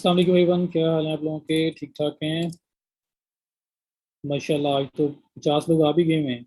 अस्सलाम वालेकुम एवरीवन, क्या हाल है आप लोगों के? ठीक ठाक हैं? माशाल्लाह, आज तो 50 लोग आ भी गए हुए हैं।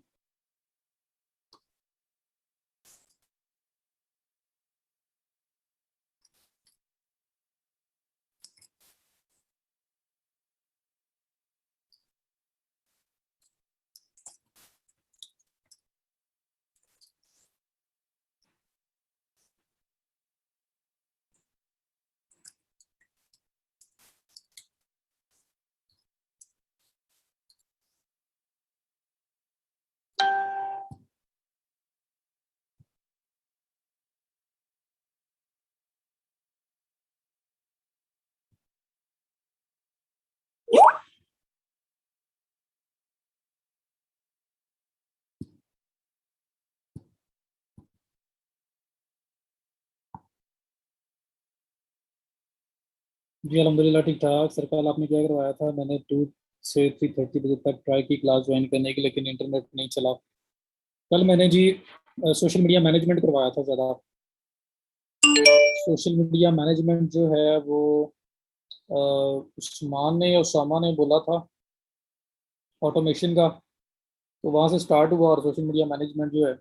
जी अल्हम्दुलिल्लाह ठीक ठाक सर। कल आपने क्या करवाया था? मैंने 2 से 3:30 बजे तक ट्राई की क्लास ज्वाइन करने की, लेकिन इंटरनेट नहीं चला। कल मैंने जी सोशल मीडिया मैनेजमेंट करवाया था। ज़्यादा सोशल मीडिया मैनेजमेंट जो है वो उस्मान ने या उसामा ने बोला था, ऑटोमेशन का। तो वहाँ से स्टार्ट हुआ और सोशल मीडिया मैनेजमेंट जो है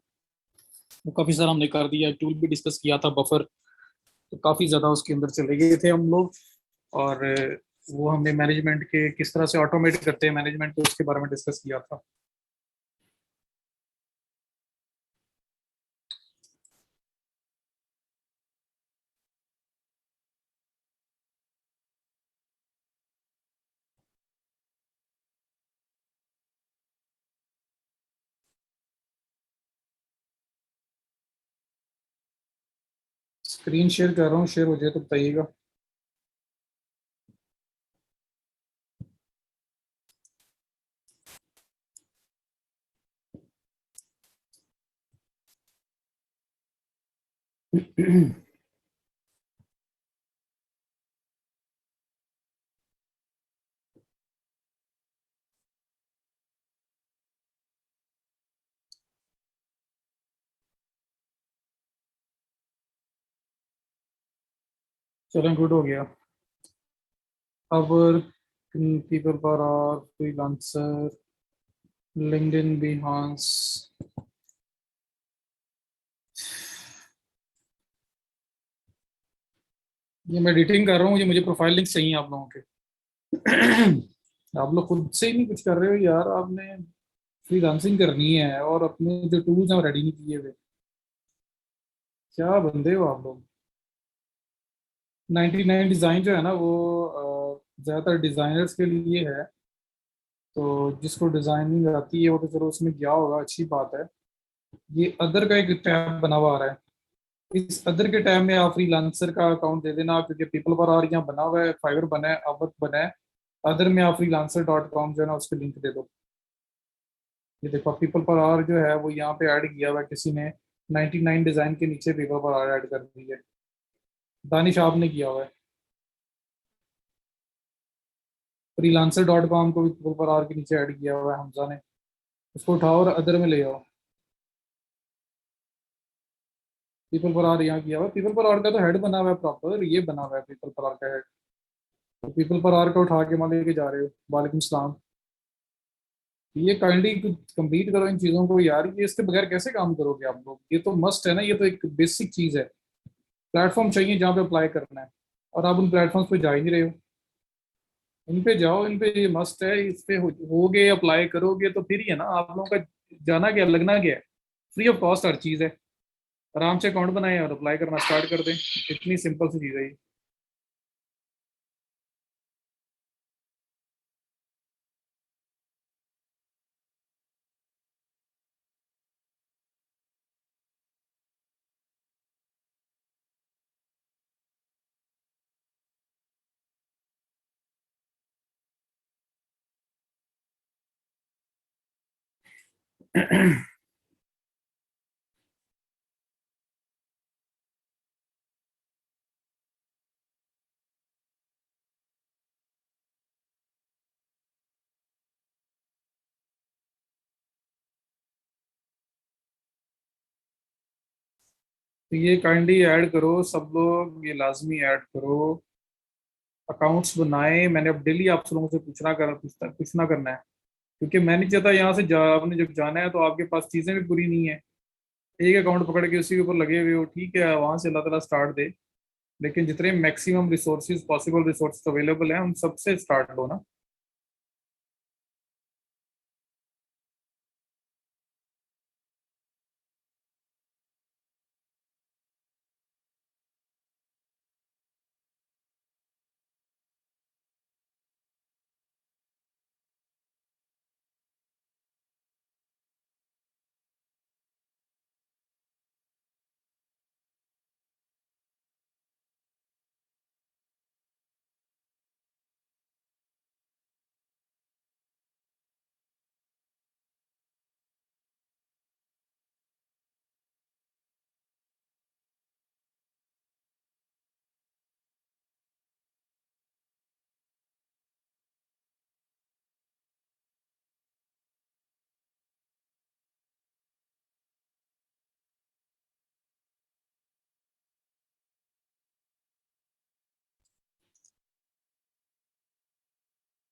वो काफ़ी सारा हमने कर दिया। टूल भी डिस्कस किया था, बफर। तो काफ़ी ज़्यादा उसके अंदर चले गए थे हम लोग। और वो हमने मैनेजमेंट के किस तरह से ऑटोमेट करते हैं मैनेजमेंट को, उसके बारे में डिस्कस किया था। स्क्रीन शेयर कर रहा हूँ, शेयर हो जाए तो बताइएगा। चलें, गुड हो गया। अब पीपल पर आर फ्रीलांसर, लिंक्डइन, बिहांस। ये मैं एडिटिंग कर रहा हूँ, ये मुझे प्रोफाइल लिंक चाहिए आप लोगों के। आप लोग खुद से ही नहीं कुछ कर रहे हो यार। आपने फ्रीलांसिंग करनी है और अपने जो टूल्स हैं वो रेडी नहीं किए हुए। क्या बंदे हो आप लोग। 99 डिज़ाइन जो है ना वो ज़्यादातर डिज़ाइनर्स के लिए है। तो जिसको डिज़ाइनिंग आती है वो तो चलो उसमें गया होगा, अच्छी बात है। ये अदर का एक टैब बना हुआ आ रहा है। इस अदर के टैब में आप फ्रीलांसर का अकाउंट दे देना, क्योंकि पीपल पर आर यहाँ बना हुआ है, फाइवर बना है, अपवर्क बना है। अदर में आप freelancer.com जो है ना उसके लिंक दे दो। ये देखो, पीपल पर आर जो है वो यहाँ पे ऐड किया हुआ है किसी ने। 99 डिज़ाइन के नीचे पीपल पर आर ऐड कर दी है। दानिश आपने किया हुआ है। freelancer.com को भी पीपल पर आर के नीचे ऐड किया हुआ है हमजा ने। उसको उठाओ और अदर में ले आओ। पीपल पर आर यहाँ किया हुआ है। पीपल पर आर का तो हेड बना हुआ है प्रॉपर, ये बना हुआ है पीपल पर आर का हेड। तो पीपल पर आर का उठा के मान लेके जा रहे हो। वालेकुम सलाम। ये काइंडली कंप्लीट करो इन चीज़ों को यार, ये इसके बगैर कैसे काम करोगे आप लोग? ये तो मस्ट है ना, ये तो एक बेसिक चीज़ है। प्लेटफॉर्म चाहिए जहाँ पे अप्लाई करना है, और आप उन प्लेटफॉर्म्स पे जा ही नहीं रहे हो। इन पे जाओ, इन पे ये मस्ट है। इस पे होगे, अप्लाई करोगे तो फिर ही है ना आप लोगों का। जाना क्या, लगना क्या है? फ्री ऑफ कॉस्ट हर चीज़ है। आराम से अकाउंट बनाए और अप्लाई करना स्टार्ट कर दें। इतनी सिंपल सी चीज़ है ये। तो ये काइंडली ऐड करो सब लोग, ये लाजमी ऐड करो। अकाउंट्स बनाए मैंने, अब डेली आप लोगों से पूछना करना है, क्योंकि मैं नहीं चाहता यहाँ से आपने जब जाना है तो आपके पास चीज़ें भी पूरी नहीं है। एक अकाउंट पकड़ के उसी के ऊपर लगे हुए हो, ठीक है, वहां से अल्लाह ताला स्टार्ट दे, लेकिन जितने maximum resources possible resources available हैं उन सबसे स्टार्ट लो ना।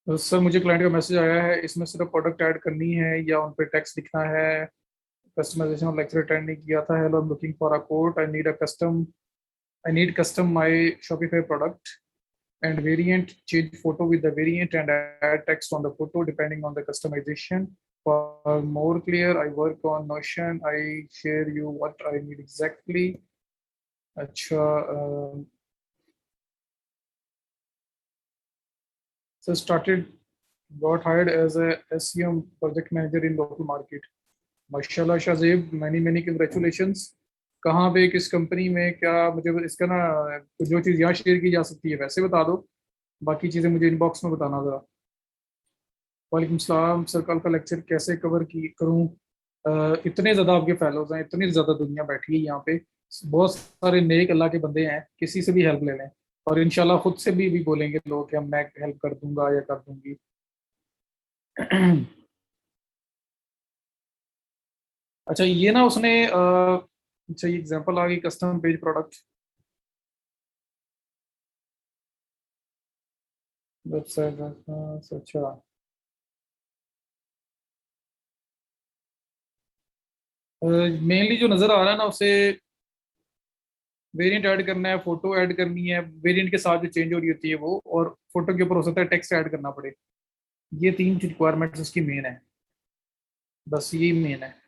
तो सर मुझे क्लाइंट का मैसेज आया है, इसमें सिर्फ प्रोडक्ट ऐड करनी है या उन पे टेक्स्ट लिखना है? कस्टमाइजेशन और लेक्चर अटेंड नहीं किया था। Hello, I am looking for a quote, I need custom my Shopify product and variant, change photo with the variant and add text on the photo depending on the customization. For more clear, I work on Notion, I share you what I need exactly. अच्छा, so started, got hired as a SEM project manager in local market. माशाल्लाह Shahzeb, many many congratulations. कहाँ पे, किस company में, क्या मुझे इसका ना, जो चीज़ यहाँ शेयर की जा सकती है वैसे बता दो, बाकी चीज़ें मुझे इनबॉक्स में बताना ज़रा। वालेकुम सलाम सर, कल का लेक्चर कैसे कवर की करूँ? इतने ज़्यादा आपके फेलोज हैं, इतनी ज़्यादा दुनिया बैठी है यहाँ पे, बहुत सारे नेक अल्लाह के बंदे हैं, किसी से भी हेल्प ले लें, और इंशाल्लाह खुद से भी बोलेंगे लोग कि हम मैं हेल्प कर दूंगा या कर दूंगी। अच्छा, ये ना उसने अच्छा, ये एग्जांपल आ गई, कस्टम पेज प्रोडक्ट वेबसाइट। अच्छा, मेनली जो नज़र आ रहा है ना उसे, वेरिएंट ऐड करना है, फोटो ऐड करनी है, वेरिएंट के साथ जो चेंज हो रही होती है वो, और फोटो के ऊपर हो सकता है टेक्स्ट ऐड करना पड़े। ये तीन रिक्वायरमेंट्स इसकी मेन है, बस यही मेन है।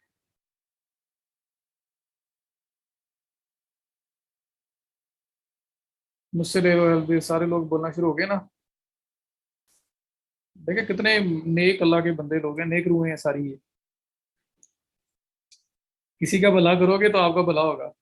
मुझसे ले लो हेल्प, सारे लोग बोलना शुरू हो गए ना। देखे कितने नेक अल्लाह के बंदे लोग हैं, नेक रूह हैं सारी ये। किसी का भला करोगे तो आपका भला होगा।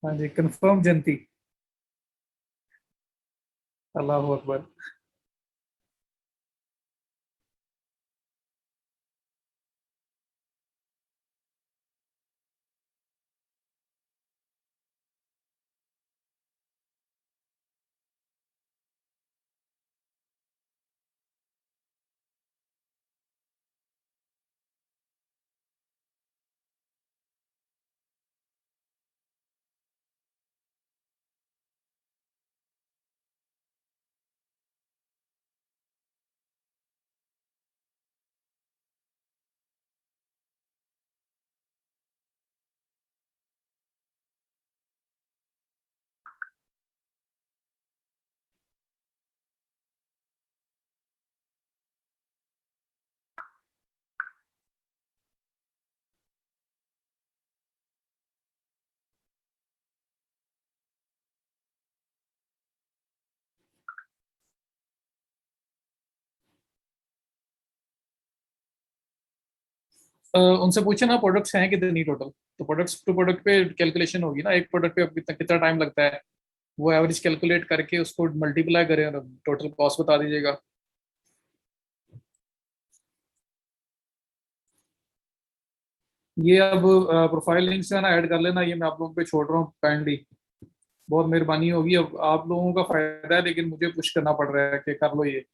हाँ जी, कंफर्म जनती। अल्लाह अकबर। उनसे पूछे ना प्रोडक्ट्स हैं कितनी टोटल, तो प्रोडक्ट्स टू प्रोडक्ट पे कैलकुलेशन होगी ना, एक प्रोडक्ट पे अब कितना कितना टाइम लगता है, वो एवरेज कैलकुलेट करके उसको मल्टीप्लाई करें और टोटल कॉस्ट बता दीजिएगा। ये अब प्रोफाइल लिंक से ना ऐड कर लेना, ये मैं आप लोगों पे छोड़ रहा हूँ काइंडली। बहुत मेहरबानी होगी। अब आप लोगों का फायदा है, लेकिन मुझे पुश करना पड़ रहा है कि कर लो ये।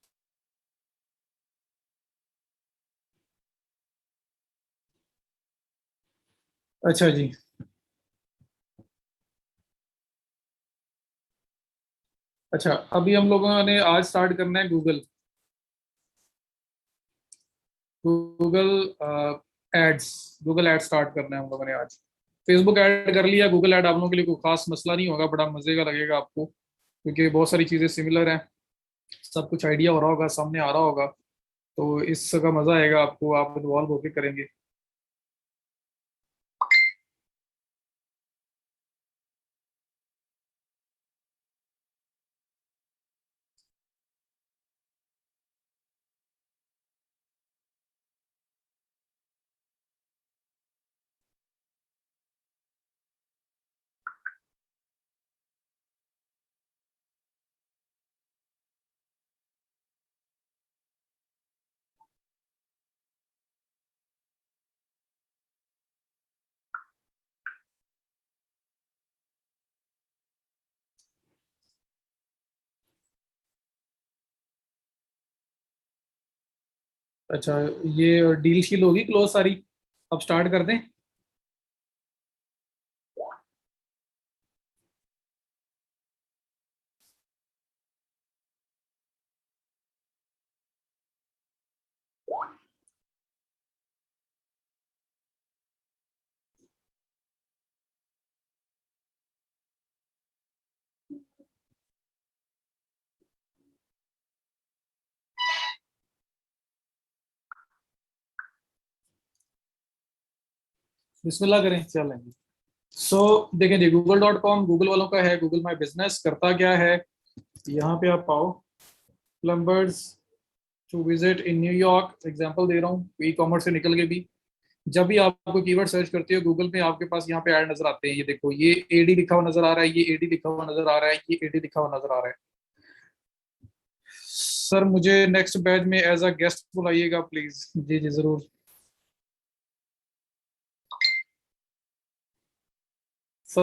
अच्छा जी। अच्छा, अभी हम लोगों ने आज स्टार्ट करना है Google. Google ads. Google ad start करना है हम लोगों ने आज। फेसबुक ऐड कर लिया, गूगल ऐड आप लोगों के लिए कोई खास मसला नहीं होगा, बड़ा मजे का लगेगा आपको, क्योंकि बहुत सारी चीजें सिमिलर हैं। सब कुछ आइडिया हो रहा होगा, सामने आ रहा होगा, तो इसका मजा आएगा आपको, आप इन्वॉल्व होकर करेंगे। अच्छा, ये डील शील होगी क्लोज सारी, अब स्टार्ट कर दें। बिस्मिल्लाह करें, चलेंगे। सो देखें जी, google.com गूगल वालों का है। गूगल माई बिजनेस करता क्या है, यहाँ पे आप पाओ, plumbers to visit in New York, example दे रहा हूँ ई कॉमर्स से निकल के भी। जब भी आपको कीवर्ड सर्च करते हो गूगल में, आपके पास यहाँ पे ऐड नजर आते हैं। ये देखो, ये एडी लिखा हुआ नजर आ रहा है, ये एडी लिखा हुआ नजर आ रहा है, ये एडी लिखा हुआ नजर आ रहा है। सर मुझे नेक्स्ट बैच में एज अ गेस्ट बुलाइएगा प्लीज। जी जी जरूर। सो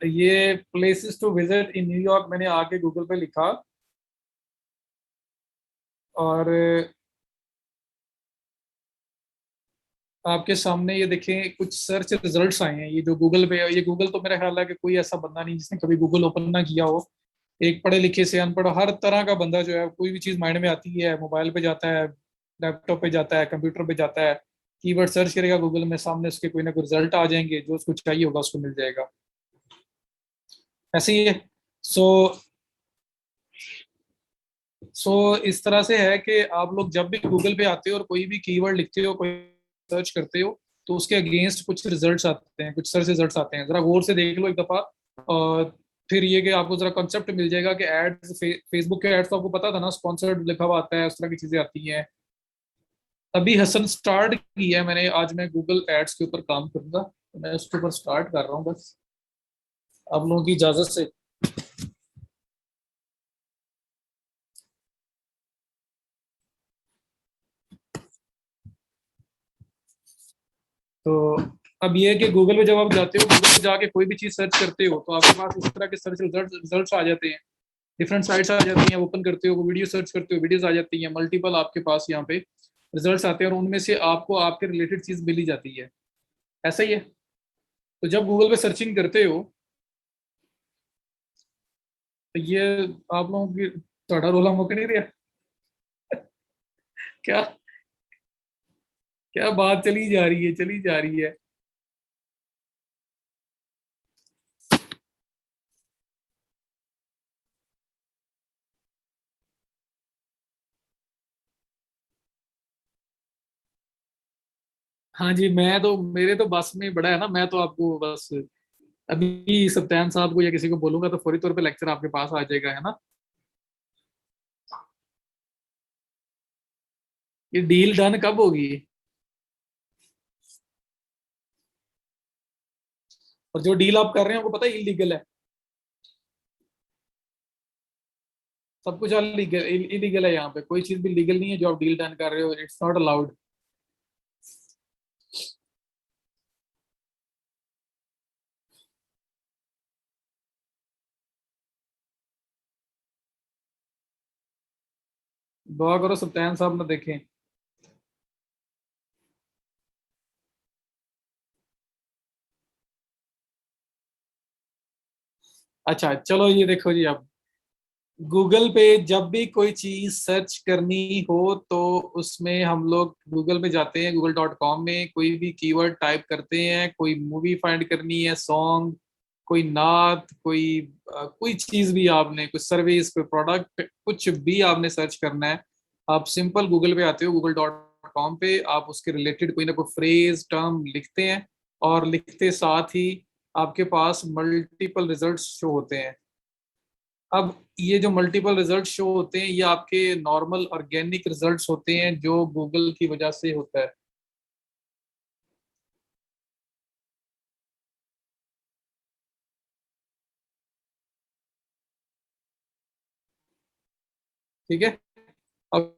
ये places to visit in New York मैंने आके गूगल पे लिखा, और आपके सामने ये देखें कुछ सर्च रिजल्ट्स आए हैं। ये जो गूगल पे, ये गूगल तो मेरा ख्याल है कि कोई ऐसा बंदा नहीं जिसने कभी गूगल ओपन ना किया हो। एक पढ़े लिखे से अनपढ़ हर तरह का बंदा जो है, कोई भी चीज माइंड में आती है, मोबाइल पे जाता है, लैपटॉप पे जाता है, कंप्यूटर पे जाता है, कीवर्ड सर्च करेगा गूगल में, सामने उसके कोई ना कोई रिजल्ट आ जाएंगे, जो उसको चाहिए होगा उसको मिल जाएगा। ऐसे ही है। सो सो इस तरह से है कि आप लोग जब भी गूगल पे आते हो और कोई भी कीवर्ड लिखते हो, कोई सर्च करते हो, तो उसके अगेंस्ट कुछ रिजल्ट्स आते हैं, कुछ सर्च रिजल्ट्स आते हैं। जरा गौर से देख लो एक दफा, और फिर ये कि आपको जरा कॉन्सेप्ट मिल जाएगा कि एड्स, फेसबुक के एड्स तो आपको पता था ना, स्पॉन्सर्ड लिखा हुआ आता है, उस तरह की चीजें आती हैं। अभी हसन स्टार्ट किया है मैंने, आज मैं गूगल एड्स के ऊपर काम करूंगा, तो मैं उसके ऊपर स्टार्ट कर रहा हूँ बस, आप लोगों की इजाजत से। तो अब ये है कि गूगल पे जब आप जाते हो, गूगल पे जाके कोई भी चीज सर्च करते हो, तो आपके पास इस तरह के सर्च रिजल्ट्स आ जाते हैं। डिफरेंट साइट्स आ जाती हैं, ओपन करते हो, वीडियो सर्च करते हो, वीडियोस आ जाती हैं, मल्टीपल आपके पास यहाँ पे रिजल्ट्स आते हैं, और उनमें से आपको आपके रिलेटेड चीज मिली जाती है। ऐसा ही है। तो जब गूगल पे सर्चिंग करते हो, तो ये आप लोगों की थोड़ा रोला मुक नहीं रहा। क्या क्या बात चली जा रही है, चली जा रही है। हाँ जी, मैं तो, मेरे तो बस में बड़ा है ना, मैं तो आपको बस अभी सत्यान साहब को या किसी को बोलूंगा तो फौरी तौर पे लेक्चर आपके पास आ जाएगा, है ना। ये डील डन कब होगी, और जो डील आप कर रहे हैं आपको पता है इलीगल है। सब कुछ इलीगल, इलीगल है, यहाँ पे कोई चीज भी लीगल नहीं है जो आप डील डन कर रहे हो, इट्स नॉट अलाउड। दुआ करो सुल्तान साहब ना देखें। अच्छा चलो ये देखो जी, अब गूगल पे जब भी कोई चीज सर्च करनी हो तो उसमें हम लोग गूगल पे जाते हैं, google.com में कोई भी कीवर्ड टाइप करते हैं, कोई मूवी फाइंड करनी है, सॉन्ग, कोई नात, कोई चीज भी, आपने कुछ सर्विस, कोई प्रोडक्ट, कुछ भी आपने सर्च करना है, आप सिंपल गूगल पे आते हो, google.com पे आप उसके रिलेटेड कोई ना कोई फ्रेज टर्म लिखते हैं, और लिखते साथ ही आपके पास मल्टीपल रिजल्ट्स शो होते हैं। अब ये जो मल्टीपल रिजल्ट शो होते हैं ये आपके नॉर्मल ऑर्गेनिक रिजल्ट्स होते हैं जो गूगल की वजह से होता है। ठीक है। अब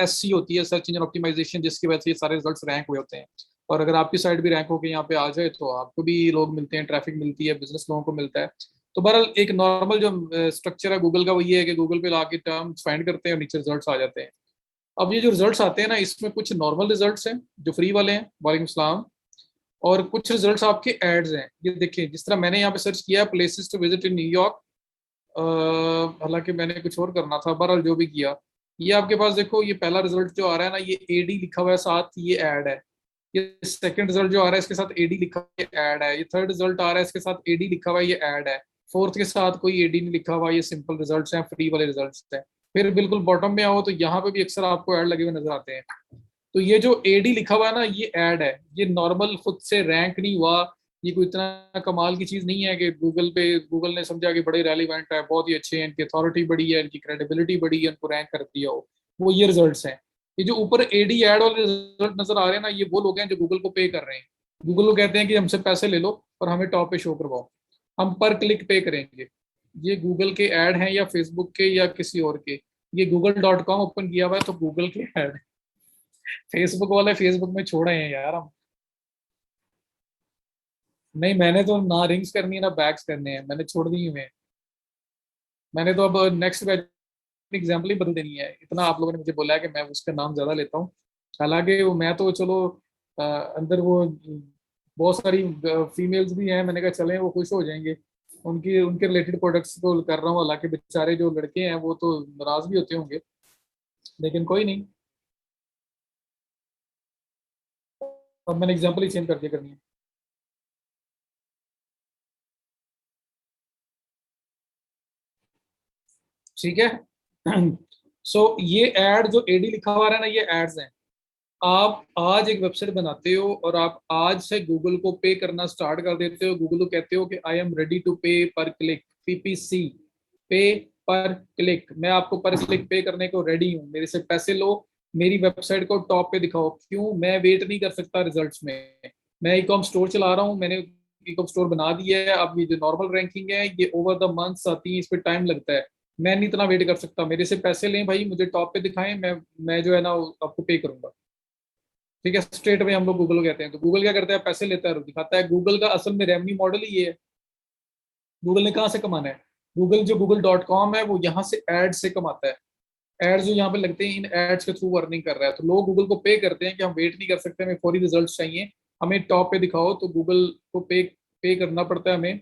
एससी होती है, सर्च इंजन ऑप्टिमाइजेशन, जिसकी वजह से ये सारे रिजल्ट्स रैंक हुए होते हैं। और अगर आपकी साइट भी रैंक होकर यहाँ पे आ जाए तो आपको भी लोग मिलते हैं, ट्रैफिक मिलती है, बिजनेस लोगों को मिलता है। तो बहरहाल एक नॉर्मल जो स्ट्रक्चर है गूगल का वो ये है कि गूगल पे लाके टर्म्स फाइंड करते हैं और नीचे रिजल्ट्स आ जाते हैं। अब ये जो रिजल्ट्स आते हैं ना, इसमें कुछ नॉर्मल रिजल्ट्स हैं जो फ्री वाले हैं, वालेकुम सलाम, और कुछ रिजल्ट्स आपके एड्स हैं। ये देखिए, जिस तरह मैंने यहाँ पे सर्च किया प्लेसेस टू विजिट इन न्यूयॉर्क, हालांकि मैंने कुछ और करना था, बहरहाल जो भी किया, ये आपके पास देखो, ये पहला रिजल्ट जो आ रहा है ना, ये एडी लिखा हुआ है, साथ ये ऐड है। ये सेकंड रिजल्ट जो आ रहा है इसके साथ एडी लिखा हुआ है, ये ऐड है। ये थर्ड रिजल्ट आ रहा है इसके साथ एडी लिखा हुआ है, ये ऐड है। फोर्थ के साथ कोई एडी नहीं लिखा हुआ, ये सिंपल रिजल्ट्स हैं, फ्री वाले रिजल्ट्स हैं। फिर बिल्कुल बॉटम में आओ तो यहाँ पे भी अक्सर आपको ऐड लगे हुए नजर आते हैं। तो ये जो एडी लिखा हुआ है ना, ये ऐड है, ये नॉर्मल खुद से रैंक नहीं हुआ। ये कोई इतना कमाल की चीज नहीं है कि गूगल ने समझा कि बड़े रेलिवेंट है, बहुत ही अच्छे हैं, इनकी अथॉरिटी बड़ी है, इनकी क्रेडिबिलिटी बड़ी है, इनको रैंक कर दिया हो। वो ये रिजल्ट्स हैं। ये जो ऊपर एडी ऐड वाले रिजल्ट नजर आ रहे हैं ना, ये वो लोग हैं जो गूगल को पे कर रहे हैं। गूगल को कहते हैं कि हमसे पैसे ले लो और हमें टॉप पे शो करवाओ, हम पर क्लिक पे करेंगे। ये गूगल के ऐड हैं या फेसबुक के या किसी और के? ये google.com ओपन किया हुआ है तो गूगल के ऐड। फेसबुक वाले फेसबुक में छोड़े हैं यार हम। नहीं, मैंने तो ना रिंग्स करनी है ना बैग्स करने हैं, मैंने छोड़ दी हुए हैं। मैंने तो अब नेक्स्ट बैच एग्जाम्पल ही बदल देनी है, इतना आप लोगों ने मुझे बोला है कि मैं उसका नाम ज्यादा लेता हूँ। हालांकि वो मैं तो चलो अंदर वो बहुत सारी फीमेल्स भी हैं, मैंने कहा चलें वो खुश हो जाएंगे, उनकी उनके रिलेटेड प्रोडक्ट्स को कर रहा हूँ। हालांकि बेचारे जो लड़के हैं वो तो नाराज भी होते होंगे, लेकिन कोई नहीं, अब मैंने एग्जाम्पल ही चेंज कर दिया करनी है। ठीक है। सो ये एड जो एडी लिखा हुआ है ना, ये एड्स हैं। आप आज एक वेबसाइट बनाते हो और आप आज से गूगल को पे करना स्टार्ट कर देते हो, गूगल को कहते हो कि आई एम रेडी टू पे पर क्लिक, पीपीसी, पे पर क्लिक, मैं आपको पर क्लिक पे करने को रेडी हूँ, मेरे से पैसे लो, मेरी वेबसाइट को टॉप पे दिखाओ। क्यों? मैं वेट नहीं कर सकता रिजल्ट्स में। मैं ई कॉम स्टोर चला रहा हूँ, मैंने ई कॉम स्टोर बना दिया है। अब ये जो नॉर्मल रैंकिंग है ये ओवर द मंथ्स आती है, इस पर टाइम लगता है। मैं नहीं इतना वेट कर सकता, मेरे से पैसे लें भाई, मुझे टॉप पे दिखाएं, मैं जो है ना आपको पे करूंगा। ठीक है, स्ट्रेट में हम लोग गूगल को कहते हैं। तो गूगल क्या करता है? पैसे लेता है और दिखाता है। गूगल का असल में रेवेन्यू मॉडल ही ये है। गूगल ने कहाँ से कमाना है? google.com है वो यहाँ से एड से कमाता है। एड्स जो यहाँ पे लगते हैं, इन एड्स के थ्रू अर्निंग कर रहा है। तो लोग गूगल को पे करते हैं कि हम वेट नहीं कर सकते, हमें फौरी रिजल्ट चाहिए, हमें टॉप पे दिखाओ। तो गूगल को पे करना पड़ता है हमें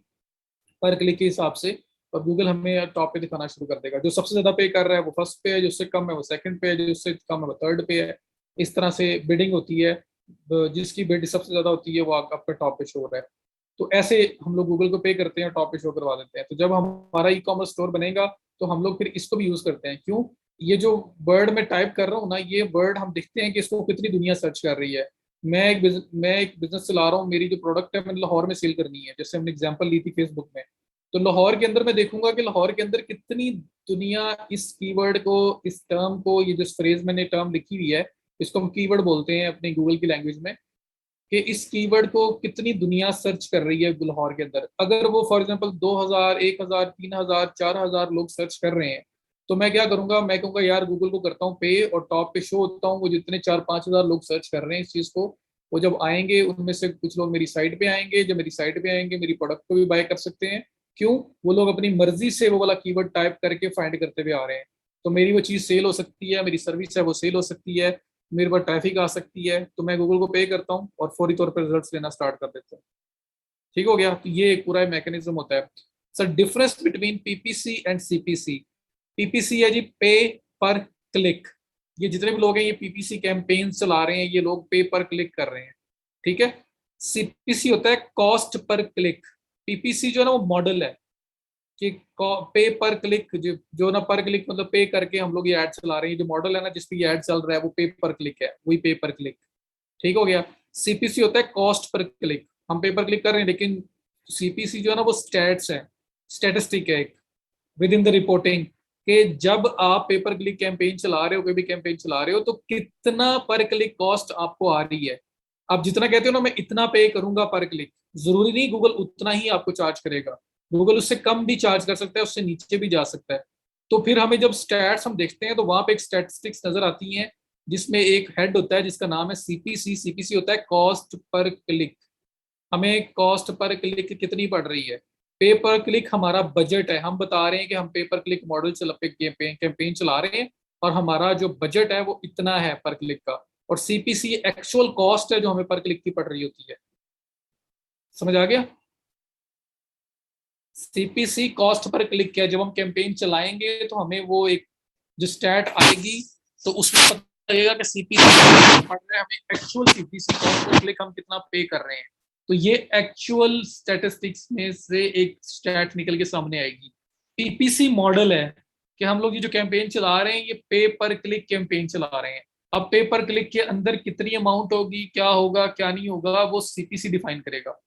पर क्लिक के हिसाब से, और गूगल हमें टॉप पे दिखाना शुरू कर देगा। जो सबसे ज्यादा पे कर रहा है वो फर्स्ट पे है, जो उससे कम है वो सेकंड पे है, जो उससे कम है वो थर्ड पे है। इस तरह से बिडिंग होती है, जिसकी बिड सबसे ज्यादा होती है वो आपका टॉप पे शो हो रहा है। तो ऐसे हम लोग गूगल को पे करते हैं, टॉप पे शो करवा देते हैं। तो जब हमारा ई कॉमर्स स्टोर बनेगा तो हम लोग फिर इसको भी यूज करते हैं। क्यों? ये जो वर्ड में टाइप कर रहा हूँ ना, ये वर्ड हम देखते हैं कि इसको कितनी दुनिया सर्च कर रही है। मैं एक बिजनेस चला रहा हूँ, मेरी जो प्रोडक्ट है मैंने लाहौर में सेल करनी है, जैसे हमने एग्जांपल ली थी फेसबुक में। तो लाहौर के अंदर मैं देखूंगा कि लाहौर के अंदर कितनी दुनिया इस कीवर्ड को, इस टर्म को, ये जो फ्रेज मैंने टर्म लिखी हुई है, इसको हम कीवर्ड बोलते हैं अपनी गूगल की लैंग्वेज में, कि इस कीवर्ड को कितनी दुनिया सर्च कर रही है लाहौर के अंदर। अगर वो फॉर एग्जांपल 2000, 1000, 3000, 4000 लोग सर्च कर रहे हैं, तो मैं क्या करूंगा? मैं कहूंगा यार गूगल को करता हूँ पे, और टॉप पे शो होता हूँ वो जितने 4-5 हजार लोग सर्च कर रहे हैं इस चीज को। वो जब आएंगे उनमें से कुछ लोग मेरी साइट पे आएंगे, जब मेरी साइट पे आएंगे मेरी प्रोडक्ट को भी बाय कर सकते हैं। क्यों? वो लोग अपनी मर्जी से वो वाला कीवर्ड टाइप करके फाइंड करते हुए आ रहे हैं। तो मेरी वो चीज़ सेल हो सकती है, मेरी सर्विस है वो सेल हो सकती है, मेरे पास ट्रैफिक आ सकती है, तो मैं गूगल को पे करता हूँ और फौरी तौर पर रिजल्ट्स लेना स्टार्ट कर देता हूँ। ठीक हो गया। तो ये एक पूरा मैकेनिज्म होता है। Sir difference between PPC and CPC. PPC है जी पे पर क्लिक। ये जितने भी लोग हैं ये पीपीसी कैंपेन चला रहे हैं, ये लोग पे पर क्लिक कर रहे हैं। ठीक है। सीपीसी होता है कॉस्ट पर क्लिक। पीपीसी जो है ना वो मॉडल है कि पे पर क्लिक, जो ना पर क्लिक मतलब पे करके हम लोग ये ऐड चला रहे हैं, जो मॉडल है ना जिसपे ये ऐड चल रहा है वो पे पर क्लिक है, वही पे पर क्लिक। ठीक हो गया। सीपीसी होता है कॉस्ट पर क्लिक। हम पे पर क्लिक कर रहे हैं लेकिन सीपीसी जो है ना वो स्टैट्स है, स्टेटिस्टिक है एक विद इन द रिपोर्टिंग, कि जब आप पेपर क्लिक कैंपेन चला रहे हो, कोई भी कैंपेन चला रहे हो, तो कितना पर क्लिक कॉस्ट आपको आ रही है। आप जितना कहते हो ना मैं इतना पे करूंगा पर क्लिक, जरूरी नहीं गूगल उतना ही आपको चार्ज करेगा। गूगल उससे कम भी चार्ज कर सकता है, उससे नीचे भी जा सकता है। तो फिर हमें जब स्टैट्स हम देखते हैं तो वहां पे एक स्टैटिस्टिक्स नजर आती है जिसमें एक हेड होता है जिसका नाम है सीपीसी। सीपीसी होता है कॉस्ट पर क्लिक। हमें कॉस्ट पर क्लिक कितनी पड़ रही है। पे पर क्लिक हमारा बजट है, हम बता रहे हैं कि हम पे पर क्लिक मॉडल चला कैंपेन चला रहे हैं और हमारा जो बजट है वो इतना है पर क्लिक का। और सीपीसी एक्चुअल कॉस्ट है जो हमें पर क्लिक की पड़ रही होती है। समझ आ गया। सीपीसी कॉस्ट पर क्लिक किया, जब हम कैंपेन चलाएंगे तो हमें वो एक जो स्टैट आएगी तो उसमें पता लगेगा कि सीपीसी पड़ रहा है, हमें actual CPC cost per click हम कितना पे कर रहे हैं। तो ये एक्चुअल स्टैटिस्टिक्स में से एक स्टैट निकल के सामने आएगी। पीपीसी मॉडल है कि हम लोग ये जो कैंपेन चला रहे हैं ये पे पर क्लिक कैंपेन चला रहे हैं। अब पे पर क्लिक के अंदर कितनी अमाउंट होगी, क्या होगा क्या नहीं होगा, वो सीपीसी डिफाइन करेगा।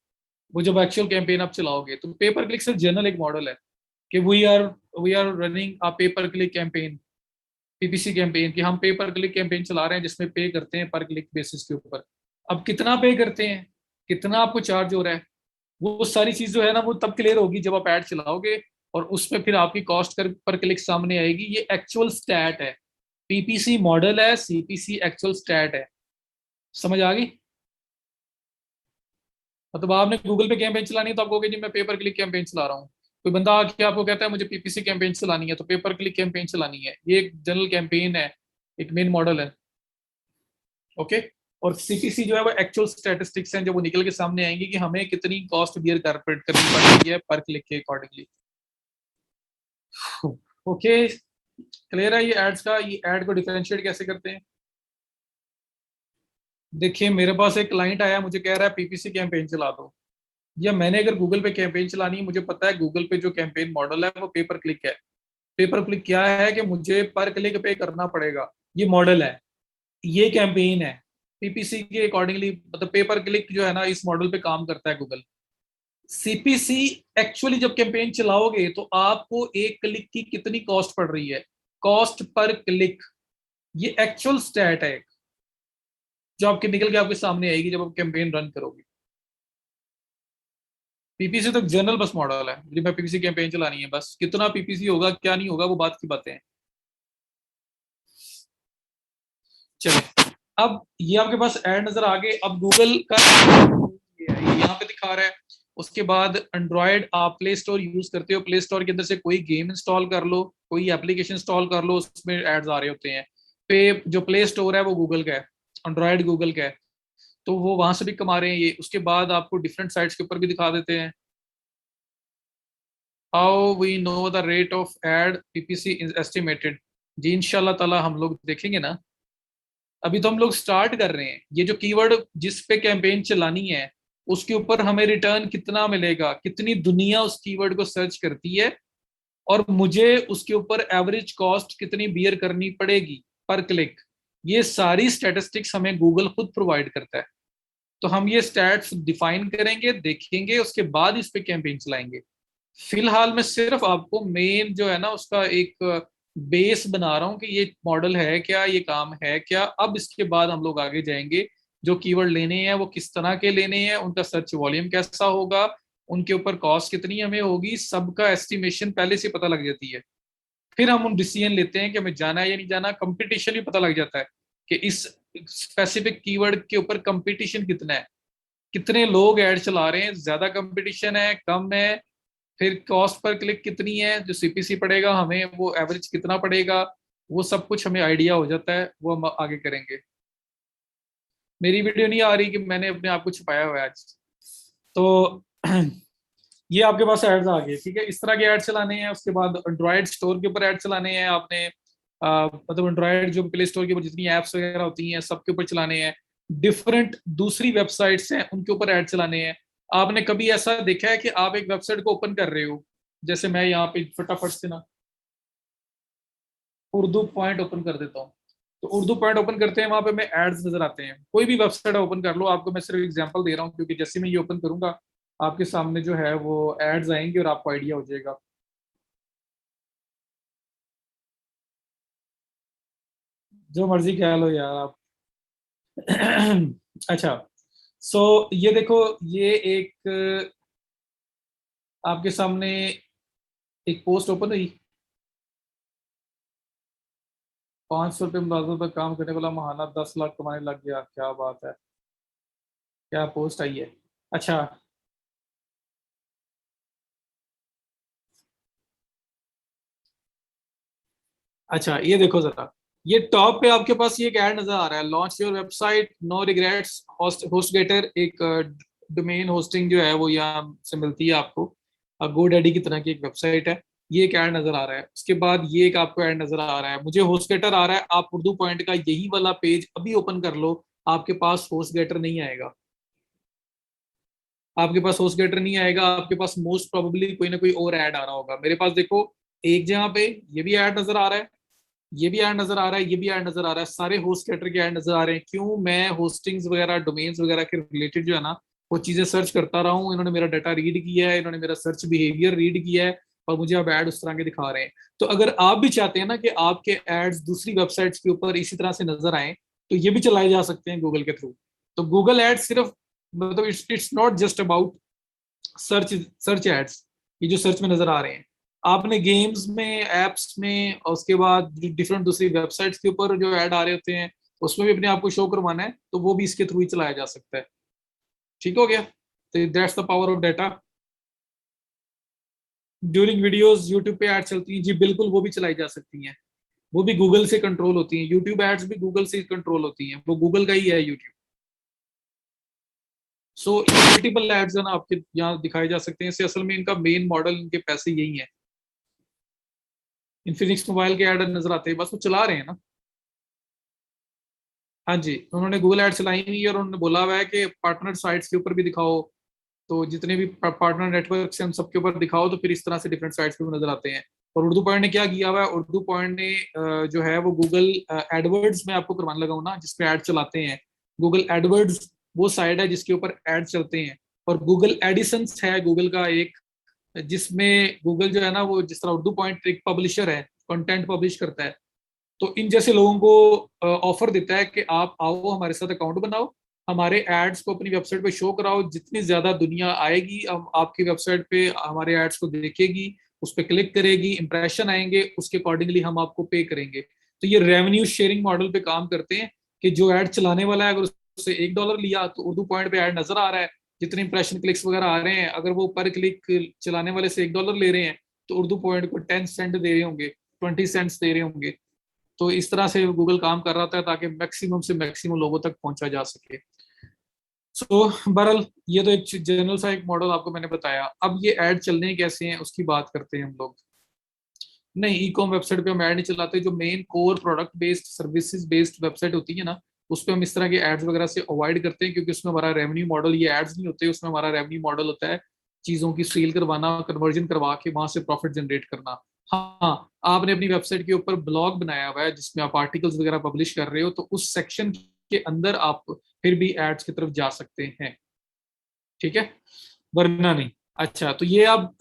वो जब एक्चुअल कैंपेन आप चलाओगे तो पे पर क्लिक सिर्फ जनरल एक मॉडल है कि वी आर रनिंग अ पे पर क्लिक कैंपेन, पीपीसी कैंपेन, कि हम पे पर क्लिक कैंपेन चला रहे हैं जिसमें पे करते हैं पर क्लिक बेसिस के ऊपर। अब कितना पे करते हैं, कितना आपको चार्ज हो रहा है, वो सारी चीज जो है ना वो तब क्लियर होगी जब आप ऐड चलाओगे और उसमें फिर आपकी कॉस्ट कर पर क्लिक सामने आएगी। ये एक्चुअल स्टैट है। पीपीसी मॉडल है, सीपीसी एक्चुअल स्टैट है। समझ आ गई। मतलब आपने गूगल पे कैंपेन चलानी है तो आप कहोगे जी मैं पेपर क्लिक कैंपेन चला रहा हूँ। कोई बंदा आके आपको कहता है मुझे पीपीसी कैंपेन चलानी है तो पेपर क्लिक कैंपेन चलानी है, ये एक जनरल कैंपेन है, एक मेन मॉडल है। ओके। और सीपीसी जो है वो एक्चुअल स्टैटिस्टिक्स हैं जो वो निकल के सामने आएंगी कि हमें कितनी कॉस्ट बियर कारपेट करनी पड़ रही है पर क्लिक के अकॉर्डिंगली। ओके। क्लियर है ये एड्स का, ये एड को डिफरेंशिएट कैसे करते हैं। देखिए मेरे पास एक क्लाइंट आया मुझे कह रहा है पीपीसी कैंपेन चला दो, या मैंने अगर गूगल पे कैंपेन चलानी है, मुझे पता है गूगल पे जो कैंपेन मॉडल है वो पेपर क्लिक है। पेपर क्लिक क्या है कि मुझे पर क्लिक पे करना पड़ेगा, ये मॉडल है, ये कैंपेन है। पीपीसी के अकॉर्डिंगली मतलब पेपर क्लिक जो है ना इस मॉडल पे काम करता है गूगल। सीपीसी एक्चुअली जब कैंपेन चलाओगे तो आपको एक क्लिक की कितनी कॉस्ट पड़ रही है, कॉस्ट पर क्लिक, ये एक्चुअल स्टैट है जो आपके निकल के आपके सामने आएगी जब आप कैंपेन रन करोगे। पीपीसी तो जनरल बस मॉडल है, मैं पीपीसी कैंपेन चलानी है बस, कितना पीपीसी होगा क्या नहीं होगा वो बात की बातें हैं। चलिए अब ये आपके पास ऐड नजर आ गए। अब गूगल का ये यहाँ पे दिखा रहा है। उसके बाद एंड्रॉयड आप प्ले स्टोर यूज करते हो, प्ले स्टोर के अंदर से कोई गेम इंस्टॉल कर लो, कोई एप्लीकेशन इंस्टॉल कर लो, उसमें एड्स आ रहे होते हैं। पे जो प्ले स्टोर है वो गूगल का है, एंड्रॉयड गूगल का है, तो वो वहां से भी कमा रहे हैं ये। उसके बाद आपको डिफरेंट साइट्स के ऊपर भी दिखा देते हैं। How we know the rate of ad PPC is estimated. जी इंशाल्लाह ताला हम लोग देखेंगे ना। अभी तो हम लोग स्टार्ट कर रहे हैं। ये जो कीवर्ड जिस पे कैंपेन चलानी है उसके ऊपर हमें रिटर्न कितना मिलेगा, कितनी दुनिया उस कीवर्ड को सर्च करती है और मुझे उसके ऊपर एवरेज कॉस्ट कितनी बियर करनी पड़ेगी पर क्लिक, ये सारी स्टैटिस्टिक्स हमें गूगल खुद प्रोवाइड करता है। तो हम ये स्टैट्स डिफाइन करेंगे, देखेंगे, उसके बाद इस पे कैंपेन चलाएंगे। फिलहाल मैं सिर्फ आपको मेन जो है ना उसका एक बेस बना रहा हूँ कि ये मॉडल है क्या, ये काम है क्या। अब इसके बाद हम लोग आगे जाएंगे, जो कीवर्ड लेने हैं वो किस तरह के लेने हैं, उनका सर्च वॉल्यूम कैसा होगा, उनके ऊपर कॉस्ट कितनी हमें होगी, सबका एस्टिमेशन पहले से पता लग जाती है। फिर हम उन डिसीजन लेते हैं कि हमें जाना है या नहीं जाना। कंपटीशन भी पता लग जाता है कि इस स्पेसिफिक कीवर्ड के ऊपर कंपटीशन कितना है, कितने लोग ऐड चला रहे हैं, ज्यादा कंपटीशन है कम है, फिर कॉस्ट पर क्लिक कितनी है जो सीपीसी पड़ेगा हमें, वो एवरेज कितना पड़ेगा, वो सब कुछ हमें आइडिया हो जाता है, वो हम आगे करेंगे। मेरी वीडियो नहीं आ रही कि मैंने अपने आप को छुपाया हुआ है आज। तो ये आपके पास एड्स आ गए, ठीक है। इस तरह के ऐड चलाने हैं। उसके बाद एंड्रॉयड स्टोर के ऊपर ऐड चलाने हैं आपने। मतलब एंड्रॉयड जो प्ले स्टोर के ऊपर जितनी एप्स वगैरह होती हैं सबके ऊपर चलाने हैं। डिफरेंट दूसरी वेबसाइट्स हैं उनके ऊपर ऐड चलाने हैं। आपने कभी ऐसा देखा है कि आप एक वेबसाइट को ओपन कर रहे हो, जैसे मैं यहाँ पे फटाफट से ना उर्दू पॉइंट ओपन कर देता हूँ। तो उर्दू पॉइंट ओपन करते हैं, वहां पे मैं एड्स नजर आते हैं। कोई भी वेबसाइट ओपन कर लो, आपको मैं सिर्फ एग्जांपल दे रहा हूँ क्योंकि जैसे मैं ये ओपन करूंगा आपके सामने जो है वो एड्स आएंगे और आपको आइडिया हो जाएगा। जो मर्जी कह लो यार आप। अच्छा, सो ये देखो, ये एक आपके सामने एक पोस्ट ओपन हुई। 500 रुपये मुलाजमत पर काम करने वाला महाना 10 लाख कमाने लग गया, क्या बात है। क्या पोस्ट आई है। अच्छा। अच्छा, ये देखो जरा, ये टॉप पे आपके पास ये एक ऐड नजर आ रहा है, launch your website no regrets HostGator. एक डोमेन होस्टिंग जो है वो यहाँ से मिलती है आपको। गोडैडी की तरह की एक वेबसाइट है। ये एक ऐड नजर आ रहा है। उसके बाद ये एक आपको ऐड नजर आ रहा है, मुझे होस्ट गेटर आ रहा है। आप उर्दू पॉइंट का यही वाला पेज अभी ओपन कर लो, आपके पास होस्ट गेटर नहीं आएगा। आपके पास होस्ट गेटर नहीं आएगा, आपके पास मोस्ट प्रोबेबली कोई ना कोई और ऐड आ रहा होगा। मेरे पास देखो, एक जगह पे ये भी ऐड नजर आ रहा है, ये भी ऐड नजर आ रहा है, ये भी ऐड नजर आ रहा है। सारे होस्ट कैटर के ऐड नजर आ रहे हैं। क्यों? मैं होस्टिंग्स वगैरह डोमेन्स वगैरह के रिलेटेड जो है ना वो चीजें सर्च करता रहा हूँ। इन्होंने मेरा डाटा रीड किया है, इन्होंने मेरा सर्च बिहेवियर रीड किया है, और मुझे अब ऐड उस तरह के दिखा रहे हैं। तो अगर आप भी चाहते हैं ना कि आपके एड्स दूसरी वेबसाइट्स के ऊपर इसी तरह से नजर आए, तो ये भी चलाए जा सकते हैं गूगल के थ्रू। तो गूगल एड्स सिर्फ, मतलब it's not just about search search ads. ये जो सर्च में नजर आ रहे हैं, आपने गेम्स में, एप्स में, और उसके बाद डिफरेंट दूसरी वेबसाइट्स के ऊपर जो ऐड आ रहे होते हैं उसमें भी अपने आप को शो करवाना है तो वो भी इसके थ्रू ही चलाया जा सकता है। ठीक हो गया। तो that's the power of data. During videos YouTube पे ऐड चलती हैं जी, बिल्कुल वो भी चलाई जा सकती हैं। वो भी गूगल से कंट्रोल होती हैं। यूट्यूब एड्स भी गूगल से कंट्रोल होती हैं, वो गूगल का ही है यूट्यूब। सो मल्टीपल एड्स है ना आपके यहाँ दिखाए जा सकते हैं। इससे असल में इनका मेन मॉडल, इनके पैसे यही है। इन्फिनिक्स मोबाइल के ऐड नजर आते हैं, बस वो चला रहे हैं ना। हाँ जी, उन्होंने गूगल ऐड चलाई हुई है और उन्होंने बोला हुआ है कि पार्टनर साइट्स के ऊपर भी दिखाओ। तो जितने भी पार्टनर नेटवर्क से उन सबके ऊपर दिखाओ, तो फिर इस तरह से डिफरेंट साइट्स पे भी नजर आते हैं। और उर्दू पॉइंट ने क्या किया हुआ है, उर्दू पॉइंट ने जो है वो गूगल एडवर्ड्स में आपको करवाने लगा हूँ ना, जिसपे ऐड चलाते हैं। गूगल एडवर्ड्स वो साइट है जिसके ऊपर ऐड चलते हैं। और गूगल एडिसंस है गूगल का एक, जिसमें गूगल जो है ना वो जिस तरह उर्दू पॉइंट एक पब्लिशर है, कंटेंट पब्लिश करता है, तो इन जैसे लोगों को ऑफर देता है कि आप आओ हमारे साथ अकाउंट बनाओ, हमारे एड्स को अपनी वेबसाइट पे शो कराओ। जितनी ज्यादा दुनिया आएगी हम आपकी वेबसाइट पे, हमारे एड्स को देखेगी, उस पर क्लिक करेगी, इंप्रेशन आएंगे, उसके अकॉर्डिंगली हम आपको पे करेंगे। तो ये रेवेन्यू शेयरिंग मॉडल पे काम करते हैं कि जो एड चलाने वाला है अगर उससे $1 लिया तो उर्दू पॉइंट पे ऐड नजर आ रहा है, जितने इंप्रेशन क्लिक्स वगैरह आ रहे हैं, अगर वो पर क्लिक चलाने वाले से $1 ले रहे हैं तो उर्दू पॉइंट को 10 सेंट दे रहे होंगे, 20 सेंट्स दे रहे होंगे। तो इस तरह से गूगल काम कर रहा था ताकि मैक्सिमम से मैक्सिमम लोगों तक पहुंचा जा सके। सो बहरहाल ये तो एक जनरल सा एक मॉडल आपको मैंने बताया। अब ये ऐड चलने कैसे हैं उसकी बात करते हैं हम लोग। नहीं, ई कॉम वेबसाइट पे हम ऐड नहीं चलाते। जो main core product based services based website होती है ना, उस पर हम इस तरह के एड्स वगैरह से अवॉइड करते हैं, क्योंकि उसमें हमारा रेवेन्यू मॉडल, ये एड्स नहीं होते, उसमें हमारा रेवेन्यू मॉडल होता है चीजों की सेल करवाना, कन्वर्जन करवा के वहां से प्रॉफिट जनरेट करना। हाँ, आपने अपनी वेबसाइट के ऊपर ब्लॉग बनाया हुआ है जिसमें आप आर्टिकल्स वगैरह पब्लिश कर रहे हो, तो उस सेक्शन के अंदर आप फिर भी एड्स की तरफ जा सकते हैं। ठीक है, वरना नहीं। अच्छा, तो ये आप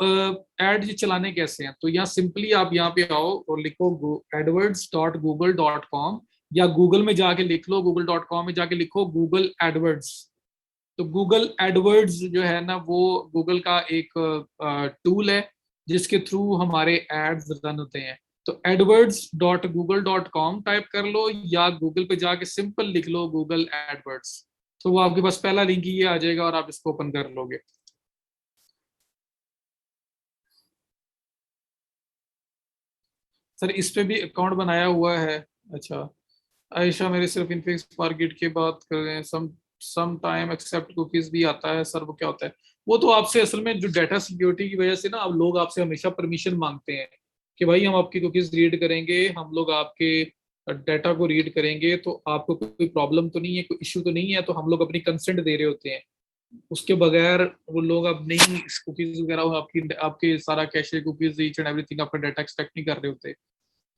एड चलाने कैसे हैं, तो यहाँ सिंपली आप यहाँ पे आओ और लिखो adwords.google.com, या गूगल में जाके लिख लो, google.com में जाके लिखो गूगल एडवर्ड्स। तो गूगल एडवर्ड्स जो है ना वो गूगल का एक टूल है जिसके थ्रू हमारे एड्स रन होते हैं। तो adwords.google.com टाइप कर लो, या गूगल पे जाके सिंपल लिख लो गूगल एडवर्ड्स। तो वो आपके पास पहला लिंक ही ये आ जाएगा और आप इसको ओपन कर लोगे। सर इस पे भी अकाउंट बनाया हुआ है। अच्छा, आयशा मेरे सिर्फ इनफिक्स मार्केट की बात कर रहे हैं, सम टाइम एक्सेप्ट कुकीज भी आता है सर, वो क्या होता है? वो तो आपसे असल में जो डाटा सिक्योरिटी की वजह से ना, अब लोग आपसे हमेशा परमिशन मांगते हैं कि भाई हम आपकी कुकीज रीड करेंगे, हम लोग आपके डाटा को रीड करेंगे, तो आपको कोई प्रॉब्लम तो नहीं है, कोई इश्यू तो नहीं है, तो हम लोग अपनी कंसेंट दे रहे होते हैं। उसके बगैर वो लोग अब नहीं कुकीज वगैरह आपकी आपके सारा cache cookies each and everything आपका डाटा एक्सट्रैक्ट नहीं कर रहे होते,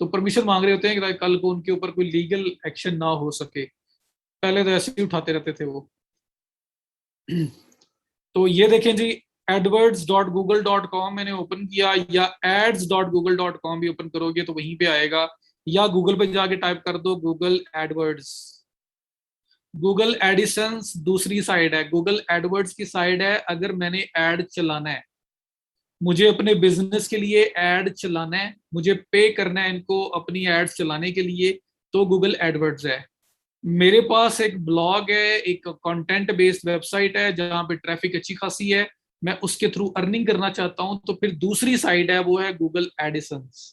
तो परमिशन मांग रहे होते हैं कि कल को उनके ऊपर कोई लीगल एक्शन ना हो सके। पहले तो ऐसे ही उठाते रहते थे वो। तो ये देखें जी, adwords.google.com मैंने ओपन किया, या ads.google.com भी ओपन करोगे तो वहीं पे आएगा, या गूगल पे जाके टाइप कर दो गूगल एडवर्ड्स। गूगल एडिसंस दूसरी साइड है, गूगल एडवर्ड्स की साइड है। अगर मैंने एड चलाना है, मुझे अपने बिजनेस के लिए एड चलाना है, मुझे पे करना है इनको अपनी एड्स चलाने के लिए, तो गूगल एडवर्ड्स है। मेरे पास एक ब्लॉग है, एक कंटेंट बेस्ड वेबसाइट है जहां पे ट्रैफिक अच्छी खासी है, मैं उसके थ्रू अर्निंग करना चाहता हूं, तो फिर दूसरी साइड है, वो है गूगल एडिसंस।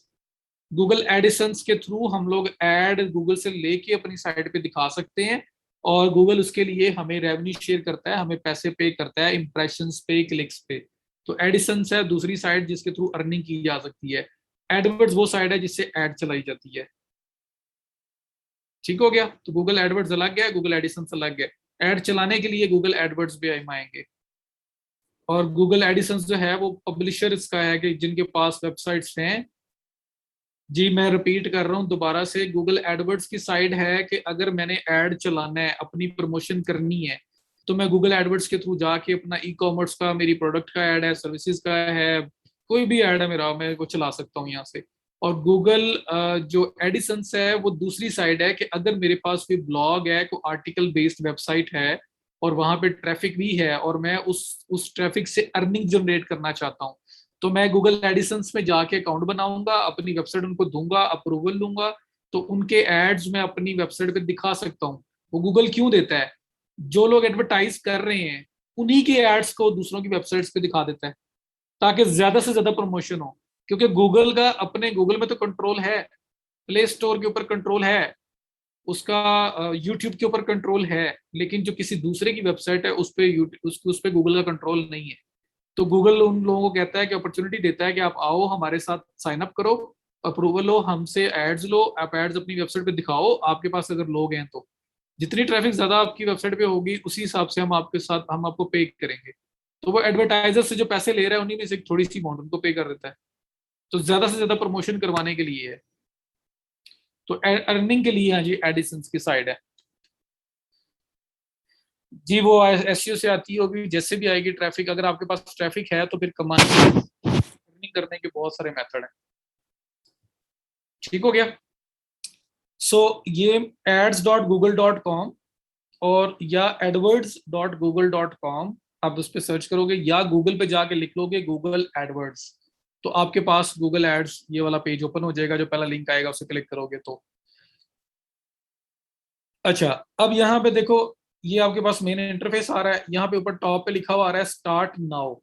गूगल एडिसंस के थ्रू हम लोग एड गूगल से लेके अपनी साइट पे दिखा सकते हैं, और गूगल उसके लिए हमें रेवेन्यू शेयर करता है, हमें पैसे पे करता है, इंप्रेशंस पे, क्लिक्स पे। तो एडिसंस है दूसरी साइड जिसके थ्रू अर्निंग की जा सकती है। एडवर्ड्स वो साइड है जिससे एड चलाई जाती है। ठीक हो गया? तो गूगल एडवर्ड्स अलग है, गूगल एडिसंस अलग है। एड चलाने के लिए गूगल एडवर्ड्स पे हम आएंगे। और गूगल एडिसंस जो है वो पब्लिशर्स का है, कि जिनके पास वेबसाइट्स हैं। जी मैं रिपीट कर रहा हूँ दोबारा से, गूगल एडवर्ड्स की साइड है कि अगर मैंने ऐड चलाना है, अपनी प्रमोशन करनी है, तो मैं गूगल एडवर्ड्स के थ्रू जाके अपना ई कॉमर्स का, मेरी प्रोडक्ट का ऐड है, सर्विसेज का है, कोई भी ऐड है मेरा, मैं वो चला सकता हूँ यहाँ से। और गूगल जो एडिसंस है वो दूसरी साइड है, कि अगर मेरे पास कोई ब्लॉग है, कोई आर्टिकल बेस्ड वेबसाइट है, और वहां पे ट्रैफिक भी है, और मैं उस ट्रैफिक से अर्निंग जनरेट करना चाहता हूँ, तो मैं गूगल एडिसंस में जाके अकाउंट बनाऊंगा, अपनी वेबसाइट उनको दूंगा, अप्रूवल लूंगा, तो उनके एड्स मैं अपनी वेबसाइट पे दिखा सकता हूँ। वो गूगल क्यों देता है? जो लोग एडवर्टाइज कर रहे हैं उन्हीं के एड्स को दूसरों की वेबसाइट्स पे दिखा देता है, ताकि ज्यादा से ज्यादा प्रमोशन हो। क्योंकि गूगल का, अपने गूगल में तो कंट्रोल है, प्ले स्टोर के ऊपर कंट्रोल है, उसका यूट्यूब के ऊपर कंट्रोल है, लेकिन जो किसी दूसरे की वेबसाइट है उस पे गूगल का कंट्रोल नहीं है। तो गूगल उन लोगों को कहता है कि अपॉर्चुनिटी देता है कि आप आओ हमारे साथ, साइन अप करो, अप्रूवल लो, हमसे एड्स लो, आप एड्स अपनी वेबसाइट पे दिखाओ, आपके पास अगर लोग हैं तो जितनी ट्रैफिक ज्यादा आपकी वेबसाइट पे होगी उसी हिसाब से हम आपको पे करेंगे। तो वो एडवर्टाइजर से जो पैसे ले रहा है उन्हीं में से थोड़ी सी अमाउंट उनको पे कर देता है। तो ज्यादा से ज्यादा प्रमोशन करवाने के लिए है। तो अर्निंग के लिए, हाँ जी, एडिसंस की साइड है। जी वो एसईओ से आती होगी, जैसे भी आएगी ट्रैफिक, अगर आपके पास ट्रैफिक है तो फिर कमाने, अर्निंग करने के बहुत सारे मेथड हैं। ठीक हो गया? सो ये ads.google.com और या adwords.google.com, आप उस पर सर्च करोगे, या गूगल पे जाके लिख लोगे गूगल एडवर्ड्स, तो आपके पास गूगल एड्स ये वाला पेज ओपन हो जाएगा, जो पहला लिंक आएगा उसे क्लिक करोगे तो। अच्छा, अब यहाँ पे देखो, ये आपके पास मेन इंटरफेस आ रहा है, यहाँ पे ऊपर टॉप पे लिखा हुआ आ रहा है स्टार्ट नाउ।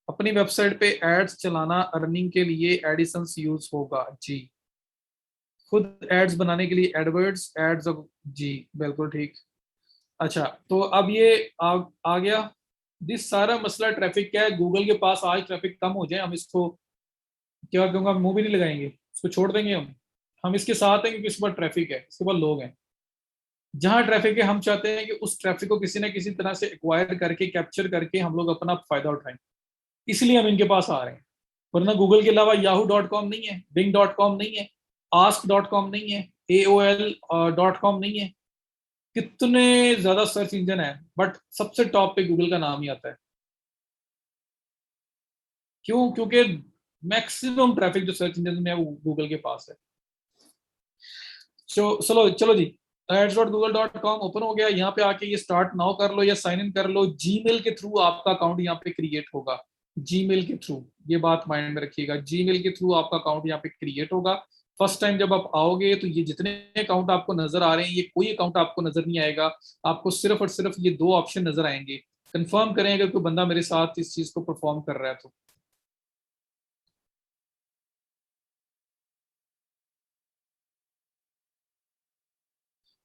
अपनी वेबसाइट पे एड्स चलाना अर्निंग के लिए एडिसंस यूज होगा जी। खुद एड्स बनाने के लिए एडवर्ड्स एड्स, जी बिल्कुल ठीक। अच्छा, तो अब ये आ गया। दिस सारा मसला ट्रैफिक का है, गूगल के पास आज ट्रैफिक कम हो जाए, हम इसको क्या कहूँगा, मुंह भी नहीं लगाएंगे, इसको छोड़ देंगे हम इसके साथ हैं, क्योंकि इसके पास ट्रैफिक है, इसके पास लोग हैं। जहां ट्रैफिक है हम चाहते हैं कि उस ट्रैफिक को किसी ना किसी तरह से एक्वायर करके, कैप्चर करके हम लोग अपना फायदा उठाएं, इसलिए हम इनके पास आ रहे हैं। वरना गूगल के अलावा yahoo.com नहीं है, bing.com नहीं है, ask.com नहीं है, aol.com नहीं है। कितने ज्यादा सर्च इंजन है, बट सबसे टॉप पे गूगल का नाम ही आता है। क्यों? क्योंकि मैक्सिमम ट्रैफिक जो सर्च इंजन में है वो गूगल के पास है। चलो चलो जी, ads.google.com ओपन हो गया। यहाँ पे आके ये स्टार्ट नाउ कर लो या साइन इन कर लो, जीमेल के थ्रू आपका अकाउंट यहाँ पे क्रिएट होगा। जीमेल के थ्रू, ये बात माइंड में रखिएगा, जीमेल के थ्रू आपका अकाउंट यहाँ पे क्रिएट होगा। फर्स्ट टाइम जब आप आओगे तो ये जितने अकाउंट आपको नजर आ रहे हैं, ये कोई अकाउंट आपको नजर नहीं आएगा, आपको सिर्फ और सिर्फ ये दो ऑप्शन नजर आएंगे। कंफर्म करें अगर कोई बंदा मेरे साथ इस चीज को परफॉर्म कर रहा है तो।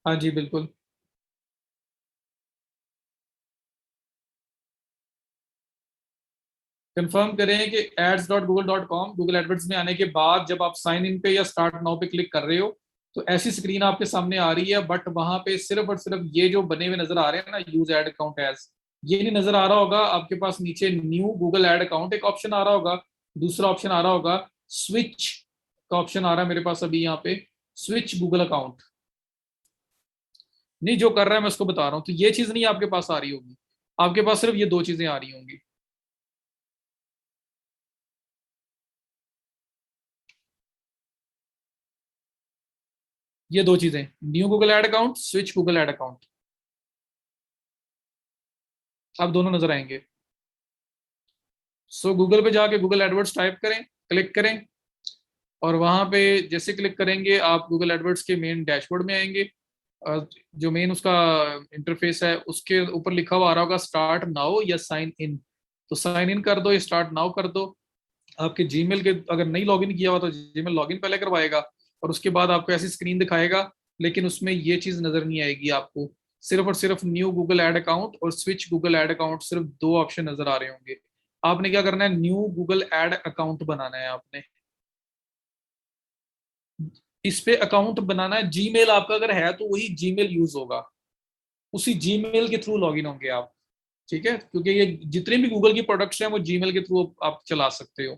हाँ जी बिल्कुल। कंफर्म करें कि ads.google.com गूगल एडवर्ड्स में आने के बाद जब आप साइन इन पे या स्टार्ट नाउ पे क्लिक कर रहे हो तो ऐसी स्क्रीन आपके सामने आ रही है, बट वहां पे सिर्फ और सिर्फ ये जो बने हुए नजर आ रहे हैं ना, यूज एड अकाउंट एज, ये नहीं नजर आ रहा होगा आपके पास। नीचे न्यू गूगल एड अकाउंट एक ऑप्शन आ रहा होगा, दूसरा ऑप्शन आ रहा होगा स्विच का ऑप्शन आ रहा है मेरे पास अभी यहाँ पे, स्विच गूगल अकाउंट। नहीं, जो कर रहा है मैं उसको बता रहा हूँ, तो ये चीज नहीं आपके पास आ रही होगी, आपके पास सिर्फ ये दो चीजें आ रही होंगी। ये दो चीजें, new Google ad account, switch Google ad account, आप दोनों नजर आएंगे। सो गूगल पे जाके गूगल एडवर्ड्स टाइप करें, क्लिक करें, और वहां पे जैसे क्लिक करेंगे आप गूगल एडवर्ड्स के मेन डैशबोर्ड में आएंगे। जो मेन उसका इंटरफेस है उसके ऊपर लिखा हुआ आ रहा होगा स्टार्ट नाउ या साइन इन, तो साइन इन कर दो या स्टार्ट नाउ कर दो। आपके जीमेल के अगर नहीं लॉगिन किया हुआ तो जीमेल लॉगिन पहले करवाएगा, और उसके बाद आपको ऐसी स्क्रीन दिखाएगा, लेकिन उसमें ये चीज नजर नहीं आएगी आपको। सिर्फ और सिर्फ न्यू गूगल एड अकाउंट और स्विच गूगल एड अकाउंट, सिर्फ दो ऑप्शन नजर आ रहे होंगे। आपने क्या करना है, न्यू गूगल एड अकाउंट बनाना है आपने। इस पे अकाउंट बनाना है, जीमेल आपका अगर है तो वही जीमेल यूज होगा, उसी जीमेल के थ्रू लॉगिन होंगे आप। ठीक है, क्योंकि ये जितने भी गूगल की प्रोडक्ट्स हैं वो जीमेल के थ्रू आप चला सकते हो।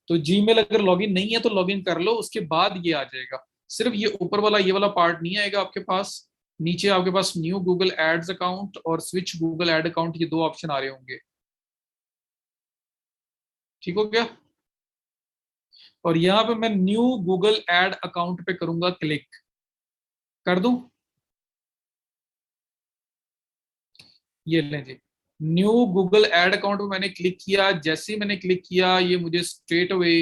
तो जीमेल अगर लॉगिन नहीं है तो लॉगिन कर लो, उसके बाद ये आ जाएगा। सिर्फ ये ऊपर वाला ये वाला पार्ट नहीं आएगा आपके पास। नीचे आपके पास न्यू गूगल एड्स अकाउंट और स्विच गूगल एड अकाउंट, ये दो ऑप्शन आ रहे होंगे। ठीक हो गया। और यहाँ पे मैं न्यू गूगल एड अकाउंट पे करूंगा क्लिक, कर दूं। ये लें जी, न्यू गूगल एड अकाउंट में मैंने क्लिक किया। जैसे ही मैंने क्लिक किया ये मुझे स्ट्रेट अवे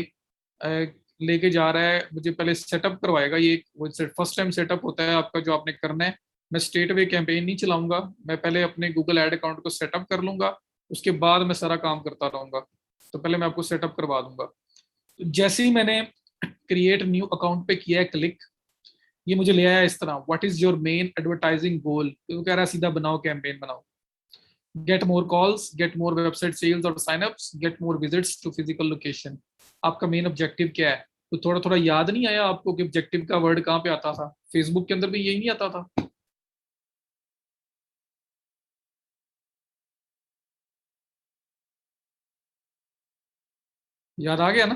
लेके जा रहा है, मुझे पहले सेटअप करवाएगा। ये वो फर्स्ट टाइम सेटअप होता है आपका जो आपने करना है। मैं स्ट्रेट अवे कैंपेन नहीं चलाऊंगा, मैं पहले अपने गूगल एड अकाउंट को सेटअप कर लूंगा, उसके बाद मैं सारा काम करता रहूंगा। तो पहले मैं आपको सेटअप करवा दूंगा। तो जैसे ही मैंने क्रिएट न्यू अकाउंट पे किया है क्लिक, ये मुझे ले आया इस तरह, what is your main advertising goal, तो कह रहा है सीधा बनाओ कैंपेन बनाओ। Get more calls, get more website sales और signups, get more visits to physical location. आपका मेन ऑब्जेक्टिव क्या है? तो थोड़ा थोड़ा याद नहीं आया आपको कि ऑब्जेक्टिव का वर्ड कहाँ पे आता था? फेसबुक के अंदर भी यही नहीं आता था? याद आ गया ना?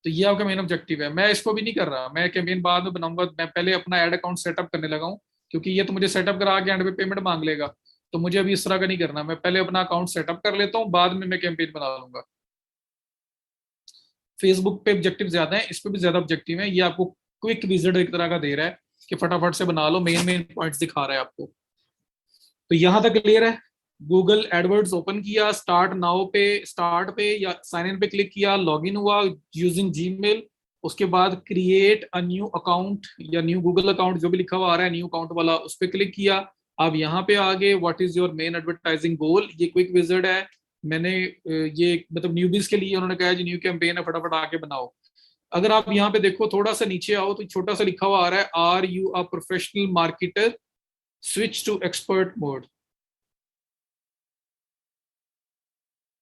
तो ये आपका मेन ऑब्जेक्टिव है। मैं इसको भी नहीं कर रहा, मैं कैंपेन बाद में बनाऊंगा, मैं पहले अपना एड अकाउंट सेटअप करने लगा हूँ, क्योंकि ये तो मुझे सेटअप करा के एंड पे पेमेंट मांग लेगा। तो मुझे अभी इस तरह का नहीं करना, मैं पहले अपना अकाउंट सेटअप कर लेता हूँ, बाद में मैं कैंपेन बना लूंगा। फेसबुक पे ऑब्जेक्टिव ज्यादा है, इस पे भी ज्यादा ऑब्जेक्टिव है। ये आपको क्विक विजिट एक तरह का दे रहा है कि फटाफट से बना लो, मेन मेन पॉइंट्स दिखा रहा है आपको। तो यहां तक क्लियर है। गूगल एडवर्ड्स ओपन किया, स्टार्ट नाउ पे, स्टार्ट पे या साइन इन पे क्लिक किया, लॉगिन हुआ यूजिंग जीमेल। उसके बाद क्रिएट अ न्यू अकाउंट या न्यू गूगल अकाउंट जो भी लिखा हुआ आ रहा है न्यू अकाउंट वाला, उस पर क्लिक किया। अब यहाँ पे आगे what is your main advertising goal, ये क्विक विजिट है। मैंने ये मतलब न्यूबीज के लिए उन्होंने कहा है जी न्यू कैंपेन है, फटाफट आके बनाओ। अगर आप यहाँ पे देखो थोड़ा सा नीचे आओ तो छोटा सा लिखा हुआ आ रहा है, are you a professional marketer, switch to expert mode.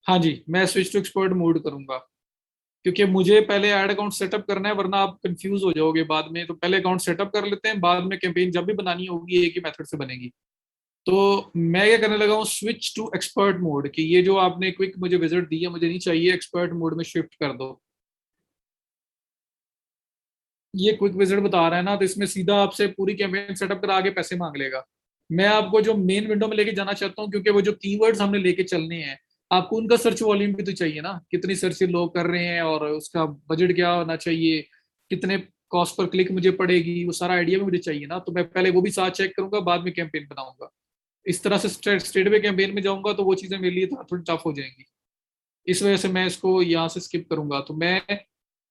हाँ जी, मैं स्विच टू एक्सपर्ट मोड करूंगा, क्योंकि मुझे पहले ऐड अकाउंट सेटअप करना है, वरना आप कंफ्यूज हो जाओगे बाद में। तो पहले अकाउंट सेटअप कर लेते हैं, बाद में कैंपेन जब भी बनानी होगी एक ही मेथड से बनेगी। तो मैं ये करने लगा हूँ स्विच टू एक्सपर्ट मोड, कि ये जो आपने क्विक मुझे विजिट दी है मुझे नहीं चाहिए, एक्सपर्ट मोड में शिफ्ट कर दो। ये क्विक विजिट बता रहा है ना, तो इसमें सीधा आपसे पूरी कैंपेन सेटअप करा के पैसे मांग लेगा। मैं आपको जो मेन विंडो में लेके जाना चाहता हूँ, क्योंकि वो जो कीवर्ड्स हमने लेके चलने हैं, आपको उनका सर्च वॉल्यूम भी तो चाहिए ना, कितनी सर्च लोग कर रहे हैं और उसका बजट क्या होना चाहिए, कितने कॉस्ट पर क्लिक मुझे पड़ेगी, वो सारा आइडिया भी मुझे चाहिए ना। तो मैं पहले वो भी साथ चेक करूंगा, बाद में कैंपेन बनाऊंगा। इस तरह से स्ट्रेट वे कैंपेन में जाऊंगा तो वो चीजें मेरे लिए थोड़ी टफ हो जाएंगी। इस वजह से मैं इसको यहाँ से स्किप करूंगा। तो मैं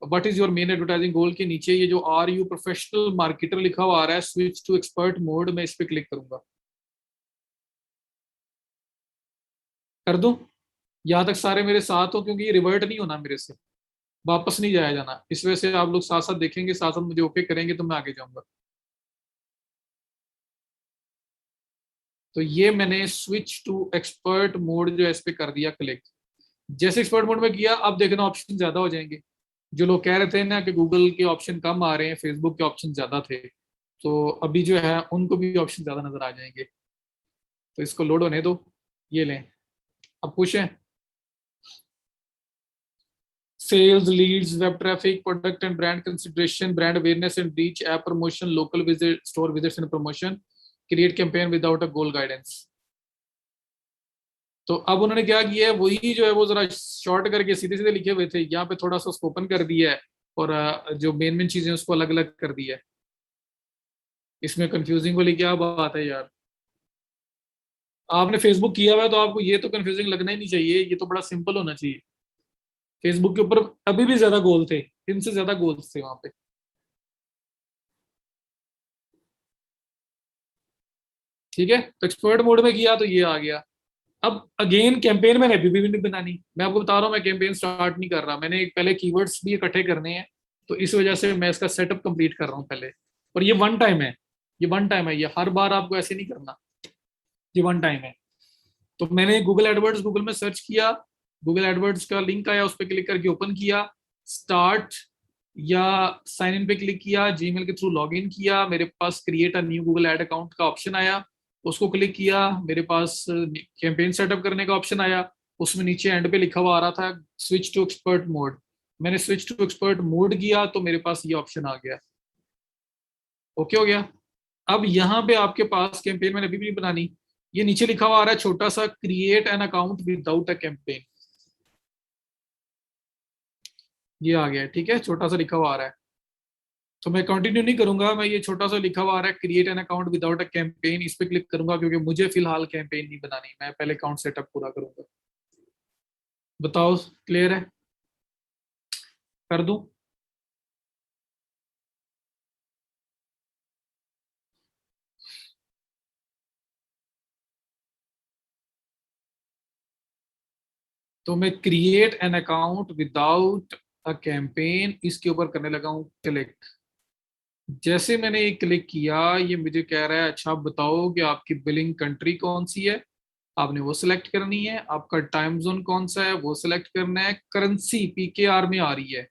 what is your main advertising goal के नीचे ये जो आर यू प्रोफेशनल मार्केटर लिखा हुआ आ रहा है, स्विच टू एक्सपर्ट मोड, में इस पे क्लिक करूंगा। कर दूं? यहाँ तक सारे मेरे साथ हो, क्योंकि ये रिवर्ट नहीं होना मेरे से, वापस नहीं जाया जाना। इस वजह से आप लोग साथ साथ देखेंगे, साथ साथ मुझे ओके करेंगे तो मैं आगे जाऊंगा। तो ये मैंने स्विच टू एक्सपर्ट मोड जो है इस पे कर दिया क्लिक। जैसे एक्सपर्ट मोड में किया, अब देखना ऑप्शन ज्यादा हो जाएंगे। जो लोग कह रहे थे ना कि गूगल के ऑप्शन कम आ रहे हैं, फेसबुक के ऑप्शन ज्यादा थे, तो अभी जो है उनको भी ऑप्शन ज्यादा नजर आ जाएंगे। तो इसको लोड होने दो, ये लें। अब खुश हैं? Sales, leads, web traffic, product and brand consideration, brand awareness and reach, app promotion, local visit, store visits and promotion, create campaign without a goal guidance. तो अब उन्होंने क्या किया है, वही जो है वो जरा शॉर्ट करके सीधे सीधे लिखे हुए थे, यहाँ पे थोड़ा सा उसको ओपन कर दिया है, और जो मेन मेन चीजें उसको अलग अलग कर दिया है। इसमें कंफ्यूजिंग वाली क्या बात है यार? आपने फेसबुक किया हुआ है तो आपको ये तो कंफ्यूजिंग लगना ही नहीं चाहिए, ये तो बड़ा सिंपल होना चाहिए। फेसबुक के ऊपर अभी भी ज्यादा गोल थे, इनसे ज्यादा गोल्स थे वहां पे। ठीक है, तो एक्सपर्ट मोड में किया तो ये आ गया। अब अगेन कैंपेन मैंने अभी भी नहीं बनानी, मैं आपको बता रहा हूँ, मैं कैंपेन स्टार्ट नहीं कर रहा, मैंने पहले कीवर्ड्स भी इकट्ठे करने हैं। तो इस वजह से मैं इसका सेटअप कंप्लीट कर रहा हूँ पहले। और ये वन टाइम है, ये वन टाइम है, ये हर बार आपको ऐसे नहीं करना, ये वन टाइम है। तो मैंने गूगल एडवर्ड्स गूगल में सर्च किया, गूगल एडवर्ड्स का लिंक आया, उस पर क्लिक करके ओपन किया, स्टार्ट या साइन इन पे क्लिक किया, जीमेल के थ्रू लॉग इन किया, मेरे पास create a new Google ad account का ऑप्शन आया, उसको क्लिक किया, मेरे पास कैंपेन सेटअप करने का ऑप्शन आया, उसमें नीचे एंड पे लिखा हुआ आ रहा था स्विच टू एक्सपर्ट मोड। मैंने स्विच टू एक्सपर्ट मोड किया तो मेरे पास ये ऑप्शन आ गया। ओके हो गया। अब यहाँ पे आपके पास कैंपेन मैंने अभी भी नहीं बनानी, ये नीचे लिखा हुआ आ रहा है छोटा सा, create an account without a campaign, ये आ गया है, ठीक है, छोटा सा लिखा हुआ आ रहा है। तो मैं कंटिन्यू नहीं करूंगा, मैं ये छोटा सा लिखा हुआ आ रहा है create an account without a campaign, इस पे क्लिक करूंगा, क्योंकि मुझे फिलहाल कैंपेन नहीं बनानी, मैं पहले अकाउंट सेटअप पूरा करूंगा। बताओ, क्लियर है? कर दूं? तो मैं create an account without a campaign इसके ऊपर करने लगा हूं क्लिक। जैसे मैंने ये क्लिक किया, ये मुझे कह रहा है अच्छा आप बताओ कि आपकी बिलिंग कंट्री कौन सी है, आपने वो सिलेक्ट करनी है, आपका टाइम जोन कौन सा है वो सिलेक्ट करना है, करेंसी पीकेआर में आ रही है,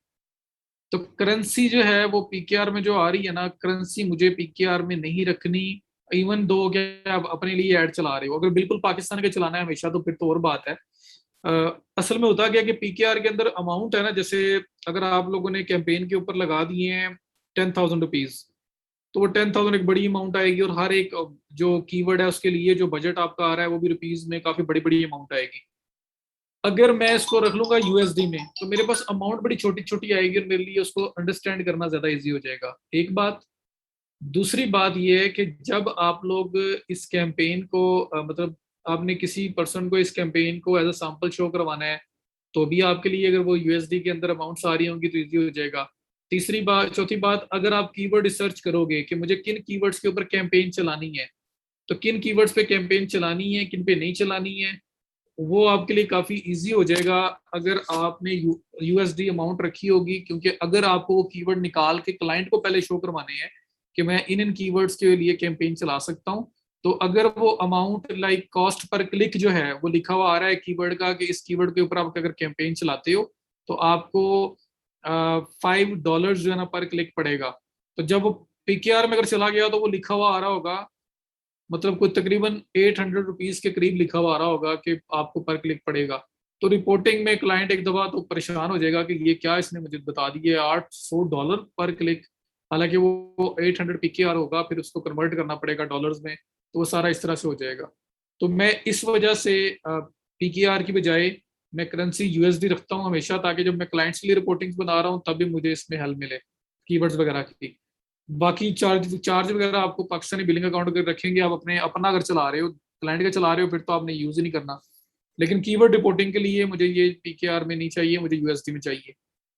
तो करेंसी जो है वो पीकेआर में जो आ रही है ना, करेंसी मुझे पीकेआर में नहीं रखनी। इवन दो क्या आप अपने लिए ऐड चला रहे हो, अगर बिल्कुल पाकिस्तान के चलाना है हमेशा तो फिर तो और बात है। असल में होता क्या कि पीकेआर के अंदर अमाउंट है ना, जैसे अगर आप लोगों ने कैंपेन के ऊपर लगा दिए हैं 10,000 रुपीज, तो वो 10,000 एक बड़ी अमाउंट आएगी, और हर एक जो कीवर्ड है उसके लिए जो बजट आपका आ रहा है वो भी रुपीज में काफी बड़ी बड़ी अमाउंट आएगी। अगर मैं इसको रख लूंगा यूएसडी में तो मेरे पास अमाउंट बड़ी छोटी छोटी आएगी, और मेरे लिए उसको अंडरस्टैंड करना ज्यादा इजी हो जाएगा, एक बात। दूसरी बात यह है कि जब आप लोग इस कैंपेन को मतलब आपने किसी पर्सन को इस कैंपेन को एज अ सैंपल शो करवाना है, तो भी आपके लिए अगर वो यूएसडी के अंदर अमाउंट्स आ रही होंगी तो इजी हो जाएगा। तीसरी बात, चौथी बात, अगर आप कीवर्ड रिसर्च करोगे कि मुझे किन कीवर्ड्स के ऊपर कैंपेन चलानी है, तो किन कीवर्ड्स पे कैंपेन चलानी है, किन पे नहीं चलानी है, वो आपके लिए काफी इजी हो जाएगा अगर आपने यूएसडी अमाउंट रखी होगी। क्योंकि अगर आपको वो कीवर्ड निकाल के क्लाइंट को पहले शो करवाने हैं कि मैं इन इन कीवर्ड्स के लिए कैंपेन चला सकता हूँ, तो अगर वो amount like cost per click जो है वो लिखा हुआ आ रहा है कीवर्ड का कि इस कीवर्ड के ऊपर आप अगर कैंपेन चलाते हो तो आपको $5 जो है ना पर क्लिक पड़ेगा। तो जब वो पीकेआर में अगर चला गया तो वो लिखा हुआ आ रहा होगा, मतलब कोई तकरीबन ₹800 के करीब लिखा हुआ आ रहा होगा कि आपको पर क्लिक पड़ेगा। तो रिपोर्टिंग में क्लाइंट एक दफा तो परेशान हो जाएगा कि ये क्या इसने मुझे बता दिए $800 पर क्लिक, हालांकि वो 800 PKR होगा, फिर उसको कन्वर्ट करना पड़ेगा डॉलर्स में, तो वो सारा इस तरह से हो जाएगा। तो मैं इस वजह से पीकेआर की बजाय मैं करेंसी यूएसडी रखता हूँ हमेशा, ताकि जब मैं क्लाइंट्स के लिए रिपोर्टिंग्स बना रहा हूँ तब भी मुझे इसमें हेल्प मिले कीवर्ड्स वगैरह की। बाकी चार्ज चार्ज वगैरह आपको पाकिस्तानी बिलिंग अकाउंट अगर रखेंगे, आप अपने अपना अगर चला रहे हो, क्लाइंट का चला रहे हो, फिर तो आपने यूज ही नहीं करना। लेकिन कीवर्ड रिपोर्टिंग के लिए मुझे ये पीकेआर में नहीं चाहिए, मुझे यूएसडी में चाहिए,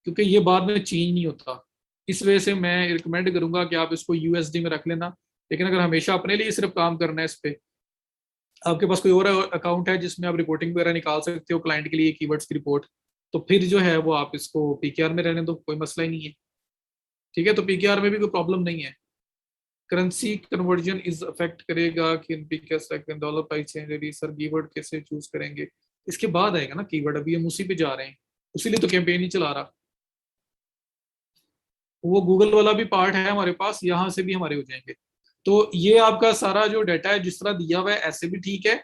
क्योंकि ये बाद में चेंज नहीं होता। इस वजह से मैं रिकमेंड करूंगा कि आप इसको यूएसडी में रख लेना। लेकिन अगर हमेशा अपने लिए सिर्फ काम करना है इस पे, आपके पास कोई और अकाउंट है जिसमें आप रिपोर्टिंग वगैरह निकाल सकते हो क्लाइंट के लिए कीवर्ड्स की रिपोर्ट, तो फिर जो है वो आप इसको पीकेआर में रहने दो, कोई मसला ही नहीं है। ठीक है, तो पीकेआर में भी कोई प्रॉब्लम नहीं है। करेंसी कन्वर्जन इज अफेक्ट करेगा कि एनपी कैसे डॉलर प्राइस चेंज होगी सर, कीवर्ड कैसे चूज करेंगे? इसके बाद आएगा ना कीवर्ड, अभी हम उसी पे जा रहे हैं, उसीलिए तो कैंपेन ही चला रहा। वो गूगल वाला भी पार्ट है हमारे पास, यहाँ से भी हमारे हो जाएंगे। तो ये आपका सारा जो डाटा है जिस तरह दिया हुआ है ऐसे भी ठीक है,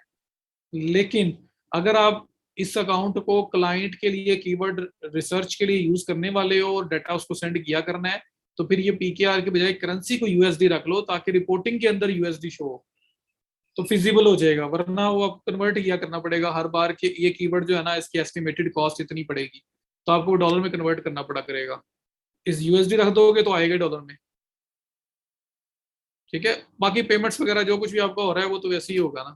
लेकिन अगर आप इस अकाउंट को क्लाइंट के लिए कीवर्ड रिसर्च के लिए यूज करने वाले हो और डाटा उसको सेंड किया करना है, तो फिर ये पीकेआर के बजाय करेंसी को यूएसडी रख लो, ताकि रिपोर्टिंग के अंदर यूएसडी शो हो, तो फिजिबल हो जाएगा। वरना वो आपको कन्वर्ट किया करना पड़ेगा हर बार के, ये कीवर्ड जो है ना इसकी एस्टिमेटेड कॉस्ट इतनी पड़ेगी, तो आपको डॉलर में कन्वर्ट करना पड़ा करेगा। इस यूएसडी रख दोगे तो आएगा डॉलर में, ठीक है। बाकी पेमेंट्स वगैरह जो कुछ भी आपका हो रहा है वो तो वैसे ही होगा ना।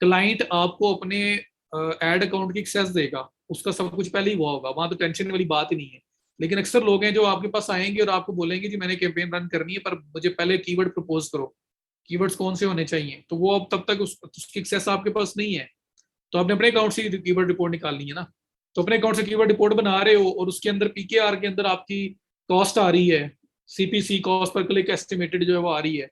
क्लाइंट आपको अपने एड अकाउंट की एक्सेस देगा, उसका सब कुछ पहले ही हुआ होगा, वहां तो टेंशन वाली बात ही नहीं है। लेकिन अक्सर लोग हैं जो आपके पास आएंगे और आपको बोलेंगे जी मैंने कैंपेन रन करनी है, पर मुझे पहले कीवर्ड प्रपोज करो, कीवर्ड्स कौन से होने चाहिए, तो वो अब तब तक उसकी एक्सेस आपके पास नहीं है। तो आपने अपने अकाउंट से कीवर्ड रिपोर्ट निकालनी है ना। तो अपने अकाउंट से कीवर्ड रिपोर्ट बना रहे हो और उसके अंदर पीकेआर के अंदर आपकी कॉस्ट आ रही है, CPC cost per click estimated जो है वो आ रही है,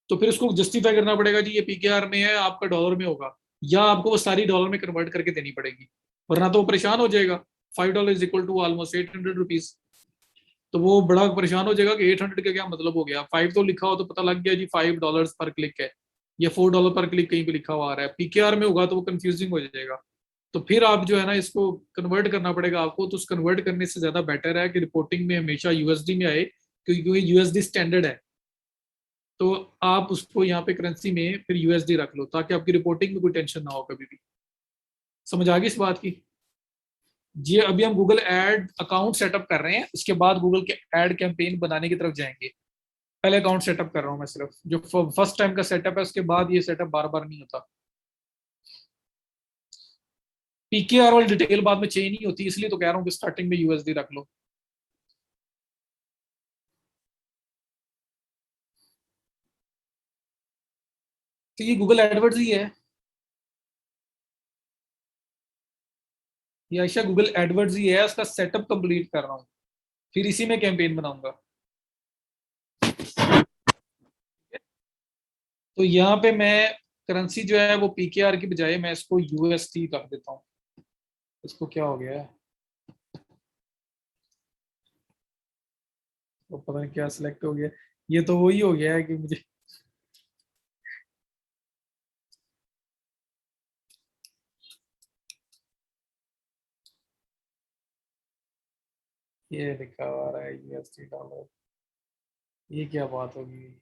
तो फिर उसको जस्टिफाई करना पड़ेगा जी ये पीकेआर में है, आपका डॉलर में होगा, या आपको वो सारी डॉलर में कन्वर्ट करके देनी पड़ेगी, वरना तो वो परेशान हो जाएगा। $5 इज इक्वल टू ऑलमोस्ट ₹800। तो वो बड़ा परेशान हो जाएगा कि 800 का क्या मतलब हो गया, 5 तो लिखा हो तो पता लग गया जी $5 पर क्लिक है, या $4 पर क्लिक कहीं पे लिखा हुआ आ रहा है, पीकेआर में होगा तो वो कंफ्यूजिंग हो जाएगा। तो फिर आप जो है ना इसको कन्वर्ट करना पड़ेगा आपको, तो उस कन्वर्ट करने से ज्यादा बेटर है कि रिपोर्टिंग में हमेशा यूएसडी में आए, क्योंकि यूएसडी स्टैंडर्ड है। तो आप उसको यहाँ पे करेंसी में फिर यूएसडी रख लो, ताकि आपकी रिपोर्टिंग में कोई टेंशन ना हो कभी भी। समझ आ गई इस बात की? जी अभी हम गूगल एड अकाउंट सेटअप कर रहे हैं, उसके बाद गूगल के एड कैंपेन बनाने की तरफ जाएंगे। पहले अकाउंट सेटअप कर रहा हूँ मैं सिर्फ, जो फर्स्ट टाइम का सेटअप है, उसके बाद ये सेटअप बार बार नहीं होता। पीकेआर वाली डिटेल बाद में चेंज नहीं होती, इसलिए तो कह रहा हूँ कि स्टार्टिंग में यूएसडी रख लो। तो ये गूगल एडवर्ड्स ही है, ये आयशा गूगल एडवर्ड्स ही है, उसका सेटअप कंप्लीट कर रहा हूँ, फिर इसी में कैंपेन बनाऊंगा। तो यहाँ पे मैं करेंसी जो है वो पीकेआर की बजाय मैं इसको यूएसटी रख देता हूँ। इसको क्या हो गया है, तो पता नहीं क्या सिलेक्ट हो गया, ये तो वही हो गया है कि मुझे ये लिखा हुआ रहा है यूएसटी डॉलर, ये क्या बात होगी।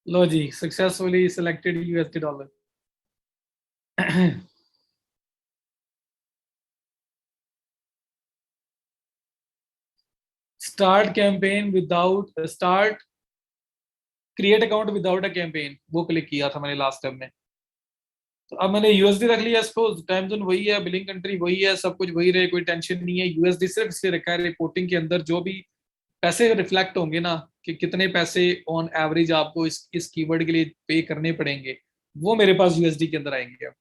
लो जी successfully selected USD dollar. Start campaign without start create account without a campaign, वो क्लिक किया था मैंने लास्ट टाइम में। तो अब मैंने यूएसडी रख लिया, इसको टाइम जोन वही है, बिलिंग कंट्री वही है, सब कुछ वही रहे, कोई टेंशन नहीं है। यूएसडी सिर्फ इसलिए रखा है रिपोर्टिंग के अंदर जो भी पैसे रिफ्लेक्ट होंगे ना, कि कितने पैसे ऑन एवरेज आपको इस कीवर्ड के लिए पे करने पड़ेंगे, वो मेरे पास यूएसडी के अंदर आएंगे अब।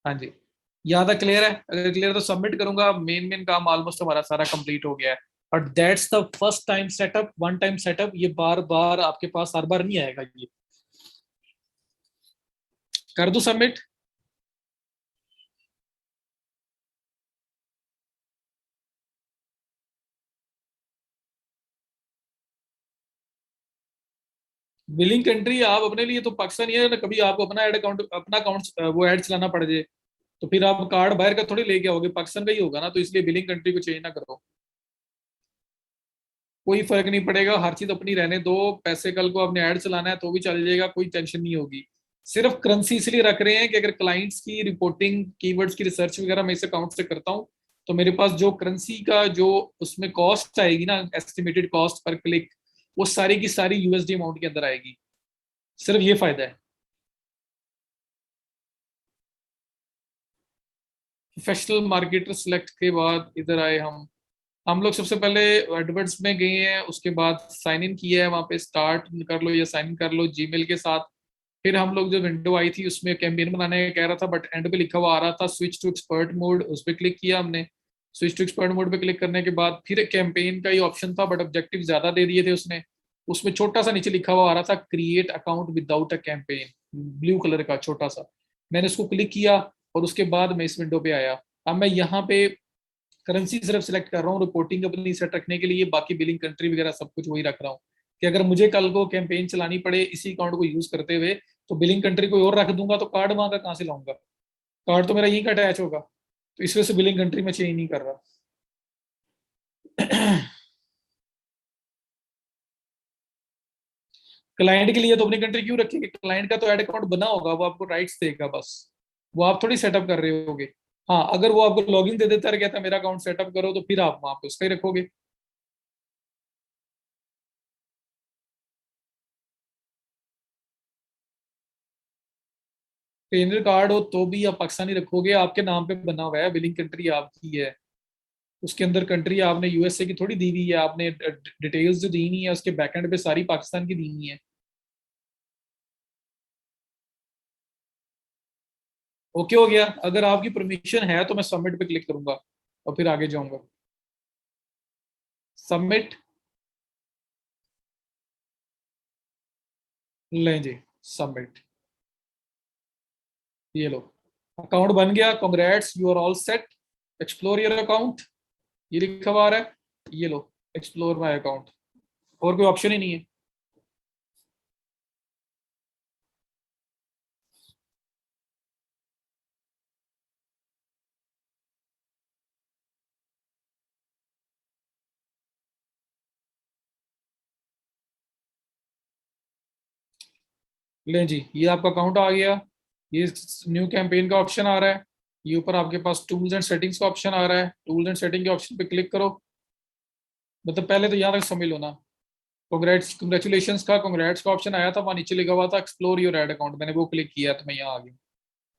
हाँ जी, यहाँ तक क्लियर है? अगर क्लियर तो सबमिट करूंगा, मेन मेन काम ऑलमोस्ट हमारा सारा कंप्लीट हो गया है। और that's the first time setup, one time setup, ये बार बार आपके पास हर बार नहीं आएगा ये। कर दो सबमिट। बिलिंग कंट्री आप अपने लिए तो पाकिस्तान ही है ना, कभी आपको अपना ऐड अकाउंट अपना अकाउंट वो ऐड चलाना पड़ जाए, तो फिर आप कार्ड बाहर का थोड़ी लेके आओगे, पाकिस्तान का ही होगा ना, तो इसलिए बिलिंग कंट्री को चेंज ना करो, कोई फर्क नहीं पड़ेगा, हर चीज अपनी रहने दो। पैसे कल को आपने ऐड चलाना है तो भी चल जाएगा, कोई टेंशन नहीं होगी। सिर्फ करेंसी इसलिए रख रहे हैं कि अगर क्लाइंट्स की रिपोर्टिंग कीवर्ड्स की रिसर्च वगैरह मैं इस अकाउंट से करता हूँ, तो मेरे पास जो करेंसी का जो उसमें कॉस्ट आएगी ना, एस्टिमेटेड कॉस्ट पर क्लिक, वो सारी की सारी यूएसडी अमाउंट के अंदर आएगी। सिर्फ ये फायदा है। प्रोफेशनल मार्केटर सेलेक्ट के बाद इधर आए हम लोग सबसे पहले एडवर्ड्स में गए हैं, उसके बाद साइन इन किया है, वहां पे स्टार्ट कर लो या साइन इन कर लो जीमेल के साथ। फिर हम लोग जो विंडो आई थी उसमें कैंपेन बनाने का कह रहा था, बट एंड पे लिखा हुआ आ रहा था स्विच टू एक्सपर्ट मोड, उस पर क्लिक किया हमने। स्विच टू एक्सपर्ट मोड पे क्लिक करने के बाद फिर कैंपेन का ही ऑप्शन था, बट ऑब्जेक्टिव ज्यादा दे दिए थे उसने। उसमें छोटा सा नीचे लिखा हुआ आ रहा था create account without a campaign, blue colour का छोटा सा। मैंने उसको क्लिक किया और उसके बाद मैं इस विंडो पे आया। अब मैं यहाँ पे करेंसी सिर्फ सिलेक्ट कर रहा हूँ रिपोर्टिंग अपनी सेट रखने के लिए, बाकी बिलिंग कंट्री वगैरह सब कुछ वही रख रहा हूँ कि अगर मुझे कल को कैंपेन चलानी पड़े इसी अकाउंट को यूज करते हुए, तो बिलिंग कंट्री कोई और रख दूंगा तो कार्ड वहां का कहाँ से लाऊंगा? कार्ड तो मेरा यहीं का अटैच होगा, तो इस वजह से बिलिंग कंट्री में चेंज नहीं कर रहा। क्लाइंट के लिए तो अपनी कंट्री क्यों रखेंगे? क्लाइंट का तो एड अकाउंट बना होगा, वो आपको राइट्स देगा बस, वो आप थोड़ी सेटअप कर रहे होगे। हाँ, अगर वो आपको लॉगिन दे देता है, कहता है मेरा अकाउंट सेटअप करो, तो फिर आप वहां पे उसका ही रखोगे। ट्रेनर कार्ड हो तो भी आप पाकिस्तानी रखोगे, आपके नाम पे बना हुआ है, बिलिंग कंट्री आपकी है, उसके अंदर कंट्री आपने यूएसए की थोड़ी दी हुई है, आपने डिटेल्स जो दी हुई है उसके बैकएंड पे सारी पाकिस्तान की दी हुई है। ओके हो गया, अगर आपकी परमिशन है तो मैं सबमिट पे क्लिक करूंगा और फिर आगे जाऊंगा। सबमिट। लें जी, सबमिट। ये लो, अकाउंट बन गया, congrats you are all set, explore your account, ये लिखा हुआ आ रहा है। ये लो, एक्सप्लोर माय अकाउंट, और कोई ऑप्शन ही नहीं है। लें जी, ये आपका अकाउंट आ गया। ये न्यू कैंपेन का ऑप्शन आ रहा है। ये ऊपर आपके पास टूल्स एंड सेटिंग्स का ऑप्शन आ रहा है, टूल्स एंड सेटिंग के ऑप्शन पे क्लिक करो। मतलब पहले तो यहाँ तक समझ लो ना। कॉन्ग्रेट्स कंग्रेचुलेशन का कॉन्ग्रेट्स का ऑप्शन आया था, वहाँ नीचे लिखा हुआ था एक्सप्लोर योर एड अकाउंट, मैंने वो क्लिक किया तो मैं यहाँ आ गया।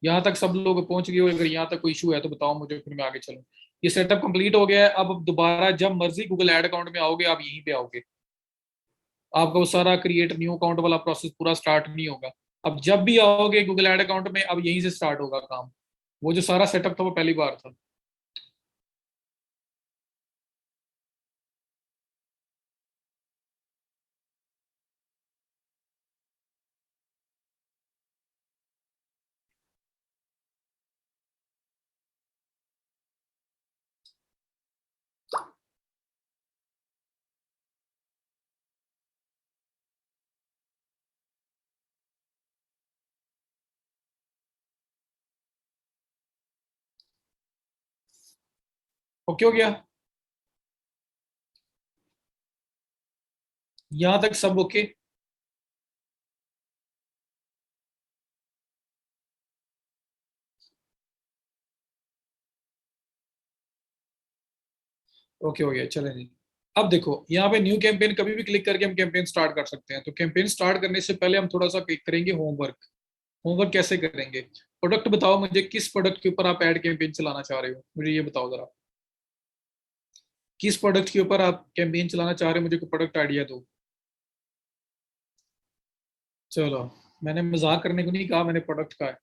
यहाँ तक सब लोग पहुंच गए हो? अगर यहाँ तक कोई इशू है तो बताओ मुझे, फिर मैं आगे चलूँ। ये सेटअप कंप्लीट हो गया है। अब दोबारा जब मर्जी गूगल एड अकाउंट में आओगे, आप यहीं पे आओगे, आपका वो सारा क्रिएट न्यू अकाउंट वाला प्रोसेस पूरा स्टार्ट नहीं होगा। अब जब भी आओगे गूगल एड अकाउंट में, अब यहीं से स्टार्ट होगा काम। वो जो सारा सेटअप था वो पहली बार था। ओके हो गया, यहाँ तक सब ओके। ओके हो गया, चलें जी। अब देखो यहाँ पे न्यू कैंपेन कभी भी क्लिक करके हम कैंपेन स्टार्ट कर सकते हैं। तो कैंपेन स्टार्ट करने से पहले हम थोड़ा सा करेंगे होमवर्क। होमवर्क कैसे करेंगे? प्रोडक्ट बताओ मुझे, किस प्रोडक्ट के ऊपर आप एड कैंपेन चलाना चाह रहे हो, मुझे ये बताओ जरा। किस प्रोडक्ट के ऊपर आप कैंपेन चलाना चाह रहे हो, मुझे कोई प्रोडक्ट आइडिया दो। चलो, मैंने मजाक करने को नहीं कहा, मैंने प्रोडक्ट का है।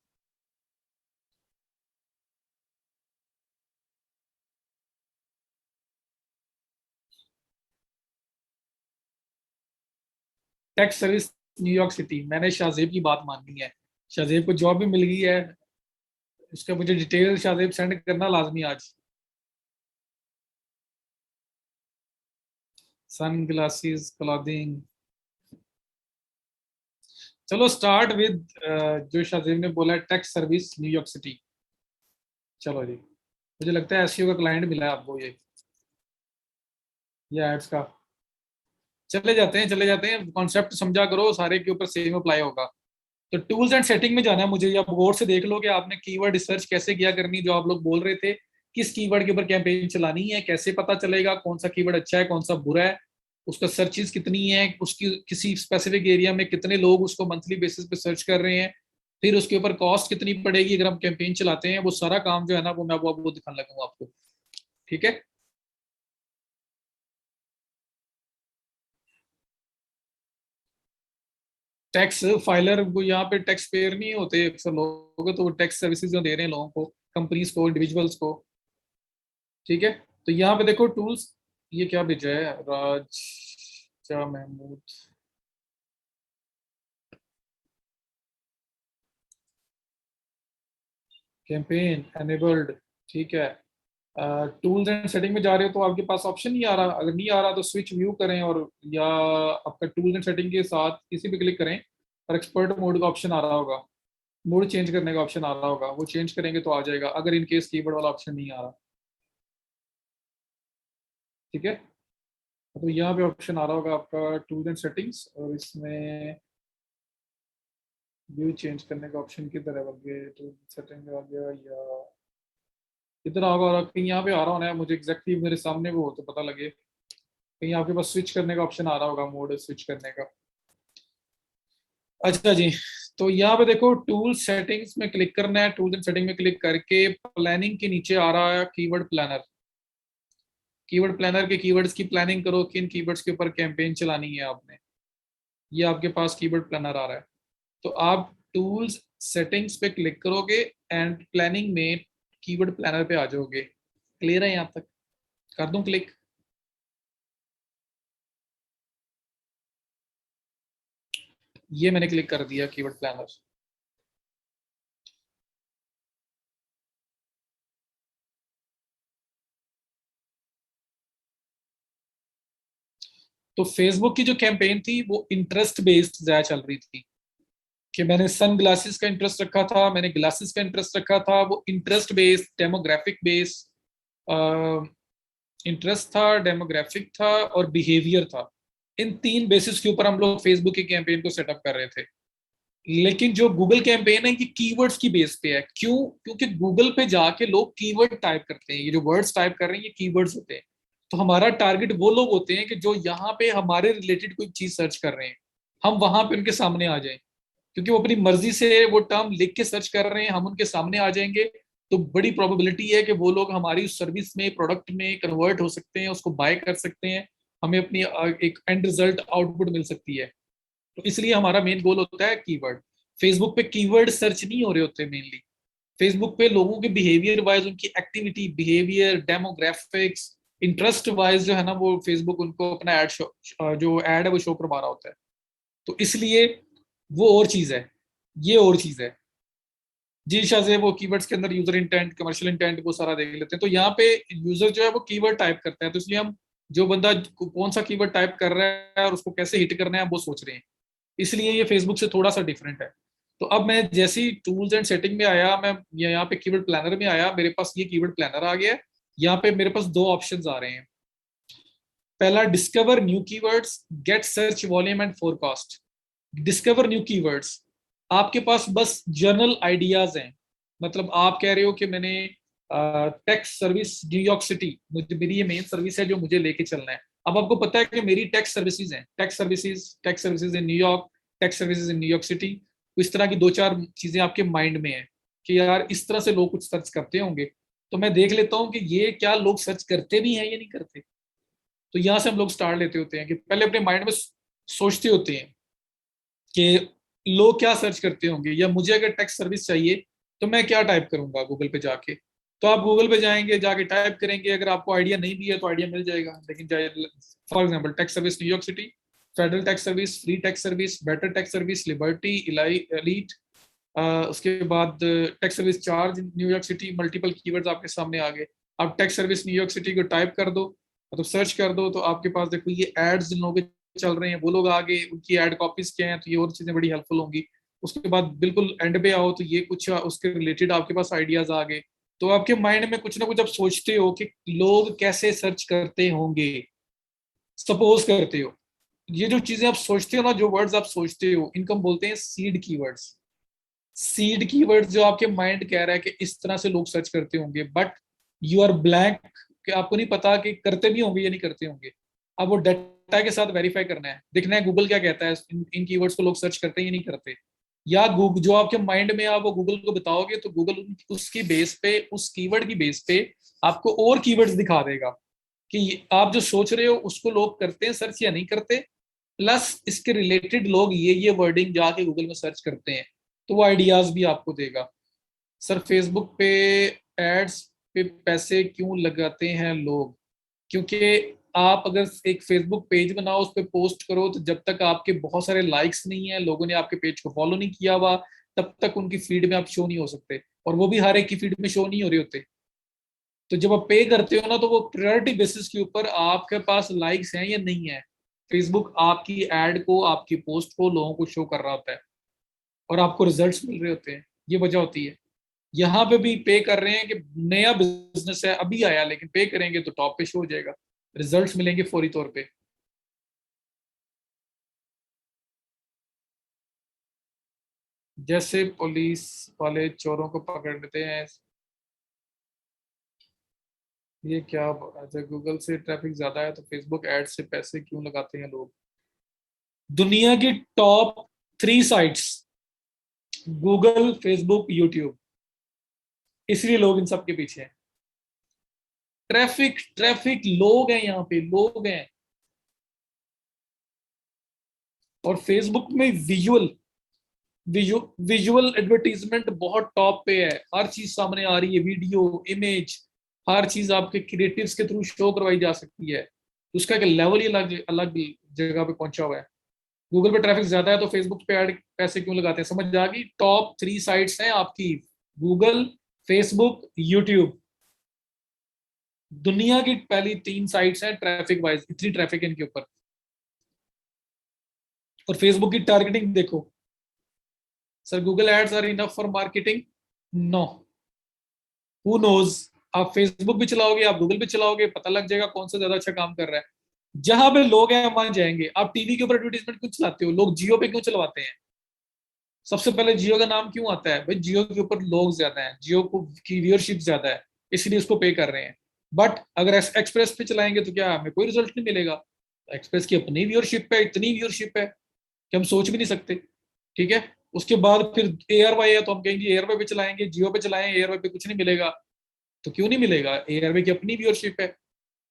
टैक्स सर्विस न्यूयॉर्क सिटी, मैंने शाहजेब की बात माननी है। शाहजेब को जॉब भी मिल गई है, उसका मुझे डिटेल शाहजेब सेंड करना लाजमी आज। Sunglasses clothing. चलो स्टार्ट विद जो शाहजेब ने बोला है, टैक्स सर्विस न्यूयॉर्क सिटी। चलो जी, मुझे लगता है एसईओ का क्लाइंट मिला है आपको ये एड्स का। चले जाते हैं, चले जाते हैं, कॉन्सेप्ट समझा करो, सारे के ऊपर सेम अप्लाई होगा। तो टूल्स एंड सेटिंग में जाना है मुझे, या बोर्ड से देख लो कि आपने कीवर्ड रिसर्च कैसे किया करनी, जो आप लोग बोल रहे थे किस कीवर्ड के ऊपर कैंपेन चलानी है, कैसे पता चलेगा कौन सा कीवर्ड अच्छा है कौन सा बुरा है, उसका सर्चेस कितनी है, उसकी किसी स्पेसिफिक एरिया में कितने लोग उसको मंथली बेसिस पे सर्च कर रहे हैं, फिर उसके ऊपर कॉस्ट कितनी पड़ेगी अगर हम कैंपेन चलाते हैं, वो सारा काम जो है ना वो मैं वो दिखाने लगूंगा आपको। ठीक है। टैक्स फाइलर वो यहाँ पे टैक्स पेयर नहीं होते अक्सर लोग, तो वो टैक्स सर्विसेज जो दे रहे हैं लोगों को, कंपनीज को, इंडिविजुअल्स को। ठीक है। तो यहाँ पे देखो टूल्स, ये क्या भेजा है राज महमूद, कैंपेन एनेबल्ड। ठीक है। टूल्स एंड सेटिंग में जा रहे हो तो आपके पास ऑप्शन नहीं आ रहा, अगर नहीं आ रहा तो स्विच व्यू करें, और या आपका टूल्स एंड सेटिंग के साथ किसी पे क्लिक करें और एक्सपर्ट मोड का ऑप्शन आ रहा होगा, मोड चेंज करने का ऑप्शन आ रहा होगा, वो चेंज करेंगे तो आ जाएगा, अगर इन केस कीबोर्ड वाला ऑप्शन नहीं आ रहा। ठीक है। तो यहाँ पे ऑप्शन आ रहा होगा आपका टूल्स एंड सेटिंग्स, और इसमें व्यू चेंज करने का ऑप्शन किधर है, बल्कि टूल सेटिंग आ गया या किधर होगा, और कहीं यहाँ पे आ रहा होना है, मुझे एग्जैक्टली मेरे सामने वो हो तो पता लगे। कहीं आपके पास स्विच करने का ऑप्शन आ रहा होगा, मोड स्विच करने का। अच्छा जी। तो यहाँ पे देखो टूल सेटिंग्स में क्लिक करना है, टूल्स एंड सेटिंग में क्लिक करके प्लानिंग के नीचे आ रहा है कीवर्ड प्लानर। कीवर्ड प्लानर के कीवर्ड्स की प्लानिंग करो, किन कीवर्ड्स के ऊपर कैंपेन चलानी है आपने, ये आपके पास कीवर्ड प्लानर आ रहा है। तो आप टूल्स सेटिंग्स पे क्लिक करोगे एंड प्लानिंग में कीवर्ड प्लानर पे आ जाओगे। क्लियर है यहाँ तक? कर दूं क्लिक? ये मैंने क्लिक कर दिया कीवर्ड प्लानर। तो फेसबुक की जो कैंपेन थी वो इंटरेस्ट बेस्ड ज्यादा चल रही थी, कि मैंने सन ग्लासेस का इंटरेस्ट रखा था, मैंने ग्लासेस का इंटरेस्ट रखा था, वो interest based, demographic based interest था, डेमोग्राफिक था और बिहेवियर था। इन तीन बेसिस के ऊपर हम लोग फेसबुक की कैंपेन को सेटअप कर रहे थे। लेकिन जो गूगल कैंपेन है ये कीवर्ड्स की बेस पे है। क्यों? क्योंकि गूगल पे जाके लोग कीवर्ड टाइप करते हैं, ये जो वर्ड्स टाइप कर रहे हैं ये कीवर्ड्स होते हैं। तो हमारा टारगेट वो लोग होते हैं कि जो यहाँ पे हमारे रिलेटेड कोई चीज सर्च कर रहे हैं, हम वहां पे उनके सामने आ जाएं, क्योंकि वो अपनी मर्जी से वो टर्म लिख के सर्च कर रहे हैं, हम उनके सामने आ जाएंगे, तो बड़ी प्रोबेबिलिटी है कि वो लोग हमारी सर्विस में, प्रोडक्ट में कन्वर्ट हो सकते हैं, उसको बाय कर सकते हैं, हमें अपनी एक एंड रिजल्ट आउटपुट मिल सकती है। तो इसलिए हमारा मेन गोल होता है कीवर्ड। फेसबुक पे कीवर्ड सर्च नहीं हो रहे होते मेनली, फेसबुक पे लोगों के बिहेवियर वाइज, उनकी activity, behaviour, demographics, interest wise जो है ना वो फेसबुक उनको अपना एड शो, जो एड है वो शो करवा रहा होता है। तो इसलिए वो और चीज है, ये और चीज है। जी शाह से वो कीवर्ड्स के अंदर यूजर इंटेंट, कमर्शियल इंटेंट वो सारा देख लेते हैं। तो यहाँ पे यूजर जो है वो कीवर्ड टाइप करता है, तो इसलिए हम जो बंदा कौन सा कीवर्ड टाइप कर रहा है और उसको कैसे हिट करना है वो सोच रहे हैं। इसलिए ये फेसबुक से थोड़ा सा डिफरेंट है। तो अब मैं जैसे ही टूल्स एंड सेटिंग में आया, मैं यहाँ पे कीवर्ड प्लानर में आया, मेरे पास ये कीवर्ड प्लानर आ गया है। यहाँ पे मेरे पास दो ऑप्शंस आ रहे हैं। पहला discover new keywords, get search volume and forecast. Discover new keywords, आपके पास बस जर्नल आइडियाज हैं, मतलब आप कह रहे हो कि मैंने टैक्स सर्विस न्यूयॉर्क सिटी, मुझे मेरी ये मेन सर्विस है जो मुझे लेके चलना है। अब आपको पता है कि मेरी टैक्स सर्विसेज हैं, tax services in New York, tax services in New York city. तो इस तरह की दो चार चीजें आपके माइंड में है कि यार इस तरह से लोग कुछ सर्च करते होंगे, तो मैं देख लेता हूँ कि ये क्या लोग सर्च करते भी हैं या नहीं करते। तो यहाँ से हम लोग स्टार्ट लेते होते हैं कि पहले अपने माइंड में सोचते होते हैं कि लोग क्या सर्च करते होंगे, या मुझे अगर टैक्स सर्विस चाहिए तो मैं क्या टाइप करूंगा गूगल पे जाके। तो आप गूगल पे जाएंगे, जाके टाइप करेंगे, अगर आपको आइडिया नहीं भी है तो आइडिया मिल जाएगा। लेकिन for example tax service New York city, federal tax service, free tax service, better tax service, liberty, elite, उसके बाद tax service charge New York city, multiple keywords आपके सामने आ गए। आप टैक्स सर्विस न्यूयॉर्क सिटी को टाइप कर दो, मतलब सर्च कर दो, तो आपके पास देखो ये एड्स जिन लोगों के चल रहे हैं वो लोग आगे, उनकी एड कॉपीज क्या हैं, तो ये और चीजें बड़ी हेल्पफुल होंगी। उसके बाद बिल्कुल एंड पे आओ तो ये कुछ उसके रिलेटेड आपके पास आइडियाज आ गए। तो आपके माइंड में कुछ ना कुछ आप सोचते हो कि लोग कैसे सर्च करते होंगे, सपोज करते हो। ये जो चीजें आप सोचते हो ना, जो वर्ड्स आप सोचते हो, इनको हम बोलते हैं सीड कीवर्ड्स। सीड कीवर्ड्स जो आपके माइंड कह रहा है कि इस तरह से लोग सर्च करते होंगे, बट यू आर ब्लैंक, कि आपको नहीं पता कि करते भी होंगे या नहीं करते होंगे। अब वो डाटा के साथ वेरीफाई करना है, देखना है गूगल क्या कहता है, इन कीवर्ड्स को लोग सर्च करते हैं या नहीं करते। या गूगल जो आपके माइंड में आप वो गूगल को बताओगे तो गूगल उसकी बेस पे, उस कीवर्ड की बेस पे आपको और कीवर्ड्स दिखा देगा कि आप जो सोच रहे हो उसको लोग करते हैं सर्च या नहीं करते, प्लस इसके रिलेटेड लोग ये वर्डिंग जाके गूगल में सर्च करते हैं, तो वो आइडियाज भी आपको देगा। सर फेसबुक पे एड्स पे पैसे क्यों लगाते हैं लोग? क्योंकि आप अगर एक फेसबुक पेज बनाओ, उस पर पोस्ट करो, तो जब तक आपके बहुत सारे लाइक्स नहीं है, लोगों ने आपके पेज को फॉलो नहीं किया हुआ, तब तक उनकी फीड में आप शो नहीं हो सकते, और वो भी हर एक की फीड में शो नहीं हो रहे होते। तो जब आप पे करते हो ना, तो वो प्रायोरिटी बेसिस के ऊपर आपके पास लाइक्स हैं या नहीं है, फेसबुक आपकी एड को, आपकी पोस्ट को लोगों को शो कर रहा होता है, और आपको रिजल्ट्स मिल रहे होते हैं। ये वजह होती है। यहाँ पे भी पे कर रहे हैं कि नया बिजनेस है, अभी आया, लेकिन पे करेंगे तो टॉप पे शो हो जाएगा, रिजल्ट्स मिलेंगे फौरी तौर पे। जैसे पुलिस वाले चोरों को पकड़ते हैं, ये क्या? अच्छा, गूगल से ट्रैफिक ज्यादा है तो फेसबुक एड से पैसे क्यों लगाते हैं लोग? दुनिया की top 3 sites, Google, Facebook, YouTube, इसलिए लोग इन सब के पीछे हैं। ट्रैफिक ट्रैफिक, लोग हैं यहाँ पे, लोग हैं। और फेसबुक में विजुअल एडवर्टीजमेंट बहुत टॉप पे है, हर चीज सामने आ रही है, वीडियो, इमेज, हर चीज आपके क्रिएटिव्स के थ्रू शो करवाई जा सकती है। तो उसका एक लेवल ही अलग अलग जगह पे पहुंचा हुआ है। गूगल पे ट्रैफिक ज्यादा है तो फेसबुक पे ऐड पैसे क्यों लगाते हैं, समझ आ गई? टॉप 3 साइट्स हैं आपकी, गूगल, फेसबुक, यूट्यूब। दुनिया की पहली 3 साइट्स हैं ट्रैफिक वाइज, इतनी ट्रैफिक है इनके ऊपर। और फेसबुक की टारगेटिंग देखो। Sir Google ads are enough for marketing? No. Who knows? आप फेसबुक भी चलाओगे, आप गूगल भी चलाओगे, पता लग जाएगा कौन सा ज्यादा अच्छा काम कर रहा है। जहां पे लोग हैं वहां जाएंगे। आप टीवी के ऊपर एडवर्टीजमेंट क्यों चलाते हो? लोग जियो पे क्यों चलवाते हैं? सबसे पहले जियो का नाम क्यों आता है? भाई जियो के ऊपर लोग ज्यादा हैं, जियो को की व्यूअरशिप ज्यादा है, इसलिए उसको पे कर रहे हैं। बट अगर एक्सप्रेस पे चलाएंगे तो क्या हमें कोई रिजल्ट नहीं मिलेगा? एक्सप्रेस की अपनी व्यूअरशिप है, इतनी व्यूअरशिप है कि हम सोच भी नहीं सकते। ठीक है। उसके बाद फिर एयरवाई है, तो हम कहेंगे एयरवाई पे चलाएंगे, जियो पे चलाएं, एयरवाई पे कुछ नहीं मिलेगा। तो क्यों नहीं मिलेगा? एयरवे की अपनी व्यूअरशिप है।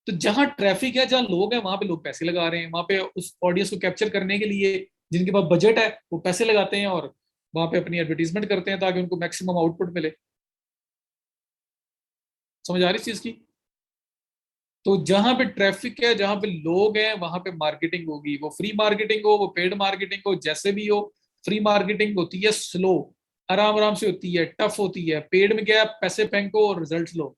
तो जहां ट्रैफिक है, जहां लोग हैं, वहां पे लोग पैसे लगा रहे हैं, वहां पे उस ऑडियंस को कैप्चर करने के लिए जिनके पास बजट है वो पैसे लगाते हैं, और वहां पे अपनी एडवर्टीजमेंट करते हैं ताकि उनको मैक्सिमम आउटपुट मिले। समझ आ रही इस चीज की? तो जहां पे ट्रैफिक है, जहां पे लोग हैं, वहां पे मार्केटिंग होगी, वो फ्री मार्केटिंग हो, वो पेड मार्केटिंग हो, जैसे भी हो। फ्री मार्केटिंग होती है स्लो, आराम आराम से होती है, टफ होती है। पेड में क्या है, पैसे फेंको और रिजल्ट लो।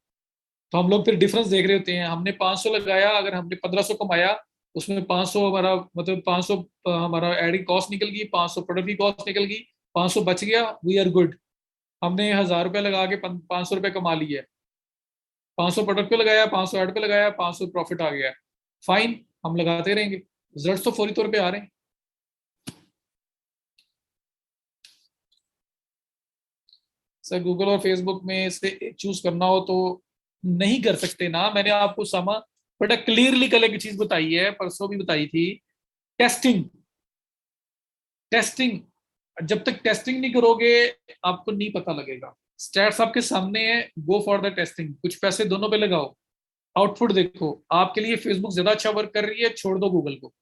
तो हम लोग फिर डिफरेंस देख रहे होते हैं, हमने 500 लगाया, अगर हमने 1500 कमाया, उसमें 500 हमारा मतलब 500 हमारा एडिंग कॉस्ट निकल गई, 500 प्रोडक्ट की कॉस्ट निकल गई, 500 बच गया, वी आर गुड। हमने 1000 रुपये लगा के 500 रुपये कमा लिए। 500 प्रोडक्ट पे लगाया, 500 ऐड पे लगाया, 500 प्रॉफिट आ गया। फाइन, हम लगाते रहेंगे, रिजल्ट तो फौरी तौर पे आ रहे हैं। सर गूगल और फेसबुक में से एक चूज करना हो तो नहीं कर सकते ना, मैंने आपको समा बड़ा क्लियरली कल एक चीज बताई है, परसों भी बताई थी। टेस्टिंग, टेस्टिंग, जब तक टेस्टिंग नहीं करोगे आपको नहीं पता लगेगा। स्टैट्स आपके सामने है, गो फॉर द टेस्टिंग, कुछ पैसे दोनों पे लगाओ, आउटपुट देखो। आपके लिए फेसबुक ज्यादा अच्छा वर्क कर रही है, छोड़ दो गूगल को।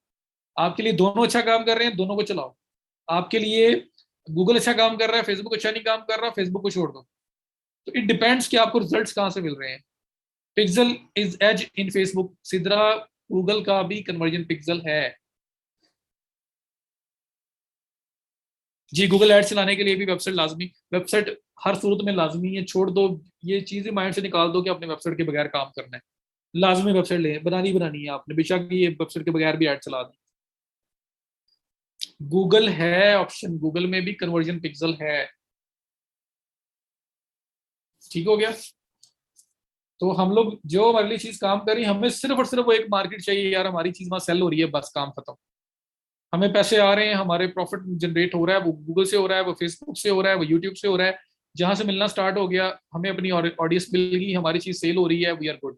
आपके लिए दोनों अच्छा काम कर रहे हैं, दोनों को चलाओ। आपके लिए गूगल अच्छा काम कर रहा है, फेसबुक अच्छा नहीं काम कर रहा, फेसबुक को छोड़ दो। तो इट डिपेंड्स कि आपको रिजल्ट्स कहाँ से मिल रहे हैं। Pixel is as in Facebook, Sidra Google का भी कन्वर्जन पिक्सल है। जी, गूगल एड चलाने के लिए भी वेबसाइट लाजमी, वेबसाइट हर सूरत में लाजमी है, छोड़ दो। ये चीजें माइंड से निकाल दो कि अपने वेबसाइट के बगैर काम करना है। लाजमी वेबसाइट ले बनानी बनानी है आपने, बेशक ये वेबसाइट के बगैर भी ऐड चला दें। गूगल है ऑप्शन, गूगल में भी कन्वर्जन पिक्सल है। ठीक हो गया। तो हम लोग जो हमारे लिए चीज काम कर रही है, हमें सिर्फ और सिर्फ वो एक मार्केट चाहिए यार, हमारी चीज वहां सेल हो रही है, बस काम खत्म। हमें पैसे आ रहे हैं, हमारे प्रॉफिट जनरेट हो रहा है, वो गूगल से हो रहा है, वो फेसबुक से हो रहा है, वो यूट्यूब से हो रहा है। जहां से मिलना स्टार्ट हो गया, हमें अपनी ऑडियंस मिल गई, हमारी चीज सेल हो रही है, वी आर गुड,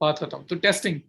बात खत्म। तो टेस्टिंग।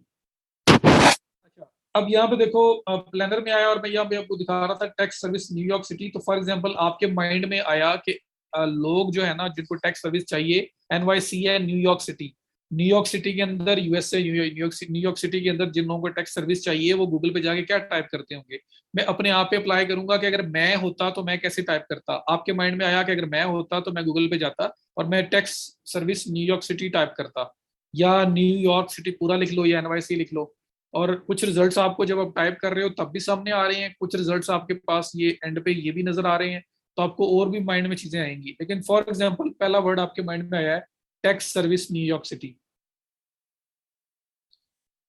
अच्छा, अब यहाँ पे देखो, प्लानर में आया और मैं यहाँ पे आपको दिखा रहा था टैक्स सर्विस न्यूयॉर्क सिटी। तो फॉर एग्जांपल आपके माइंड में आया कि लोग जो है ना जिनको टैक्स सर्विस चाहिए, एनवाईसी है न्यूयॉर्क सिटी, न्यूयॉर्क सिटी के अंदर यूएसए, न्यूयॉर्क सिटी के अंदर जिन लोगों को टैक्स सर्विस चाहिए वो गूगल पे जाके क्या टाइप करते होंगे। मैं अपने आप पे अप्लाई करूंगा कि अगर मैं होता तो मैं कैसे टाइप करता। आपके माइंड में आया कि अगर मैं होता तो मैं गूगल पे जाता और मैं tax service New York city type करता, या न्यूयॉर्क सिटी पूरा लिख लो या एनवाईसी लिख लो। और कुछ रिजल्ट्स आपको जब आप टाइप कर रहे हो तब भी सामने आ रहे हैं, कुछ रिजल्ट्स आपके पास ये एंड पे ये भी नजर आ रहे हैं, तो आपको और भी माइंड में चीजें आएंगी। लेकिन फॉर एग्जांपल पहला वर्ड आपके माइंड में आया है tax service New York city,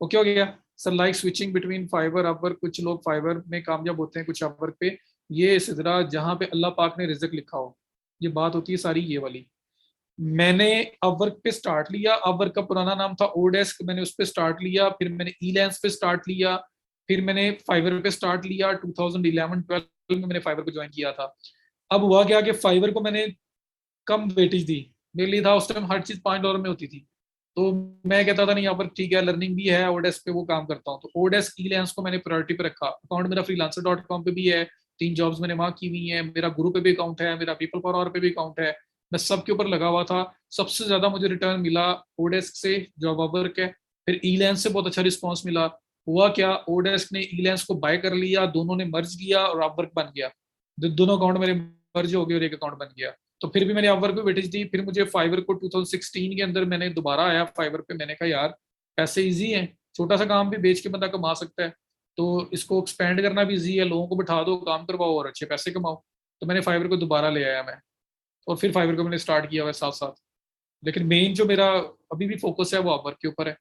okay हो गया sir. Like switching between Fiverr Upwork, कुछ लोग फाइवर में कामयाब होते हैं, कुछ अपवर्क पे। ये सिदरा जहां पे अल्लाह पाक ने रिजक लिखा हो, ये बात होती है सारी ये वाली। मैंने अपवर्क पे स्टार्ट लिया, अपवर्क का पुराना नाम था ओडेस्क, मैंने उस पे स्टार्ट लिया, फिर मैंने ईलैंस पे स्टार्ट लिया, फिर मैंने फाइवर पे स्टार्ट लिया। 2011-12 में मैंने फाइवर को ज्वाइन किया था। अब हुआ क्या कि फाइवर को मैंने कम वेटेज दी, मेरे लिए था उस टाइम हर चीज $5 में होती थी। तो मैं कहता था नहीं यहाँ पर ठीक है, लर्निंग भी है, ओडेस्क पे वो काम करता हूँ। तो ओडेस्क ईलैंस को मैंने प्रायोरिटी पे रखा। अकाउंट मेरा freelancer.com पे भी है, 3 जॉब्स मैंने वहां की हुई हैं, मेरा गुरु पे भी अकाउंट है, मेरा पीपल फॉर आवर पे भी अकाउंट है, मैं सबके ऊपर लगा हुआ था। सबसे ज्यादा मुझे रिटर्न मिला ओडेस्क से, जॉब वर्क है। फिर ईलैंस से बहुत अच्छा रिस्पॉन्स मिला। हुआ क्या, ओडेस्क ने ईलैंस को बाय कर लिया, दोनों ने मर्ज किया और अपवर्क बन गया। दोनों अकाउंट मेरे मर्ज हो गए और एक अकाउंट बन गया। तो फिर भी मैंने अपवर्क पे वेटेज दी। फिर मुझे फाइवर को 2016 के अंदर मैंने दोबारा आया फाइवर पे, मैंने कहा यार पैसे इजी हैं, छोटा सा काम भी बेच के बंदा कमा सकता है, तो इसको एक्सपेंड करना भी इजी है, लोगों को बिठा दो, काम करवाओ और अच्छे पैसे कमाओ। तो मैंने फाइवर को दोबारा ले आया मैं, और फिर फाइवर को मैंने स्टार्ट किया हुआ है साथ साथ। लेकिन मेन जो मेरा अभी भी फोकस है वो अपवर्क के ऊपर है।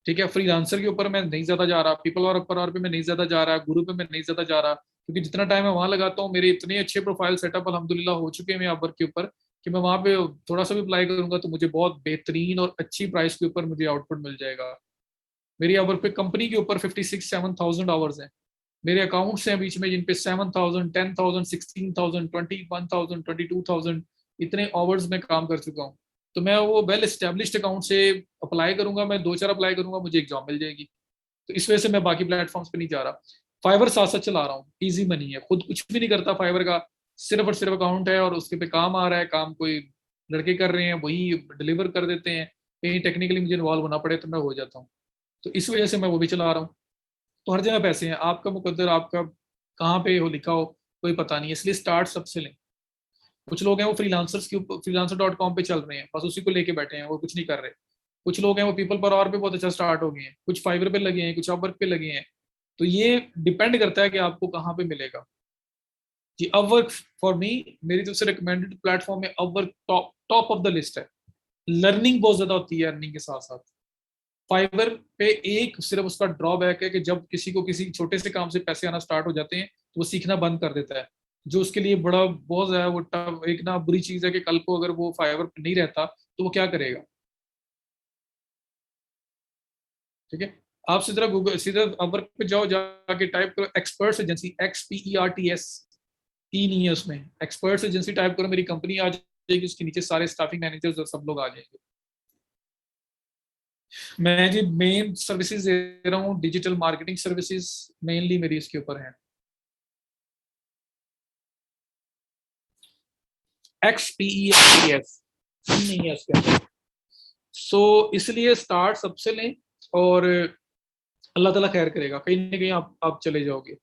ठीक है, फ्रीलांसर के ऊपर मैं नहीं ज्यादा जा रहा, पीपल और अपर और पे मैं नहीं ज्यादा जा रहा, गुरु पे मैं नहीं ज्यादा जा रहा, क्योंकि जितना टाइम मैं वहां लगाता हूँ मेरे इतने अच्छे प्रोफाइल सेटअप अल्हम्दुलिल्लाह हो चुके हैं अपवर्क के ऊपर कि मैं वहां पे थोड़ा सा भी अप्लाई करूंगा तो मुझे बहुत बेहतरीन और अच्छी प्राइस के ऊपर मुझे आउटपुट मिल जाएगा। मेरी अपवर्क पे कंपनी के ऊपर 56-7,000 आवर्स हैं। मेरे अकाउंट्स हैं बीच में जिन पे 7,000, 10,000, 16,000, 21,000, 22,000 इतने आवर्स में काम कर चुका हूँ। तो मैं वो वेल एस्टेब्लिश्ड अकाउंट से अप्लाई करूंगा, मैं 2-4 अप्लाई करूंगा, मुझे एक जॉब मिल जाएगी। तो इस वजह से मैं बाकी प्लेटफॉर्म्स पे नहीं जा रहा। फाइवर साथ साथ चला रहा हूँ, इजी मनी है, खुद कुछ भी नहीं करता फाइवर का, सिर्फ और सिर्फ अकाउंट है और उसके पे काम आ रहा है, काम कोई लड़के कर रहे हैं वही डिलीवर कर देते हैं, कहीं टेक्निकली मुझे इन्वॉल्व होना पड़े तो मैं हो जाता हूँ। तो इस वजह से मैं वो भी चला रहा हूँ। तो हर जगह पैसे हैं, आपका मुकद्दर आपका कहाँ पे हो लिखा हो कोई पता नहीं है, इसलिए स्टार्ट सबसे लें। कुछ लोग हैं वो फ्रीलांसर्स के ऊपर freelancer.com पे चल रहे हैं, बस उसी को लेके बैठे हैं, वो कुछ नहीं कर रहे। कुछ लोग हैं वो पीपल पर आवर पे बहुत अच्छा स्टार्ट हो गए हैं, कुछ फाइवर पे लगे हैं, कुछ अपवर्क पे लगे हैं। तो ये डिपेंड करता है कि आपको कहाँ पे मिलेगा। जी अपवर्क फॉर मी, मेरी तरफ से रिकमेंडेड प्लेटफॉर्म है Upwork, top top of the list है। लर्निंग बहुत ज्यादा होती है अर्निंग के साथ साथ। फाइवर पे एक सिर्फ उसका ड्रॉबैक है कि जब किसी को किसी छोटे से काम से पैसे आना स्टार्ट हो जाते हैं तो वो सीखना बंद कर देता है, जो उसके लिए बड़ा बहुत ज्यादा वो एक ना बुरी चीज है कि कल को अगर वो फाइवर पे नहीं रहता तो वो क्या करेगा। ठीक है, आप सीधा गूगल सीधा अपवर्क पे जाओ, जाके टाइप करो एक्सपर्ट्स एजेंसी, XPERTS, ई नहीं है उसमें, एक्सपर्ट्स एजेंसी टाइप करो, मेरी कंपनी आ जाएगी, उसके नीचे सारे स्टाफिंग मैनेजर्स और सब लोग आ जाएंगे। मैं जी मेन सर्विसेज दे रहा हूँ, डिजिटल मार्केटिंग सर्विसेज मेनली मेरी इसके ऊपर है। XPERTS नहीं है इसके अंदर। सो इसलिए स्टार्ट सबसे लें और अल्लाह ताला खैर करेगा, कहीं ना कहीं आप चले जाओगे।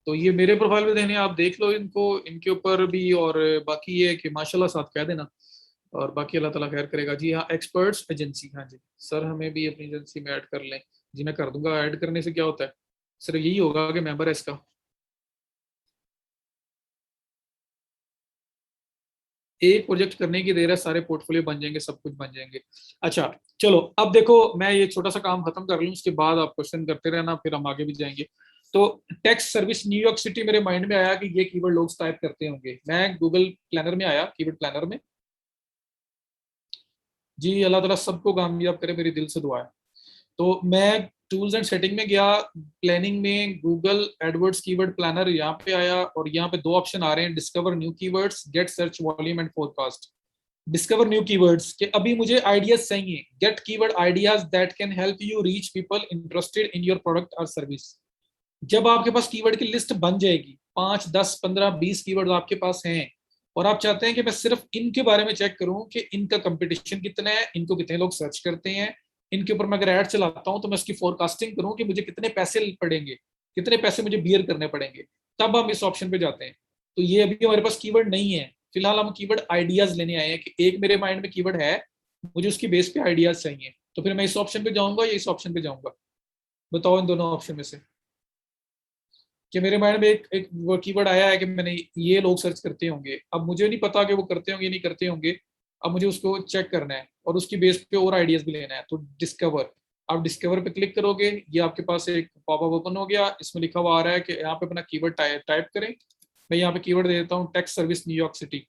तो ये मेरे प्रोफाइल पे देने, आप देख लो इनको, इनके ऊपर भी। और बाकी ये है कि माशाल्लाह साथ कह देना, और बाकी अल्लाह ताला खैर करेगा। जी हाँ, एक्सपर्ट्स एजेंसी, हाँ जी सर, हमें भी अपनी एजेंसी में ऐड कर लें। जी मैं कर दूंगा, ऐड करने से क्या होता है, सिर्फ यही होगा कि मेंबर है इसका। एक प्रोजेक्ट करने की देर है, सारे पोर्टफोलियो बन जाएंगे, सब कुछ बन जाएंगे। अच्छा चलो, अब देखो मैं ये छोटा सा काम खत्म कर लूँ, उसके बाद आप क्वेश्चन करते रहना, फिर हम आगे भी जाएंगे। तो टैक्स सर्विस न्यूयॉर्क सिटी मेरे माइंड में आया कि ये कीवर्ड लोग टाइप करते होंगे, मैं गूगल प्लानर में आया, कीवर्ड प्लानर में। जी अल्लाह ताला सबको कामयाब करे, मेरी दिल से दुआ है। तो मैं टूल्स एंड सेटिंग में गया, प्लानिंग में गूगल एडवर्ड्स कीवर्ड प्लानर यहाँ पे आया, और यहाँ पे दो ऑप्शन आ रहे हैं, discover new keywords, get search volume and forecast. Discover new keywords के अभी मुझे आइडियाज चाहिए, get keyword ideas that can help you reach people interested in your product और सर्विस। जब आपके पास कीवर्ड की लिस्ट बन जाएगी, 5, 10, 15, 20 कीवर्ड आपके पास हैं, और आप चाहते हैं कि मैं सिर्फ इनके बारे में चेक करूं कि इनका कंपटीशन कितना है, इनको कितने लोग सर्च करते हैं, इनके ऊपर मैं अगर ऐड चलाता हूं तो मैं उसकी फोरकास्टिंग करूं कि मुझे कितने पैसे पड़ेंगे, कितने पैसे मुझे बियर करने पड़ेंगे, तब हम इस ऑप्शन पे जाते हैं। तो ये अभी हमारे पास कीवर्ड नहीं है, फिलहाल हम कीवर्ड आइडियाज लेने आए हैं कि एक मेरे माइंड में कीवर्ड है, मुझे उसकी बेस पे आइडियाज चाहिए, तो फिर मैं इस ऑप्शन पे जाऊंगा या इस ऑप्शन पे जाऊंगा? बताओ इन दोनों ऑप्शन में से कि मेरे माइंड में एक वो कीवर्ड आया है कि मैंने ये लोग सर्च करते होंगे, अब मुझे नहीं पता कि वो करते होंगे नहीं करते होंगे, अब मुझे उसको चेक करना है और उसकी बेस पे और आइडियाज भी लेना है। तो डिस्कवर, आप डिस्कवर पे क्लिक करोगे, ये आपके पास एक पॉपअप ओपन हो गया, इसमें लिखा हुआ आ रहा है कि यहाँ पे अपना कीवर्ड टाइप करें। मैं यहाँ पे कीवर्ड दे देता हूँ टैक्स सर्विस न्यूयॉर्क सिटी।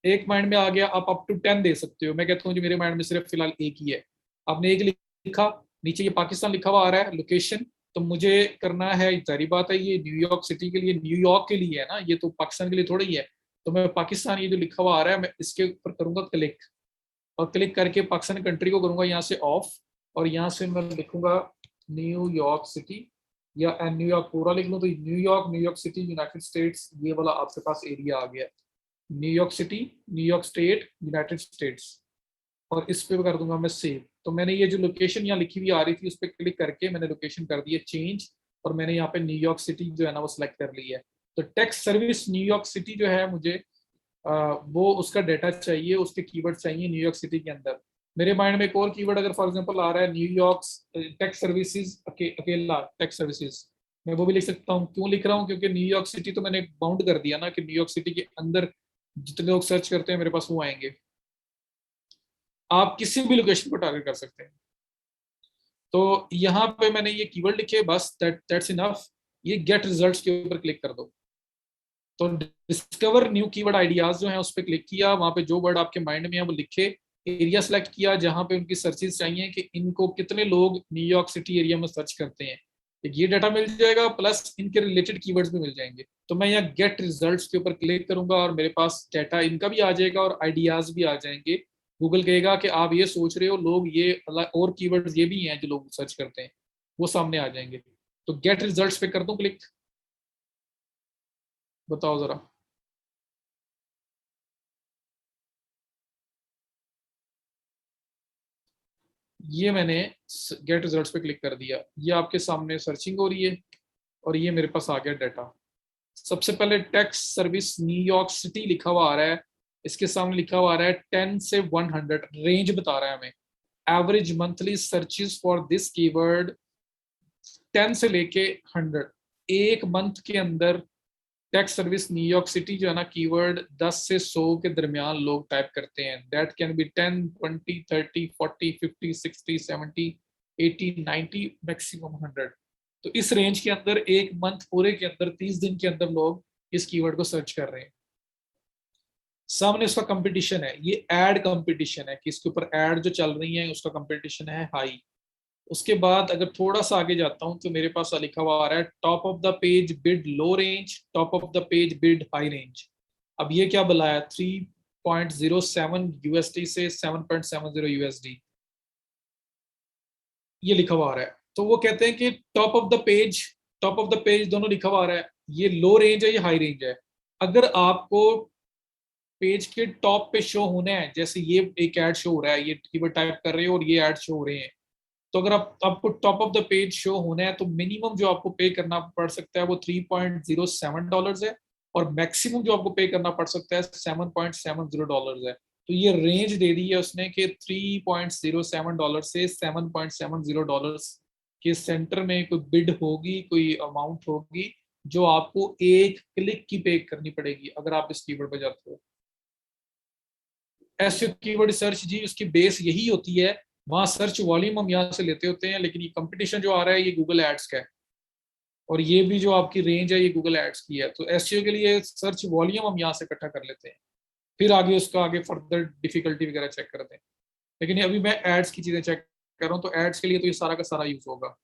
एक माइंड में आ गया, आप अप टू 10 दे सकते हो, मैं कहता हूँ जी मेरे माइंड में सिर्फ फिलहाल एक ही है। आपने एक लिखा, नीचे ये पाकिस्तान लिखा हुआ आ रहा है, लोकेशन तो मुझे करना है, जारी बात है ये न्यूयॉर्क सिटी के लिए, न्यूयॉर्क के लिए है ना, ये तो पाकिस्तान के लिए थोड़ा ही है। तो मैं पाकिस्तान, ये जो लिखा हुआ आ रहा है, मैं इसके ऊपर करूंगा क्लिक, और क्लिक करके पाकिस्तान कंट्री को करूंगा यहाँ से ऑफ, और यहाँ से मैं लिखूंगा न्यूयॉर्क सिटी, या न्यूयॉर्क पूरा लिख लूँ तो New York, New York city, United states, ये वाला आपके पास एरिया आ गया, New York city, New York state, United states, और इस पे कर दूंगा मैं सेव। तो मैंने ये जो लोकेशन यहाँ लिखी हुई आ रही थी उस पर क्लिक करके मैंने लोकेशन कर दी है चेंज, और मैंने यहाँ पे न्यूयॉर्क सिटी जो है ना वो सिलेक्ट कर ली है। तो टेक्स्ट सर्विस न्यूयॉर्क सिटी जो है, मुझे वो उसका डाटा चाहिए, उसके कीवर्ड चाहिए न्यूयॉर्क सिटी के अंदर। मेरे माइंड में एक और कीवर्ड अगर फॉर एग्जांपल आ रहा है न्यूयॉर्क टेक्स सर्विसेज, अकेला टेक्स सर्विसेज, मैं वो भी लिख सकता हूँ। क्यों लिख रहा हूँ? क्योंकि न्यूयॉर्क सिटी तो मैंने बाउंड कर दिया ना कि न्यूयॉर्क सिटी के अंदर जितने लोग सर्च करते हैं मेरे पास वो आएंगे। आप किसी भी लोकेशन को टारगेट कर सकते हैं। तो यहाँ पे मैंने ये कीवर्ड लिखे, बस दैट्स इनफ। ये गेट रिजल्ट्स के ऊपर क्लिक कर दो। तो डिस्कवर न्यू कीवर्ड आइडियाज जो है उस पर क्लिक किया, वहां पे जो वर्ड आपके माइंड में है वो लिखे, एरिया सेलेक्ट किया जहां पे उनकी सर्चेज चाहिए कि इनको कितने लोग न्यूयॉर्क सिटी एरिया में सर्च करते हैं, एक ये डाटा मिल जाएगा, प्लस इनके रिलेटेड कीवर्ड्स भी मिल जाएंगे। तो मैं यहाँ गेट रिजल्ट्स के ऊपर क्लिक करूंगा और मेरे पास डाटा इनका भी आ जाएगा और आइडियाज भी आ जाएंगे। गूगल कहेगा कि आप ये सोच रहे हो, लोग ये और कीवर्ड्स ये भी हैं जो लोग सर्च करते हैं, वो सामने आ जाएंगे। तो गेट रिजल्ट्स पे कर दूं क्लिक, बताओ जरा। ये मैंने गेट रिजल्ट्स पे क्लिक कर दिया, ये आपके सामने सर्चिंग हो रही है और ये मेरे पास आ गया डाटा। सबसे पहले टैक्स सर्विस न्यूयॉर्क सिटी लिखा हुआ आ रहा है, इसके सामने लिखा हुआ आ रहा है 10 से 100, रेंज बता रहा है हमें। Average monthly searches for this keyword 10 से लेके 100, एक मंथ के अंदर टैक्स सर्विस न्यूयॉर्क सिटी जो है ना कीवर्ड 10 से 100 के दरमियान लोग टाइप करते हैं। That can be 10, 20, 30, 40, 50, 60, 70, 80, 90, maximum 100। तो इस रेंज के अंदर एक मंथ पूरे के अंदर 30 दिन के अंदर लोग इस कीवर्ड को सर्च कर रहे हैं। सामने उसका कंपटीशन है, ये एड कंपटीशन है कि इसके ऊपर एड जो चल रही है उसका कंपटीशन है हाई। उसके बाद अगर थोड़ा सा आगे जाता हूं तो मेरे पास लिखा हुआ आ रहा है top of the page bid low range, top of the page bid high range. अब ये क्या बुलाया, 3.07 यूएसडी से 7.70 यूएसडी, ये लिखा हुआ आ रहा है। तो वो कहते हैं कि top of the page, top of the page दोनों लिखा हुआ आ रहा है, ये लो रेंज है ये हाई रेंज है। अगर आपको पेज के टॉप पे शो होना है, जैसे ये एक ऐड शो हो रहा है, ये कीवर्ड टाइप कर रहे हो और ये ऐड शो हो रहे हैं, तो अगर आपको top of the page show होना है तो मिनिमम जो आपको पे करना पड़ सकता है वो $3.07 है, और मैक्सिमम जो आपको पे करना पड़ सकता है $7.70 है। तो ये रेंज दे दी है उसने कि $3.07 से $7.70 के सेंटर में कोई बिड होगी, कोई अमाउंट होगी जो आपको एक क्लिक की पे करनी पड़ेगी अगर आप इस कीवर्ड पर जाते हो। एसईओ कीवर्ड सर्च जी उसकी बेस यही होती है, वहां सर्च वॉल्यूम हम यहाँ से लेते होते हैं, लेकिन ये कंपटीशन जो आ रहा है ये गूगल एड्स का है, और ये भी जो आपकी रेंज है ये गूगल एड्स की है। तो एसईओ के लिए सर्च वॉल्यूम हम यहाँ से इकट्ठा कर लेते हैं, फिर आगे उसका आगे फर्दर डिफिकल्टी वगैरह चेक करते हैं। लेकिन अभी मैं एड्स की चीजें चेक कर रहा हूँ, तो एड्स के लिए तो ये सारा का सारा यूज होगा।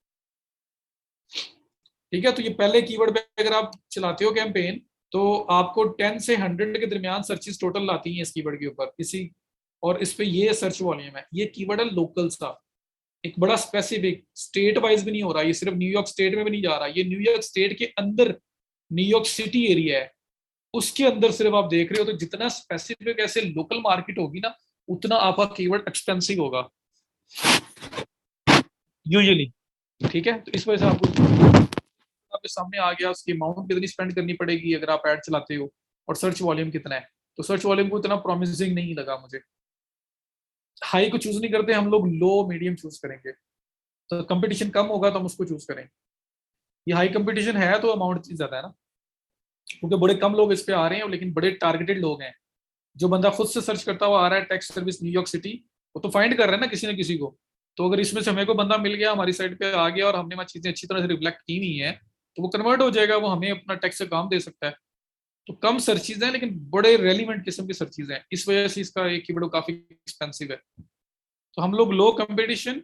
ठीक है, तो ये पहले कीवर्ड पे अगर आप चलाते हो कैंपेन तो आपको 10 से 100 के दरमियान सर्चेस टोटल लाती हैं इस कीवर्ड के ऊपर इसी, और इस पे ये सर्च वॉल्यूम है। ये कीवर्ड है लोकल सा, एक बड़ा स्पेसिफिक, स्टेट वाइज भी नहीं हो रहा, ये सिर्फ न्यूयॉर्क स्टेट में भी नहीं जा रहा, ये न्यूयॉर्क स्टेट के अंदर न्यूयॉर्क सिटी एरिया है उसके अंदर सिर्फ आप देख रहे हो। तो जितना स्पेसिफिक ऐसे लोकल मार्केट होगी ना उतना आपका कीवर्ड एक्सपेंसिव होगा यूजुअली। ठीक है, तो इस वजह से आपको आपके सामने आ गया उसकी अमाउंट कितनी स्पेंड करनी पड़ेगी अगर आप ऐड चलाते हो, और सर्च वॉल्यूम कितना है। तो सर्च वॉल्यूम को इतना प्रॉमिसिंग नहीं लगा मुझे। हाई को चूज नहीं करते हम लोग, लो मीडियम चूज करेंगे, तो कंपटीशन कम होगा तो हम उसको चूज करेंगे। ये हाई कंपटीशन है तो अमाउंट ज्यादा है ना, क्योंकि बड़े कम लोग इस पे आ रहे हैं लेकिन बड़े टारगेटेड लोग हैं। जो बंदा खुद से सर्च करता हुआ आ रहा है टैक्स सर्विस न्यूयॉर्क सिटी, वो तो फाइंड कर रहा है ना किसी न किसी को। तो अगर इसमें से हमें को बंदा मिल गया हमारी साइड पे आ गया और हमने वहाँ चीजें अच्छी तरह से रिफ्लेक्ट की हुई है, तो वो कन्वर्ट हो जाएगा, वो हमें अपना टैक्स से काम दे सकता है। तो कम सर्चेज हैं लेकिन बड़े रेलिवेंट किस्म की सर्चेज हैं, इस वजह से इसका एक कीवर्ड काफी एक्सपेंसिव है। तो हम लोग लो कंपटीशन,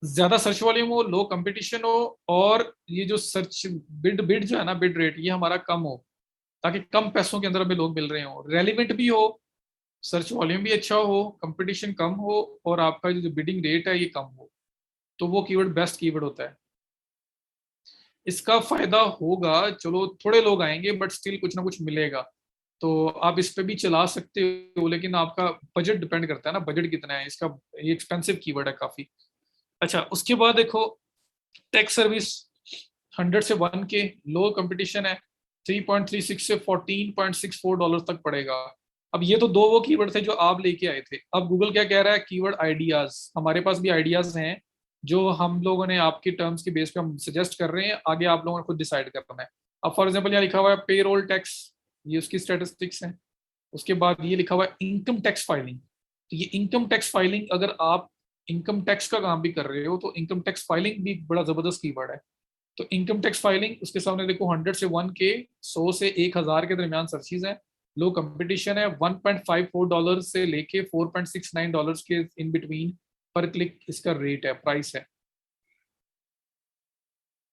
ज्यादा सर्च वॉल्यूम हो, लो कंपटीशन हो, और ये जो सर्च बिड बिड जो है ना, बिड रेट ये हमारा कम हो, ताकि कम पैसों के अंदर हमें लोग मिल रहे हो, रेलिवेंट भी हो, सर्च वॉल्यूम भी अच्छा हो, कंपटीशन कम हो, और आपका जो बिडिंग रेट है ये कम हो, तो वो कीवर्ड बेस्ट कीवर्ड होता है। इसका फायदा होगा, चलो थोड़े लोग आएंगे बट स्टिल कुछ ना कुछ मिलेगा। तो आप इस पे भी चला सकते हो, लेकिन आपका बजट डिपेंड करता है ना, बजट कितना है इसका। ये एक्सपेंसिव कीवर्ड है काफी। अच्छा, उसके बाद देखो टेक्स सर्विस 100 से 1K, लो कंपटीशन है, 3.36 से $14.64 तक पड़ेगा। अब ये तो दो वो कीवर्ड थे जो आप लेके आए थे। अब गूगल क्या कह रहा है, कीवर्ड आइडियाज, हमारे पास भी आइडियाज हैं जो हम लोगों ने आपकी टर्म्स के बेस पे हम सजेस्ट कर रहे हैं, आगे आप लोगों ने खुद डिसाइड करना है। अब फॉर एग्जाम्पल यहाँ लिखा हुआ है पेरोल टैक्स, ये उसकी स्टेटिस्टिक्स है। उसके बाद ये लिखा हुआ है इनकम टैक्स फाइलिंग, तो ये इनकम टैक्स फाइलिंग, अगर आप इनकम टैक्स का काम भी कर रहे हो तो इनकम टैक्स फाइलिंग भी बड़ा जबरदस्त कीवर्ड है। तो इनकम टैक्स फाइलिंग, उसके सामने देखो 100 से 1K, 100 से 1,000 के दरमियान सर्चेज है, लो कंपटीशन है, $1.54 से लेके $4.69 के इन बिटवीन पर क्लिक इसका रेट है, प्राइस है।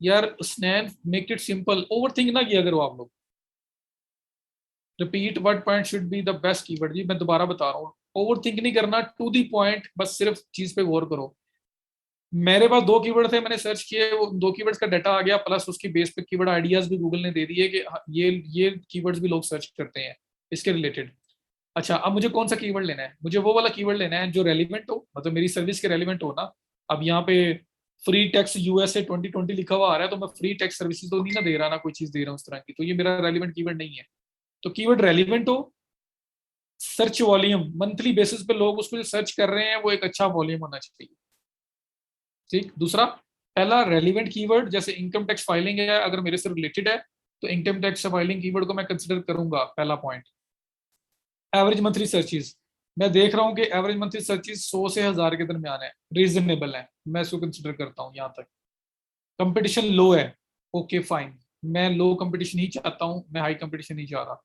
यार स्नैन make it simple, over think ना किया करो आप लोग। Repeat what point should be the best keyword, जी मैं दोबारा बता रहा हूँ, ओवर थिंक नहीं करना, टू दी पॉइंट, बस सिर्फ चीज पे गौर करो। मेरे पास दो कीवर्ड थे, मैंने सर्च किए, वो दो कीवर्ड्स का डाटा आ गया, प्लस उसकी बेस पे कीवर्ड आइडियाज भी गूगल ने दे दिए कि हाँ, ये कीवर्ड्स भी लोग सर्च करते हैं इसके रिलेटेड। अच्छा, अब मुझे कौन सा कीवर्ड लेना है, मुझे वो वाला कीवर्ड लेना है जो रेलिवेंट हो, मतलब मेरी सर्विस के रेलिवेंट हो ना। अब यहाँ पे फ्री टैक्स यूएसए 2020 लिखा हुआ आ रहा है, तो मैं फ्री टैक्स सर्विसेज तो नहीं ना दे रहा ना, कोई चीज दे रहा हूँ उस तरह की, तो ये मेरा रेलिवेंट कीवर्ड नहीं है। तो कीवर्ड रेलिवेंट हो, सर्च वॉल्यूम मंथली बेसिस पे लोग उसको जो सर्च कर रहे हैं वो एक अच्छा वॉल्यूम होना चाहिए। ठीक, दूसरा, पहला रेलिवेंट कीवर्ड जैसे इनकम टैक्स फाइलिंग है, अगर मेरे से रिलेटेड है तो इनकम टैक्स फाइलिंग कीवर्ड को मैं कंसिडर करूंगा, पहला पॉइंट। एवरेज मंथली सर्चेज, मैं देख रहा हूँ कि एवरेज मंथली सर्चेज 100 से 1,000 के दरमियान है, रीजनेबल है, मैं इसको कंसिडर करता हूँ यहाँ तक। कंपटीशन लो है, ओके फाइन, मैं लो कंपटीशन ही चाहता हूँ, मैं हाई कंपटीशन नहीं चाह रहा,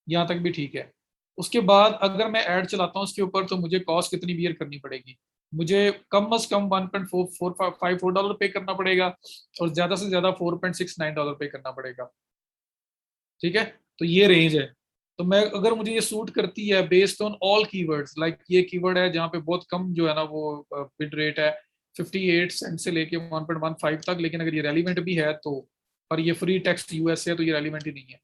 यहाँ तक भी ठीक है। उसके बाद अगर मैं ऐड चलाता हूँ उसके ऊपर तो मुझे कॉस्ट कितनी बियर करनी पड़ेगी, मुझे कम से कम $1.54 पे करना पड़ेगा, और ज्यादा से ज्यादा $4.69 पे करना पड़ेगा। ठीक है, तो ये रेंज है। तो मैं, अगर मुझे ये सूट करती है based on all keywords, like ये कीवर्ड है जहाँ पे बहुत कम जो है ना वो बिड रेट है, 58 सेंट से लेके 1.15 तक, लेकिन अगर ये रेलिवेंट भी है तो, और ये फ्री टेक्स्ट यूएस है तो ये रेलिवेंट ही नहीं है।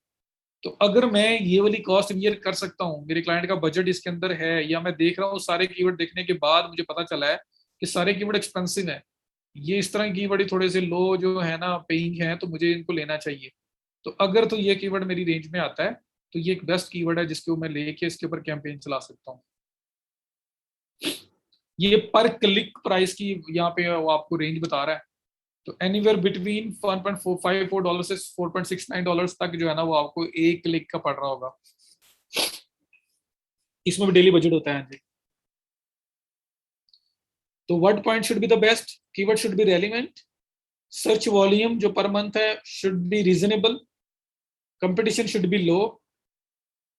तो अगर मैं ये वाली कॉस्ट बियर कर सकता हूँ, मेरे क्लाइंट का बजट इसके अंदर है, या मैं देख रहा हूँ सारे कीवर्ड देखने के बाद मुझे पता चला है कि सारे कीवर्ड एक्सपेंसिव है, ये इस तरह की कीवर्ड थोड़े से लो जो है ना पेइंग है, तो मुझे इनको लेना चाहिए। तो अगर तो ये कीवर्ड मेरी रेंज में आता है तो ये एक बेस्ट कीवर्ड है जिसको मैं लेके इसके ऊपर कैंपेन चला सकता हूँ। ये पर क्लिक प्राइस की यहाँ पे वो आपको रेंज बता रहा है, तो एनीवेयर बिटवीन $1.54 से $4.69 तक जो है ना वो आपको एक क्लिक का पड़ रहा होगा। इसमें भी डेली बजट होता है जी। तो word point should be the best, keyword should be relevant, search volume जो पर मंथ है should be reasonable, competition should be low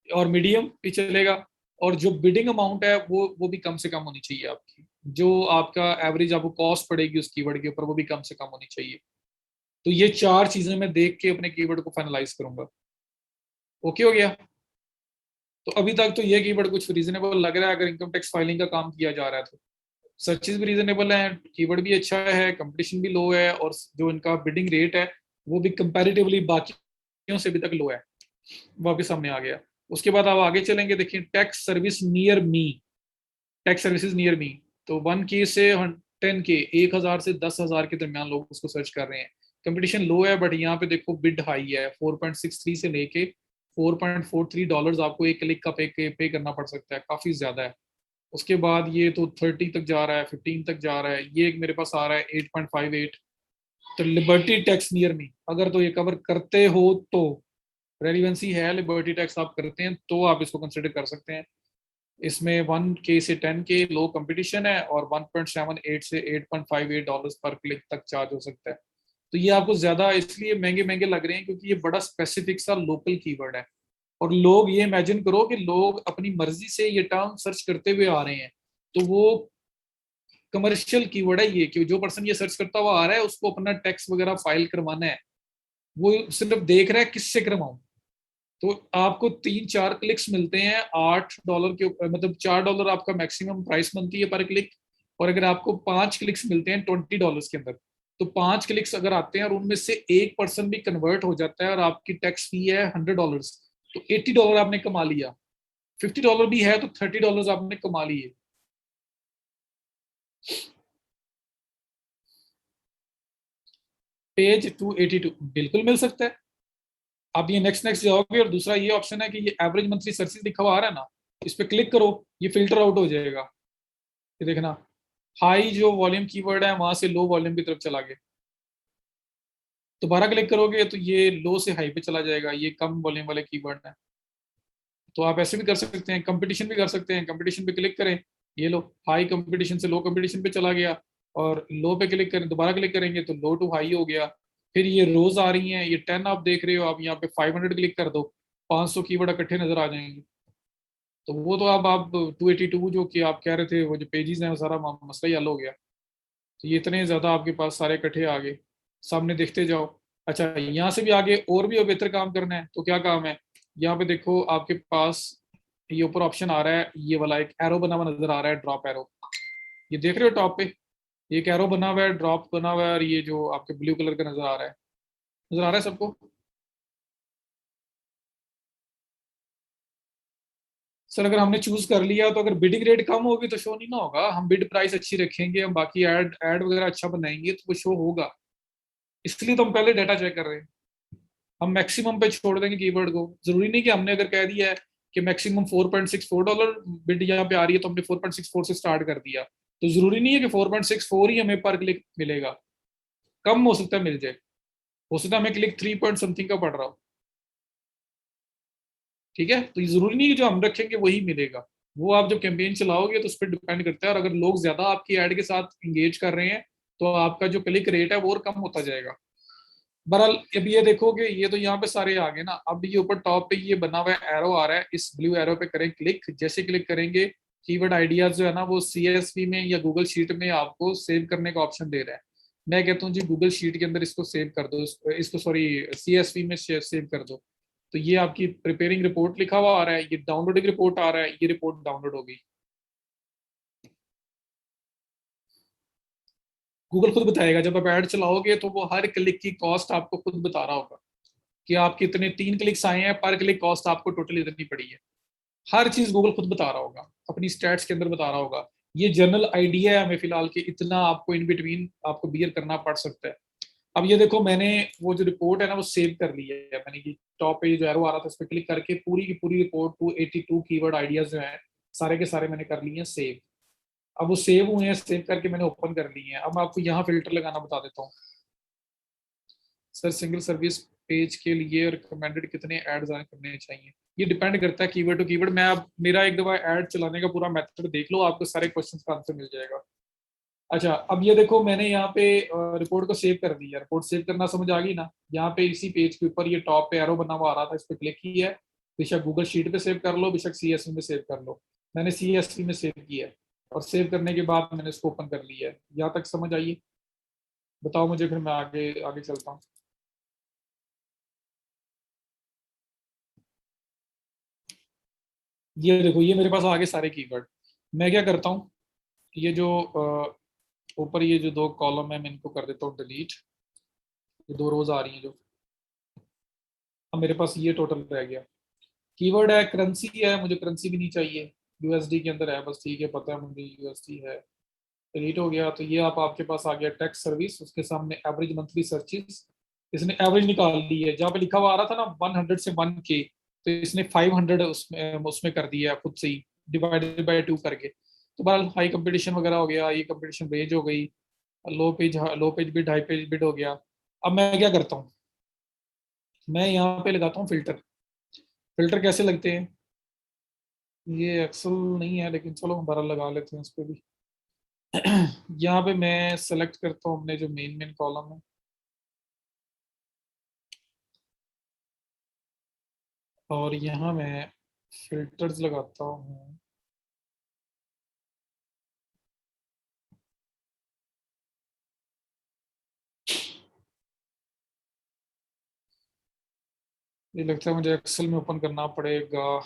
और मीडियम भी चलेगा, और जो बिडिंग अमाउंट है वो भी कम से कम होनी चाहिए आपकी, जो आपका एवरेज आपको कॉस्ट पड़ेगी उस कीवर्ड के ऊपर वो भी कम से कम होनी चाहिए। तो ये चार चीजें मैं देख के अपने कीवर्ड को फाइनलाइज करूंगा। ओके हो गया? तो अभी तक तो ये कीवर्ड कुछ रीजनेबल लग रहा है अगर इनकम टैक्स फाइलिंग का काम किया जा रहा है तो। सर्चेज भी रीजनेबल है, कीवर्ड भी अच्छा है, कंपटीशन भी लो है, और जो इनका बिडिंग रेट है वो भी कंपैरेटिवली बाकियों से अभी तक लो है, वो आपके सामने आ गया। उसके बाद आप आगे चलेंगे, देखिए tax service near me, tax services near me. तो 1K से 10K, 1,000 से 10,000 के दरमियान लोग उसको सर्च कर रहे हैं। कंपटीशन लो है, बट यहाँ पे देखो बिड हाई है, 4.63 से लेके $4.43 आपको एक क्लिक का पे करना पड़ सकता है, काफी ज्यादा है। उसके बाद ये तो 30 तक जा रहा है, 15 तक जा रहा है, ये एक मेरे पास आ रहा है 8.58। तो लिबर्टी टैक्स नियर मी, अगर तो ये कवर करते हो तो रेलिवेंसी है, लिबर्टी टैक्स आप करते हैं तो आप इसको कंसिडर कर सकते हैं। इसमें 1K से 10K लो कंपटीशन है, और 1.78 से $8.58 पर क्लिक तक चार्ज हो सकता है। तो ये आपको ज्यादा इसलिए महंगे महंगे लग रहे हैं क्योंकि ये बड़ा स्पेसिफिक सा लोकल कीवर्ड है। और लोग, ये इमेजिन करो कि लोग अपनी मर्जी से ये टर्म सर्च करते हुए आ रहे हैं, तो वो कमर्शियल कीवर्ड है ये, कि जो पर्सन ये सर्च करता हुआ आ रहा है उसको अपना टैक्स वगैरह फाइल करवाना है, वो सिर्फ देख रहा है किससे करवाऊं। तो आपको 3-4 क्लिक्स मिलते हैं $8 के ऊपर, मतलब $4 आपका मैक्सिमम प्राइस बनती है पर क्लिक। और अगर आपको 5 क्लिक्स मिलते हैं $20 के अंदर, तो 5 क्लिक्स अगर आते हैं और उनमें से एक पर्सन भी कन्वर्ट हो जाता है और आपकी टैक्स फी है $100, तो $80 आपने कमा लिया। $50 भी है तो $30 आपने कमा लिए। पेज 282 बिल्कुल मिल सकता है। आप ये नेक्स्ट नेक्स्ट जाओगे और दूसरा ये ऑप्शन है कि ये एवरेज मंथली सर्चिस लिखा हुआ आ रहा है ना, इस पे क्लिक करो, ये फिल्टर आउट हो जाएगा। ये देखना, हाई जो वॉल्यूम कीवर्ड है वहां से लो वॉल्यूम की तरफ चला गया। दोबारा क्लिक करोगे तो ये लो से हाई पे चला जाएगा, ये कम वॉल्यूम वाले कीवर्ड है। तो आप ऐसे भी कर सकते हैं, कंपटीशन भी कर सकते हैं। कंपटीशन पे क्लिक करें, ये लो हाई कंपटीशन से लो कंपटीशन पे चला गया। और लो पे क्लिक करें, दोबारा क्लिक करेंगे तो लो टू हाई हो गया। फिर ये रोज आ रही हैं, ये 10 आप देख रहे हो, आप यहाँ पे 500 क्लिक कर दो, 500 कीवर्ड इकट्ठे नजर आ जाएंगे। तो वो तो अब आप 282 जो कि आप कह रहे थे वो जो पेजेस हैं वो सारा मसला ही हल हो गया। तो ये इतने ज्यादा आपके पास सारे इकट्ठे आ गए, सामने देखते जाओ। अच्छा, यहाँ से भी आगे और भी बेहतर काम करना है तो क्या काम है, यहाँ पे देखो आपके पास ये ऊपर ऑप्शन आ रहा है, ये वाला एक एरो बना हुआ नजर आ रहा है, ड्रॉप एरो। ये देख रहे हो टॉप पे, ये एक एरो बना हुआ है, ड्रॉप बना हुआ है, और ये जो आपके ब्लू कलर का नजर आ रहा है, नजर आ रहा है सबको? सर अगर हमने चूज कर लिया तो अगर बिडिंग रेट कम होगी तो शो नहीं ना होगा, हम बिड प्राइस अच्छी रखेंगे, हम बाकी ऐड ऐड वगैरह अच्छा बनाएंगे तो वो शो होगा। इसलिए तो हम पहले डाटा चेक कर रहे हैं। हम मैक्सिमम पे छोड़ देंगे कीवर्ड को, जरूरी नहीं कि हमने अगर कह दिया है कि मैक्सिमम $4.64 बिड यहाँ पे आ रही है तो हमने 4.64 से स्टार्ट कर दिया, तो जरूरी नहीं है कि 4.64 ही हमें पर क्लिक मिलेगा। कम हो सकता है मिल जाए, हो सकता है हमें क्लिक 3 पॉइंट समथिंग का पड़ रहा हो। ठीक है, तो ये जरूरी नहीं है कि जो हम रखेंगे वही मिलेगा। वो आप जब कैंपेन चलाओगे तो उस पर डिपेंड करता है, और अगर लोग ज्यादा आपकी एड के साथ इंगेज कर रहे हैं तो आपका जो क्लिक रेट है वो और कम होता जाएगा। बहरहाल अब ये देखोगे, ये तो यहाँ पे सारे आ गए ना, अब ये ऊपर टॉप पे ये बना हुआ एरो आ रहा है, इस ब्लू एरो पे करें क्लिक, जैसे क्लिक करेंगे कीवर्ड आइडियाज जो है ना वो CSV में या गूगल शीट में आपको सेव करने का ऑप्शन दे रहा है। मैं कहता हूँ जी गूगल शीट के अंदर इसको सेव कर दो, इसको सॉरी CSV में सेव कर दो। तो ये आपकी प्रिपेयरिंग रिपोर्ट लिखा हुआ आ रहा है, ये डाउनलोडिंग रिपोर्ट आ रहा है, ये रिपोर्ट डाउनलोड होगी। गूगल खुद बताएगा, जब आप ऐड चलाओगे तो वो हर क्लिक की कॉस्ट आपको खुद बता रहा होगा कि आपके इतने 3 क्लिक्स आए हैं, पर क्लिक कॉस्ट आपको टोटल इतनी पड़ी है। हर चीज गूगल खुद बता रहा होगा, अपनी स्टैट्स के अंदर बता रहा होगा। ये जनरल आइडिया है हमें फिलहाल कि इतना आपको इन बिटवीन आपको बियर करना पड़ सकता है। अब ये देखो, मैंने वो जो रिपोर्ट है ना वो सेव कर ली है मैंने, कि टॉप पे जो एरो आ रहा था उस पर क्लिक करके पूरी की पूरी रिपोर्ट 282 कीवर्ड आइडियाज जो है सारे के सारे मैंने कर लिए हैं सेव। अब वो सेव हुए हैं, सेव करके मैंने ओपन कर लिए हैं। अब मैं आपको यहाँ फिल्टर लगाना बता देता हूँ। सर सिंगल सर्विस पेज के लिए रिकमेंडेड कितने एड्स करने चाहिए, ये डिपेंड करता है कीवर्ड टू कीवर्ड। मैं अब मेरा एक दफा ऐड चलाने का पूरा मेथड देख लो, आपको सारे क्वेश्चंस का आंसर मिल जाएगा। अच्छा, अब ये देखो मैंने यहाँ पे रिपोर्ट को सेव कर दिया, रिपोर्ट सेव करना समझ आ गई ना। यहाँ पे इसी पेज के ऊपर ये टॉप पे एरो बना हुआ आ रहा था, इस पर क्लिक किया है। बेशक गूगल शीट पे सेव कर लो, बेशक CSV में सेव कर लो। मैंने CSV में सेव किया है, और सेव करने के बाद मैंने इसको ओपन कर लिया है। यहाँ तक समझ आइए। बताओ मुझे, फिर मैं आगे आगे चलता हूँ। ये देखो, ये मेरे पास आगे सारे कीवर्ड। मैं क्या करता हूँ, ये जो ऊपर ये जो दो कॉलम है मैं इनको कर देता हूँ डिलीट। ये दो रोज आ रही हैं जो, अब मेरे पास ये टोटल रह गया। कीवर्ड है करेंसी है, मुझे करेंसी भी नहीं चाहिए, यूएसडी के अंदर है बस, ठीक है, पता है मुझे यूएसडी है। डिलीट हो गया। तो ये आप आपके पास आ गया टैक्स सर्विस, उसके सामने एवरेज मंथली सर्चेस। इसने एवरेज निकाल ली है, जहाँ पे लिखा हुआ आ रहा था ना 100 से 1K, तो इसने 500 उसमें उसमें कर दिया है खुद से ही, डिवाइडेड बाय 2 करके। तो बहरहाल हाई कंपटीशन वगैरह हो गया, ये कंपटीशन रेंज हो गई, low page bid, high page bid हो गया। अब मैं क्या करता हूँ, मैं यहाँ पे लगाता हूँ फिल्टर। फिल्टर कैसे लगते हैं, ये एक्सेल नहीं है लेकिन चलो बहरहाल लगा लेते हैं इस पे भी। यहाँ पे मैं सेलेक्ट करता हूँ अपने जो मेन मेन कॉलम है, और यहाँ मैं फिल्टर्स लगाता हूँ। ये लगता है मुझे एक्सेल में ओपन करना पड़ेगा।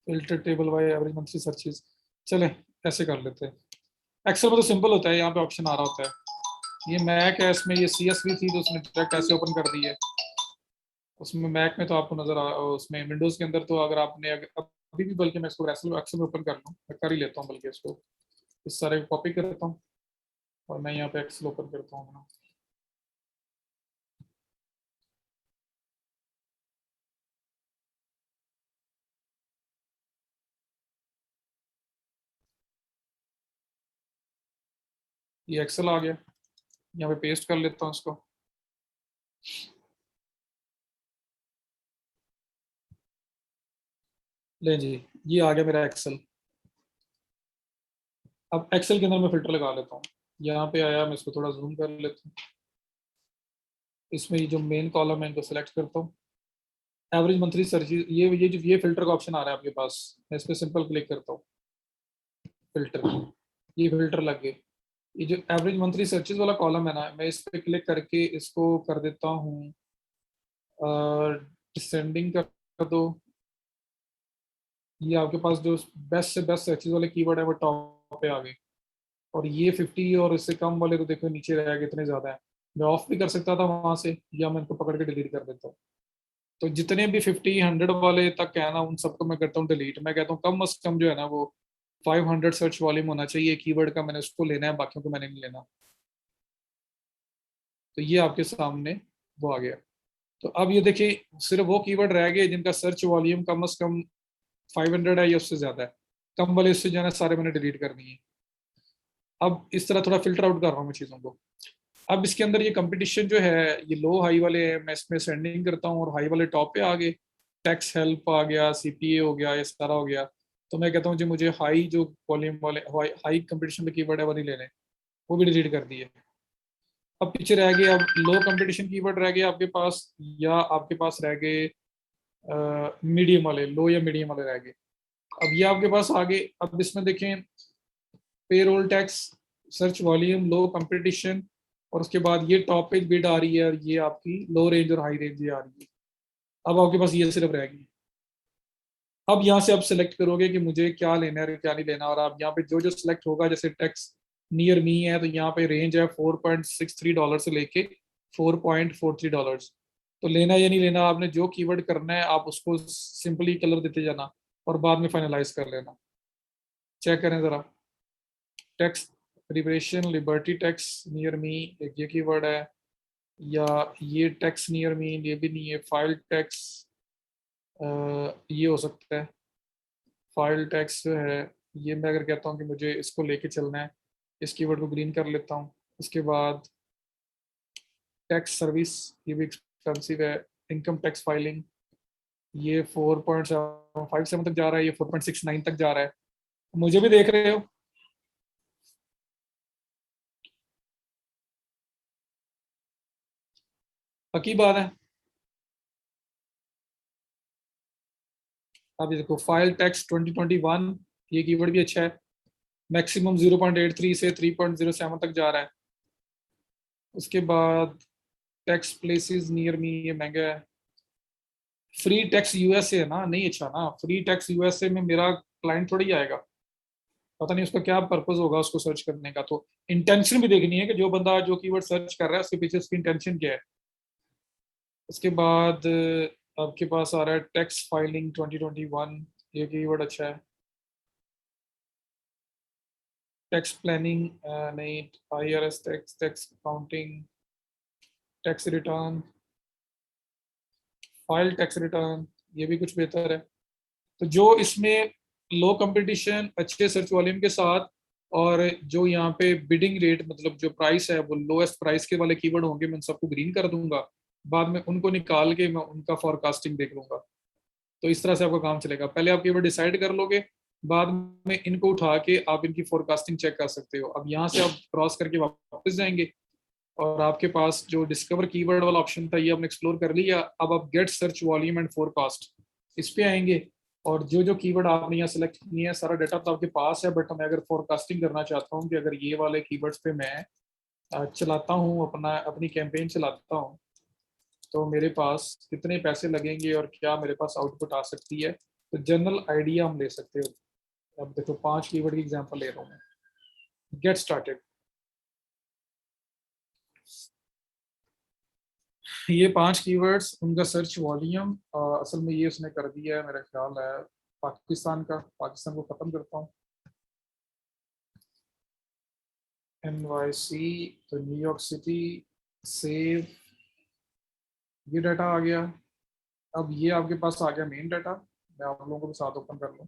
Filter table by average monthly searches, चले ऐसे कर लेते हैं। एक्सेल में तो सिंपल होता है, यहाँ पे ऑप्शन आ रहा होता है। ये मैक है, इसमें ये CSV थी तो उसने डायरेक्ट ऐसे ओपन कर दी है। उसमें मैक में तो आपको नजर आ, उसमें विंडोज के अंदर तो अगर आपने अभी भी, बल्कि मैं इसको एक्सेल एक्सेल में ओपन कर लूँ, मैं कर ही लेता हूँ बल्कि इसको, इस सारे को कॉपी करता हूँ और मैं यहाँ पे एक्सेल ओपन करता हूँ अपना। ये एक्सेल आ गया, यहाँ पे पेस्ट कर लेता हूँ इसको। ले जी, ये आ गया मेरा एक्सेल। अब एक्सेल के अंदर मैं फिल्टर लगा लेता हूँ। यहाँ पे आया, मैं इसको थोड़ा जूम कर लेता हूँ। इसमें ये जो मेन कॉलम है इनको सेलेक्ट करता हूँ। एवरेज मंथली सर्च, ये फिल्टर का ऑप्शन आ रहा है आपके पास, मैं इस पर सिंपल क्लिक करता हूँ। फिल्टर, ये फिल्टर लग गए। ये जो एवरेज मंथली सर्चेज वाला कॉलम है ना, मैं इस पे क्लिक करके इसको कर देता हूँ डिसेंडिंग कर दो। ये आपके पास जो बेस्ट से बेस्ट सर्चेज वाले कीवर्ड है वो टॉप पे आ गए। और ये 50 और इससे कम वाले तो देखो नीचे रह गए, इतने ज्यादा है। मैं ऑफ भी कर सकता था वहां से, या मैं इनको पकड़ के डिलीट कर देता हूँ। तो जितने भी 50 100 वाले तक है ना, उन सबको मैं करता हूँ डिलीट। मैं कहता हूँ कम अज कम जो है ना वो 500 सर्च वॉल्यूम होना चाहिए कीवर्ड का, मैंने उसको लेना है, बाकियों को मैंने नहीं लेना। तो ये आपके सामने वो आ गया। तो अब ये देखिए, सिर्फ वो कीवर्ड रह गए जिनका सर्च वॉल्यूम कम अज कम 500 है या उससे ज्यादा है। कम वाले इससे जो है ना सारे मैंने डिलीट करनी है। अब इस तरह थोड़ा फिल्टर आउट कर रहा हूँ मैं चीज़ों को। अब इसके अंदर ये कंपटीशन जो है, ये लो हाई वाले हैं, मैं इसमें सेंडिंग करता हूँ और हाई वाले टॉप पे आ गए। टैक्स हेल्प आ गया, CPA हो गया, ये सारा हो गया। तो मैं कहता हूँ जी मुझे हाई जो वॉल्यूम वाले हाई कंपटीशन में कीवर्ड है वो नहीं लेने, वो भी डिलीट कर दिए। अब पीछे रह गए, अब लो कंपटीशन कीवर्ड रह गए आपके पास, या आपके पास रह गए मीडियम वाले, लो या मीडियम वाले रह गए। अब ये आपके पास आगे, अब इसमें देखें पेरोल टैक्स, सर्च वॉल्यूम, लो कंपटीशन, और उसके बाद ये टॉप पेज बिड आ रही है, और ये आपकी लो रेंज और हाई रेंज ये आ रही है। अब आपके पास ये सिर्फ रह गई। अब यहाँ से आप सेलेक्ट करोगे कि मुझे क्या लेना है और क्या नहीं लेना, और आप यहाँ पे जो जो सिलेक्ट होगा, जैसे टैक्स नियर मी है तो यहाँ पे रेंज है $4.63 से लेके $4.43। तो लेना या नहीं लेना, आपने जो कीवर्ड करना है आप उसको सिंपली कलर देते जाना और बाद में फाइनलाइज कर लेना। चेक करें जरा, tax preparation liberty tax near me, एक ये कीवर्ड है, या ये टैक्स नियर मी, ये भी नहीं है। फाइल टैक्स, ये हो सकता है। फाइल टैक्स जो है, ये मैं अगर कहता हूँ कि मुझे इसको लेके चलना है, इस कीवर्ड को ग्रीन कर लेता हूँ। उसके बाद टैक्स सर्विस, ये भी एक्सपेंसिव है। इनकम टैक्स फाइलिंग, ये 4.757 तक जा रहा है, ये 4.69 तक जा रहा है। मुझे भी देख रहे हो? पक्की बात है। अब ये देखो, फाइल टैक्स 2021, ये कीवर्ड भी अच्छा है। मैक्सिमम 0.83 से 3.07 तक जा रहा है। उसके बाद टैक्स प्लेसेस नियर मी, ये महंगा है। फ्री टैक्स यूएसए है ना, नहीं अच्छा ना। फ्री टैक्स यूएसए में मेरा क्लाइंट थोड़ी आएगा, पता नहीं उसका क्या पर्पस होगा उसको सर्च करने का। तो इंटेंशन भी देखनी है कि जो बंदा जो कीवर्ड सर्च कर रहा है उसके पीछे उसकी इंटेंशन क्या है। उसके बाद आपके पास आ रहा है टैक्स फाइलिंग 2021, ये कीवर्ड अच्छा है। टैक्स प्लानिंग नहीं। IRS tax, tax accounting, tax return, file tax return, ये भी कुछ बेहतर है। तो जो इसमें लो कंपटीशन, अच्छे सर्च वॉल्यूम के साथ, और जो यहाँ पे बिडिंग रेट मतलब जो प्राइस है वो लोएस्ट प्राइस के वाले कीवर्ड होंगे, मैं उन सबको ग्रीन कर दूंगा। बाद में उनको निकाल के मैं उनका फॉरकास्टिंग देख लूंगा। तो इस तरह से आपका काम चलेगा। पहले आप कीवर्ड डिसाइड कर लोगे, बाद में इनको उठा के आप इनकी फोरकास्टिंग चेक कर सकते हो। अब यहाँ से आप क्रॉस करके वापस जाएंगे और आपके पास जो डिस्कवर कीवर्ड वाला ऑप्शन था ये आपने एक्सप्लोर कर लिया। अब आप get search volume and forecast, इस पे आएंगे। और जो जो कीवर्ड आपने यहाँ सेलेक्ट किए हैं सारा डाटा तो आपके पास है, बट मैं अगर फोरकास्टिंग करना चाहता हूँ कि अगर ये वाले कीवर्ड्स पे मैं चलाता हूँ, अपनी कैंपेन चलाता हूँ, तो मेरे पास कितने पैसे लगेंगे और क्या मेरे पास आउटपुट आ सकती है। तो जनरल आइडिया हम ले सकते हो। अब देखो 5 कीवर्ड की एग्जांपल ले रहा हूँ मैं। गेट स्टार्टेड, ये 5 कीवर्ड्स, उनका सर्च वॉल्यूम असल में ये उसने कर दिया है मेरा ख्याल है पाकिस्तान का। पाकिस्तान को खत्म करता हूँ। NYC, तो न्यूयॉर्क सिटी, सेव, ये डाटा आ गया। अब ये आपके पास आ गया मेन डाटा, मैं आप लोगों को भी साथ ओपन कर लूँ।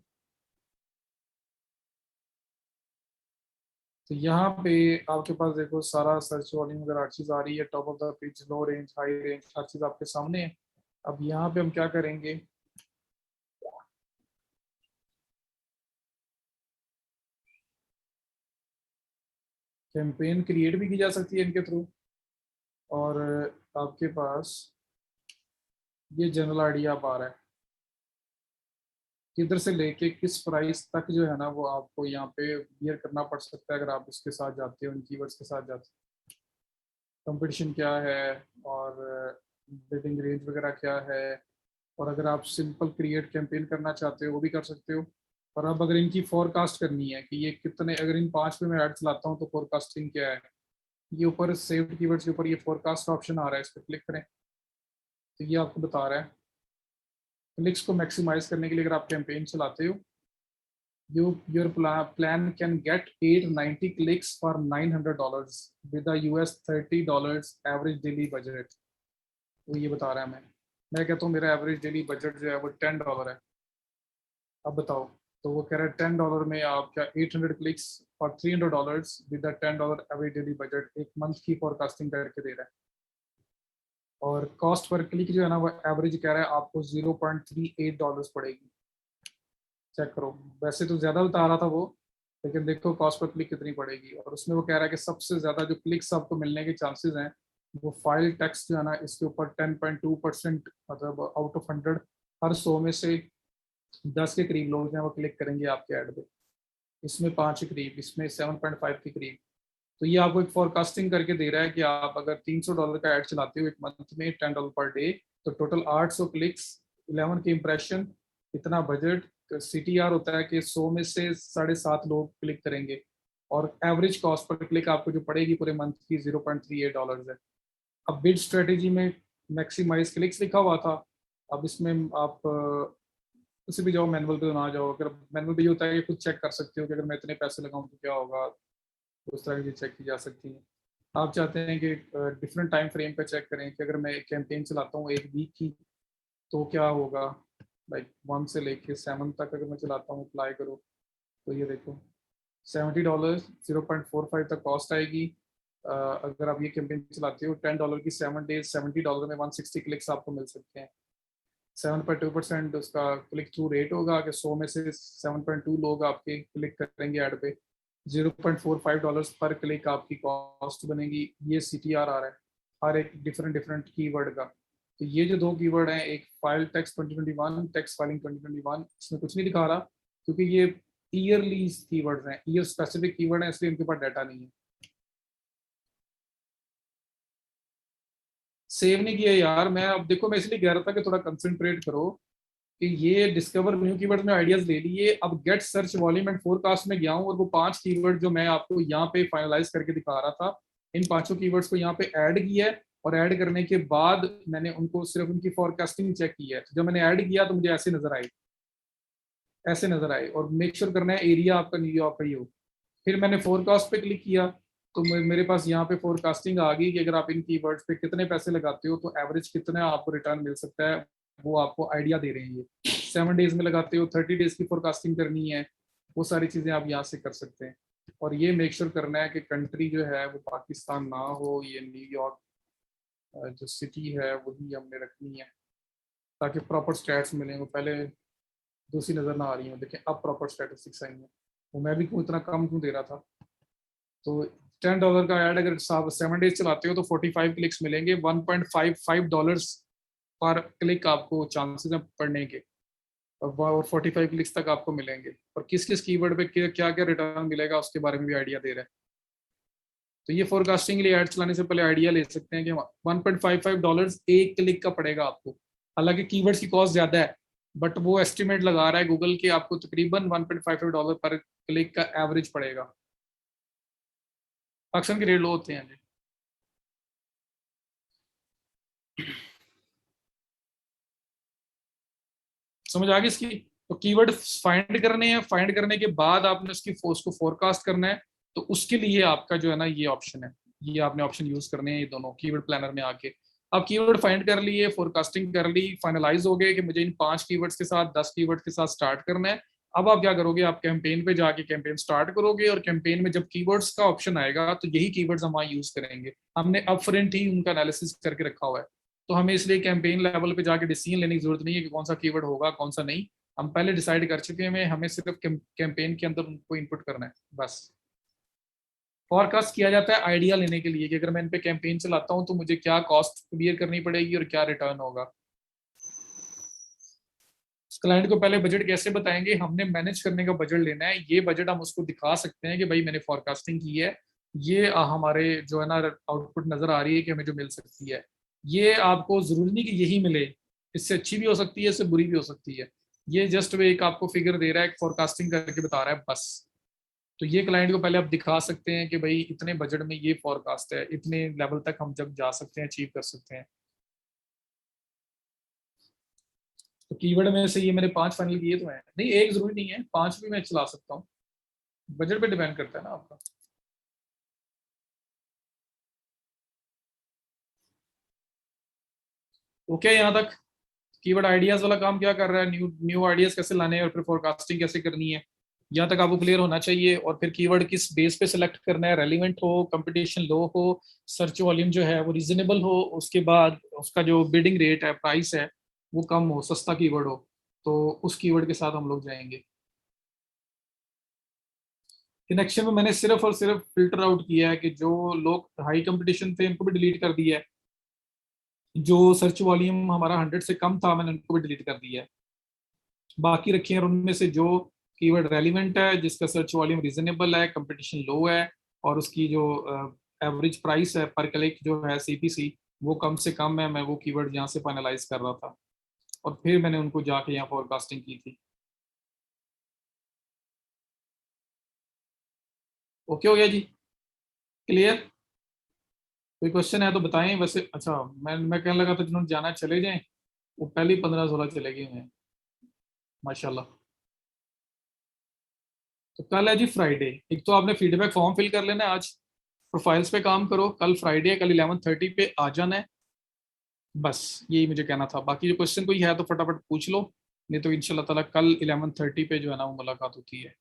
तो यहाँ पे आपके पास देखो सारा सर्च वॉल्यूम वगैरह हर चीज़ आ रही है। Top of the page, low range, high range, हर चीज़ आपके सामने है। अब यहाँ पे हम क्या करेंगे, कैंपेन क्रिएट भी की जा सकती है इनके थ्रू। और आपके पास ये जनरल आइडिया आ रहा है किधर से लेके किस प्राइस तक जो है ना वो आपको यहाँ पे बियर करना पड़ सकता है अगर आप इसके साथ जाते हो, इन कीवर्ड्स के साथ जाते हो। कंपटीशन क्या है, और बिडिंग रेंज वगैरह क्या है। और अगर आप सिंपल क्रिएट कैंपेन करना चाहते हो वो भी कर सकते हो। और अब अगर इनकी फोरकास्ट करनी है कि ये कितने, अगर इन 5 पे मैं ऐड चलाता हूँ तो फोरकास्टिंग क्या है, ये ऊपर सेव्ड कीवर्ड्स के ऊपर ये फोरकास्ट ऑप्शन आ रहा है, इस पर क्लिक करें तो ये आपको बता रहा है। क्लिक्स को मैक्सिमाइज करने के लिए अगर आप कैंपेन चलाते हो, your plan can get 890 clicks for $900 with a US $30 average daily budget। वो ये बता रहा है। मैं कहता हूँ मेरा एवरेज डेली बजट जो है वो $10 है। अब बताओ, तो वो कह रहा है $10 में आप क्या 800 क्लिक्स और $300 विद $10 एवरेज डेली बजट एक मंथ की फोरकास्टिंग करके दे रहा है। और कॉस्ट पर क्लिक जो है ना वो एवरेज कह रहा है आपको $0.38 पड़ेगी। चेक करो, वैसे तो ज़्यादा बता रहा था वो, लेकिन देखो कॉस्ट पर क्लिक कितनी पड़ेगी। और उसमें वो कह रहा है कि सबसे ज़्यादा जो क्लिक्स आपको मिलने के चांसेस हैं वो फाइल टेक्स्ट जो है ना इसके ऊपर 10.2%, मतलब आउट ऑफ 100 हर 100 में से 10 के करीब लोग जो हैं वो क्लिक करेंगे आपके ऐड पे। इसमें 5 के करीब, इसमें 7.5 के करीब। तो ये आपको एक फोरकास्टिंग करके दे रहा है कि आप अगर $300 का ऐड चलाते हो एक मंथ में, $10 पर डे, तो टोटल 800 क्लिक्स, 11 के इम्प्रेशन, इतना बजट। CTR होता है कि 100 में से 7.5 लोग क्लिक करेंगे। और एवरेज कॉस्ट पर क्लिक आपको जो पड़ेगी पूरे मंथ की $0.38 है। अब बिड स्ट्रेटेजी में मैक्सिमाइज क्लिक्स लिखा हुआ था। अब इसमें आप किसी भी जाओ, मैनुअल पे ना जाओ। अगर मैनुअल पे ये होता है कि खुद चेक कर सकते हो कि अगर मैं इतने पैसे लगाऊं तो क्या होगा, तो उस तरह की चेक की जा सकती है। आप चाहते हैं कि डिफरेंट टाइम फ्रेम पे चेक करें कि अगर मैं एक कैंपेन चलाता हूँ एक वीक की तो क्या होगा, लाइक 1 से लेके 7 तक अगर मैं चलाता हूँ अप्लाई करो, तो ये देखो $70, 0.45 तक कॉस्ट आएगी। अगर आप ये कैंपेन चलाते हो $10 की 7 डेज, $70 में 160 क्लिक्स आपको मिल सकते हैं। 7.2% उसका क्लिक थ्रू रेट होगा कि 100 में से 7.2 लोग आपके क्लिक करेंगे ऐड पे। $0.45 पर क्लिक आपकी कॉस्ट बनेगी। ये CTR आ रहा है हर एक डिफरेंट डिफरेंट कीवर्ड का। तो ये जो दो कीवर्ड हैं, एक फाइल टेक्स्ट 2021, टेक्स्ट फाइलिंग 2021, इसमें कुछ नहीं दिखा रहा क्योंकि ये ईयरली कीवर्ड्स हैं, ईयर स्पेसिफिक कीवर्ड हैं, इसलिए इनके पास डाटा नहीं है। सेव नहीं किया यार मैं। अब देखो, मैं इसलिए कह रहा था कि थोड़ा कंसंट्रेट करो कि ये डिस्कवर न्यू कीवर्ड में आइडियाज ले लिए। अब get search volume and forecast में गया हूँ और वो 5 कीवर्ड जो मैं आपको यहाँ पे फाइनलाइज करके दिखा रहा था, इन पांचों कीवर्ड्स को यहाँ पे ऐड किया है। और ऐड करने के बाद मैंने उनको सिर्फ उनकी फोरकास्टिंग चेक की है। तो जब मैंने ऐड किया तो मुझे ऐसे नजर आई, ऐसे नजर आए। और मेक श्योर करना है एरिया आपका न्यूयॉर्क का ही हो। फिर मैंने फोरकास्ट पे क्लिक किया तो मेरे पास यहाँ पे फोरकास्टिंग आ गई कि अगर आप इन कीवर्ड्स पे कितने पैसे लगाते हो तो एवरेज कितना आपको रिटर्न मिल सकता है, वो आपको आइडिया दे रहे हैं। ये 7 डेज में लगाते हो, 30 डेज की फोरकास्टिंग करनी है, वो सारी चीज़ें आप यहाँ से कर सकते हैं। और ये मेक श्योर करना है कि कंट्री जो है वो पाकिस्तान ना हो, ये न्यूयॉर्क जो सिटी है वही हमने रखनी है, ताकि प्रॉपर स्टैट्स मिलें। वो पहले दूसरी नज़र ना आ रही है, देखें अब प्रॉपर स्टैटिस्टिक्स आई हैं। वो मैं भी क्यों इतना कम क्यों दे रहा था। तो $10 का ऐड अगर आप 7 डेज चलाते हो तो 45 क्लिक्स मिलेंगे, $1.55 पर क्लिक आपको चांसेस हैं पढ़ने के। और 45 क्लिक्स तक आपको मिलेंगे। और किस किस कीवर्ड पे क्या क्या रिटर्न मिलेगा उसके बारे में भी आइडिया दे रहा है। तो ये फोरकास्टिंग के लिए ऐड चलाने से पहले आइडिया ले सकते हैं कि $1.55 एक क्लिक का पड़ेगा आपको। हालांकि कीवर्ड्स की कॉस्ट ज्यादा है, बट वो एस्टिमेट लगा रहा है गूगल के आपको तकरीबन $1.55 पर क्लिक का एवरेज पड़ेगा। पाकिस्तान के रेट लो होते हैं जी। समझ आ गई इसकी। तो कीवर्ड फाइंड करने हैं, फाइंड करने के बाद आपने उसको फोरकास्ट करना है। तो उसके लिए आपका जो है ना ये ऑप्शन है, ये आपने ऑप्शन यूज करने हैं ये दोनों कीवर्ड प्लानर में आके। आप कीवर्ड फाइंड कर लिए, फोरकास्टिंग कर ली, फाइनलाइज हो गए कि मुझे इन 5 कीवर्ड्स के साथ 10 कीवर्ड के साथ स्टार्ट करना है। अब आप क्या करोगे, आप कैंपेन पे जाके कैंपेन स्टार्ट करोगे और कैंपेन में जब कीवर्ड्स का ऑप्शन आएगा तो यही कीवर्ड्स हम वहाँ यूज करेंगे। हमने अपफ्रंट ही उनका एनालिसिस करके रखा हुआ है। तो हमें इसलिए कैंपेन लेवल पे जाके डिसीजन लेने की जरूरत नहीं है कि कौन सा कीवर्ड होगा कौन सा नहीं। हम पहले डिसाइड कर चुके हैं, हमें सिर्फ कैंपेन के अंदर उनको इनपुट करना है बस। फॉरकास्ट किया जाता है आइडिया लेने के लिए कि अगर मैं इन पे कैंपेन चलाता हूँ तो मुझे क्या कॉस्ट क्लियर करनी पड़ेगी और क्या रिटर्न होगा। क्लाइंट को पहले बजट कैसे बताएंगे, हमने मैनेज करने का बजट लेना है। ये बजट हम उसको दिखा सकते हैं कि भाई मैंने फॉरकास्टिंग की है, ये हमारे जो है ना आउटपुट नजर आ रही है कि हमें जो मिल सकती है। ये आपको जरूरी नहीं कि यही मिले, इससे अच्छी भी हो सकती है, इससे बुरी भी हो सकती है। ये जस्ट वे एक आपको फिगर दे रहा है, फॉरकास्टिंग करके बता रहा है बस। तो ये क्लाइंट को पहले आप दिखा सकते हैं कि भाई इतने बजट में ये फॉरकास्ट है, इतने लेवल तक हम जब जा सकते हैं, अचीव कर सकते हैं। तो कीवर्ड में से ये मैंने 5 फाइनल किए तो हैं, नहीं एक जरूरी नहीं है, 5 भी मैं चला सकता हूँ। बजट पे डिपेंड करता है ना आपका। ओके यहाँ तक। कीवर्ड आइडियाज वाला काम क्या कर रहा है, न्यू न्यू आइडियाज कैसे लाने हैं और फिर फोरकास्टिंग कैसे करनी है, यहाँ तक आपको क्लियर होना चाहिए। और फिर कीवर्ड किस बेस पे सिलेक्ट करना है, रेलिवेंट हो, कंपटीशन लो हो, सर्च वॉल्यूम जो है वो रीजनेबल हो, उसके बाद उसका जो बिडिंग रेट है, प्राइस है, वो कम हो, सस्ता कीवर्ड हो, तो उस कीवर्ड के साथ हम लोग जाएंगे। कनेक्शन में मैंने सिर्फ और सिर्फ फिल्टर आउट किया है कि जो लोग हाई कंपटीशन थे उनको भी डिलीट कर दिया है, जो सर्च वॉल्यूम हमारा 100 से कम था मैंने उनको भी डिलीट कर दिया है। बाकी रखे हैं, और उनमें से जो कीवर्ड रेलिवेंट है, जिसका सर्च वॉल्यूम रीजनेबल है, कंपटीशन लो है, और उसकी जो एवरेज प्राइस है पर क्लिक जो है CPC वो कम से कम है, मैं वो कीवर्ड यहाँ से फाइनलाइज कर रहा था। और फिर मैंने उनको जाके यहाँ फोरकास्टिंग की थी। ओके हो गया जी, क्लियर। कोई क्वेश्चन है तो बताएं। वैसे अच्छा, मैं कहने लगा था जिन्होंने जाना है चले जाएं, वो पहले ही 15-16 चले गए हैं माशाल्लाह। तो कल है जी फ्राइडे। एक तो आपने फीडबैक फॉर्म फिल कर लेना है आज, प्रोफाइल्स पे काम करो, कल फ्राइडे है, कल 11:30 पे आ जाना है। बस यही मुझे कहना था। बाकी जो क्वेश्चन कोई है तो फटाफट पूछ लो, नहीं तो इंशाल्लाह ताला कल 11:30 पे जो है ना वो मुलाकात होती है।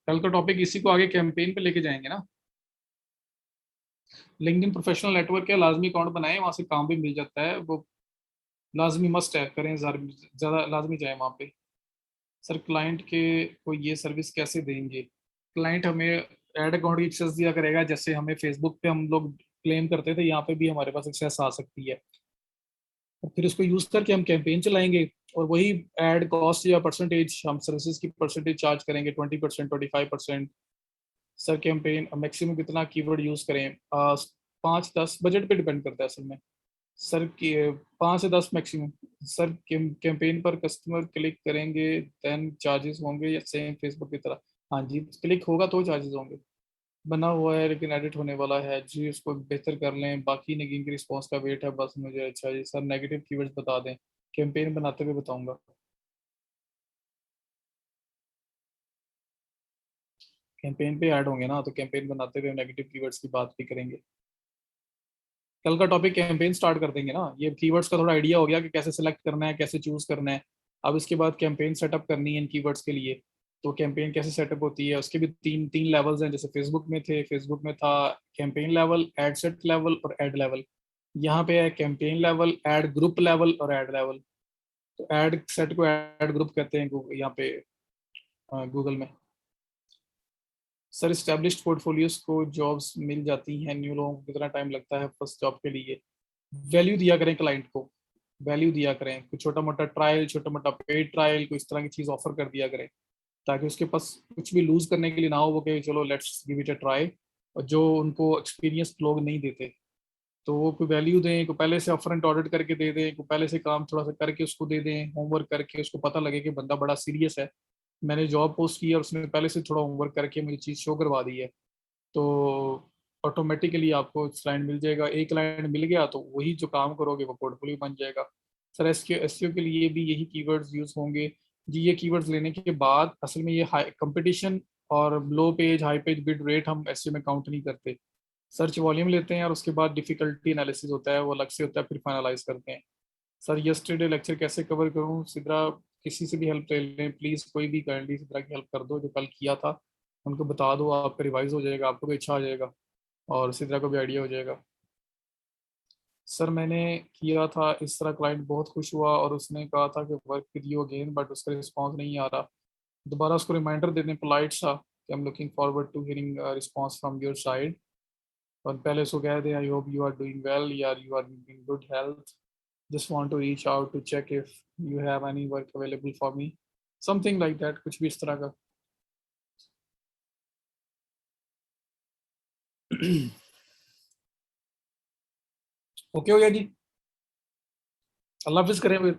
कल का टॉपिक इसी को आगे कैंपेन पे लेके जाएंगे ना। लिंक्डइन प्रोफेशनल नेटवर्क है, लाजमी अकाउंट बनाए, वहां से काम भी मिल जाता है, वो लाजमी मस्ट है, करें, ज़्यादा लाजमी जाए वहाँ पे। सर क्लाइंट के को ये सर्विस कैसे देंगे? क्लाइंट हमें ऐड अकाउंट की एक्सेस दिया करेगा, जैसे हमें फेसबुक पे हम लोग क्लेम करते थे, यहाँ पे भी हमारे पास एक्सेस आ सकती है, और फिर उसको यूज करके हम कैंपेन चलाएंगे, और वही एड कॉस्ट या परसेंटेज, हम सर्विसेज की परसेंटेज चार्ज करेंगे, 20%, 25%। सर कैंपेन मैक्सिमम कितना कीवर्ड यूज करें? 5-10, बजट पे डिपेंड करता है असल में। सर की 5 से 10 मैक्सिमम। सर कैंपेन पर कस्टमर क्लिक करेंगे देन चार्जेस होंगे, या सेम फेसबुक की तरह? हाँ जी, क्लिक होगा तो चार्जेस होंगे। बना हुआ है लेकिन एडिट होने वाला है जी, उसको बेहतर कर लें, बाकी नेगिंग की रिस्पॉन्स का वेट है बस मुझे। अच्छा जी सर, नेगेटिव कीवर्ड्स बता दें, कैंपेन बनाते हुए बताऊंगा। कैंपेन पे ऐड होंगे ना, तो कैंपेन बनाते हुए नेगेटिव कीवर्ड्स की बात भी करेंगे। कल का टॉपिक कैंपेन स्टार्ट कर देंगे ना, ये कीवर्ड्स का थोड़ा आइडिया हो गया कि कैसे सेलेक्ट करना है, कैसे चूज करना है। अब इसके बाद कैंपेन सेटअप करनी है इन कीवर्ड्स के लिए। तो कैंपेन कैसे सेटअप होती है, उसके भी तीन तीन लेवल्स हैं, जैसे फेसबुक में थे, फेसबुक में था campaign level, ad set level और एड लेवल। यहाँ पे है campaign level, ad group level और एड लेवल। तो एड सेट को एड ग्रुप कहते हैं यहाँ पे गूगल में। सर इस्टेब्लिश्ड पोर्टफोलियोज को जॉब्स मिल जाती हैं, न्यू लोगों को कितना टाइम लगता है फर्स्ट जॉब के लिए? वैल्यू दिया करें क्लाइंट को, वैल्यू दिया करें, कुछ छोटा मोटा ट्रायल, छोटा मोटा पेड ट्रायल, कोई इस तरह की चीज़ ऑफर कर दिया करें, ताकि उसके पास कुछ भी लूज करने के लिए ना हो, वो कहे चलो let's give it a try. और जो उनको एक्सपीरियंस लोग नहीं देते, तो वो कोई वैल्यू दें, को पहले से अपफ्रंट ऑडिट करके दे दें, को पहले से काम थोड़ा सा करके उसको दे दें, होमवर्क करके, उसको पता लगे कि बंदा बड़ा सीरियस है, मैंने जॉब पोस्ट की और उसने पहले से थोड़ा होमवर्क करके मुझे चीज़ शो करवा दी है, तो ऑटोमेटिकली आपको क्लाइंट मिल जाएगा। एक क्लाइंट मिल गया तो वही जो काम करोगे वो पोर्टफोलियो बन जाएगा। सर एसईओ के लिए भी यही कीवर्ड्स यूज होंगे? जी, ये कीवर्ड्स लेने के बाद असल में ये हाई कंपटीशन और low page high page bid rate हम एसईओ में काउंट नहीं करते। सर्च वॉल्यूम लेते हैं और उसके बाद डिफिकल्टी एनालिसिस होता है, वो अलग से होता है, फिर फाइनलाइज करते हैं। सर यस्टरडे लेक्चर कैसे कवर करूं? सिद्रा, किसी से भी हेल्प ले लें प्लीज़, कोई भी काइंडली सिद्रा की हेल्प कर दो, जो कल किया था उनको बता दो, आपका रिवाइज हो जाएगा, आपको भी अच्छा आ जाएगा और सिद्रा को भी आइडिया हो जाएगा। सर मैंने किया था इस तरह, क्लाइंट बहुत खुश हुआ और उसने कहा था कि work with you again, but उसका रिस्पॉन्स नहीं आ रहा। दोबारा उसको रिमाइंडर दे दें पोलाइट सा कि I am looking forward to hearing response from your side. और पहले उसको कह दें I hope you are doing well, यार you are in good health, just want to reach out to check if you have any work available for me, something like that, कुछ भी इस तरह का। ओके हो गया जी, अल्लाह हाफिज करें फिर।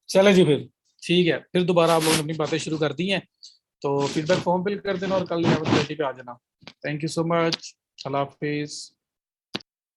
चले जी फिर, ठीक है, फिर दोबारा आप लोगों ने अपनी बातें शुरू कर दी हैं, तो फीडबैक फॉर्म फिल कर देना और कल 11:30 पे आ जाना। Thank you so much, Allah Hafiz.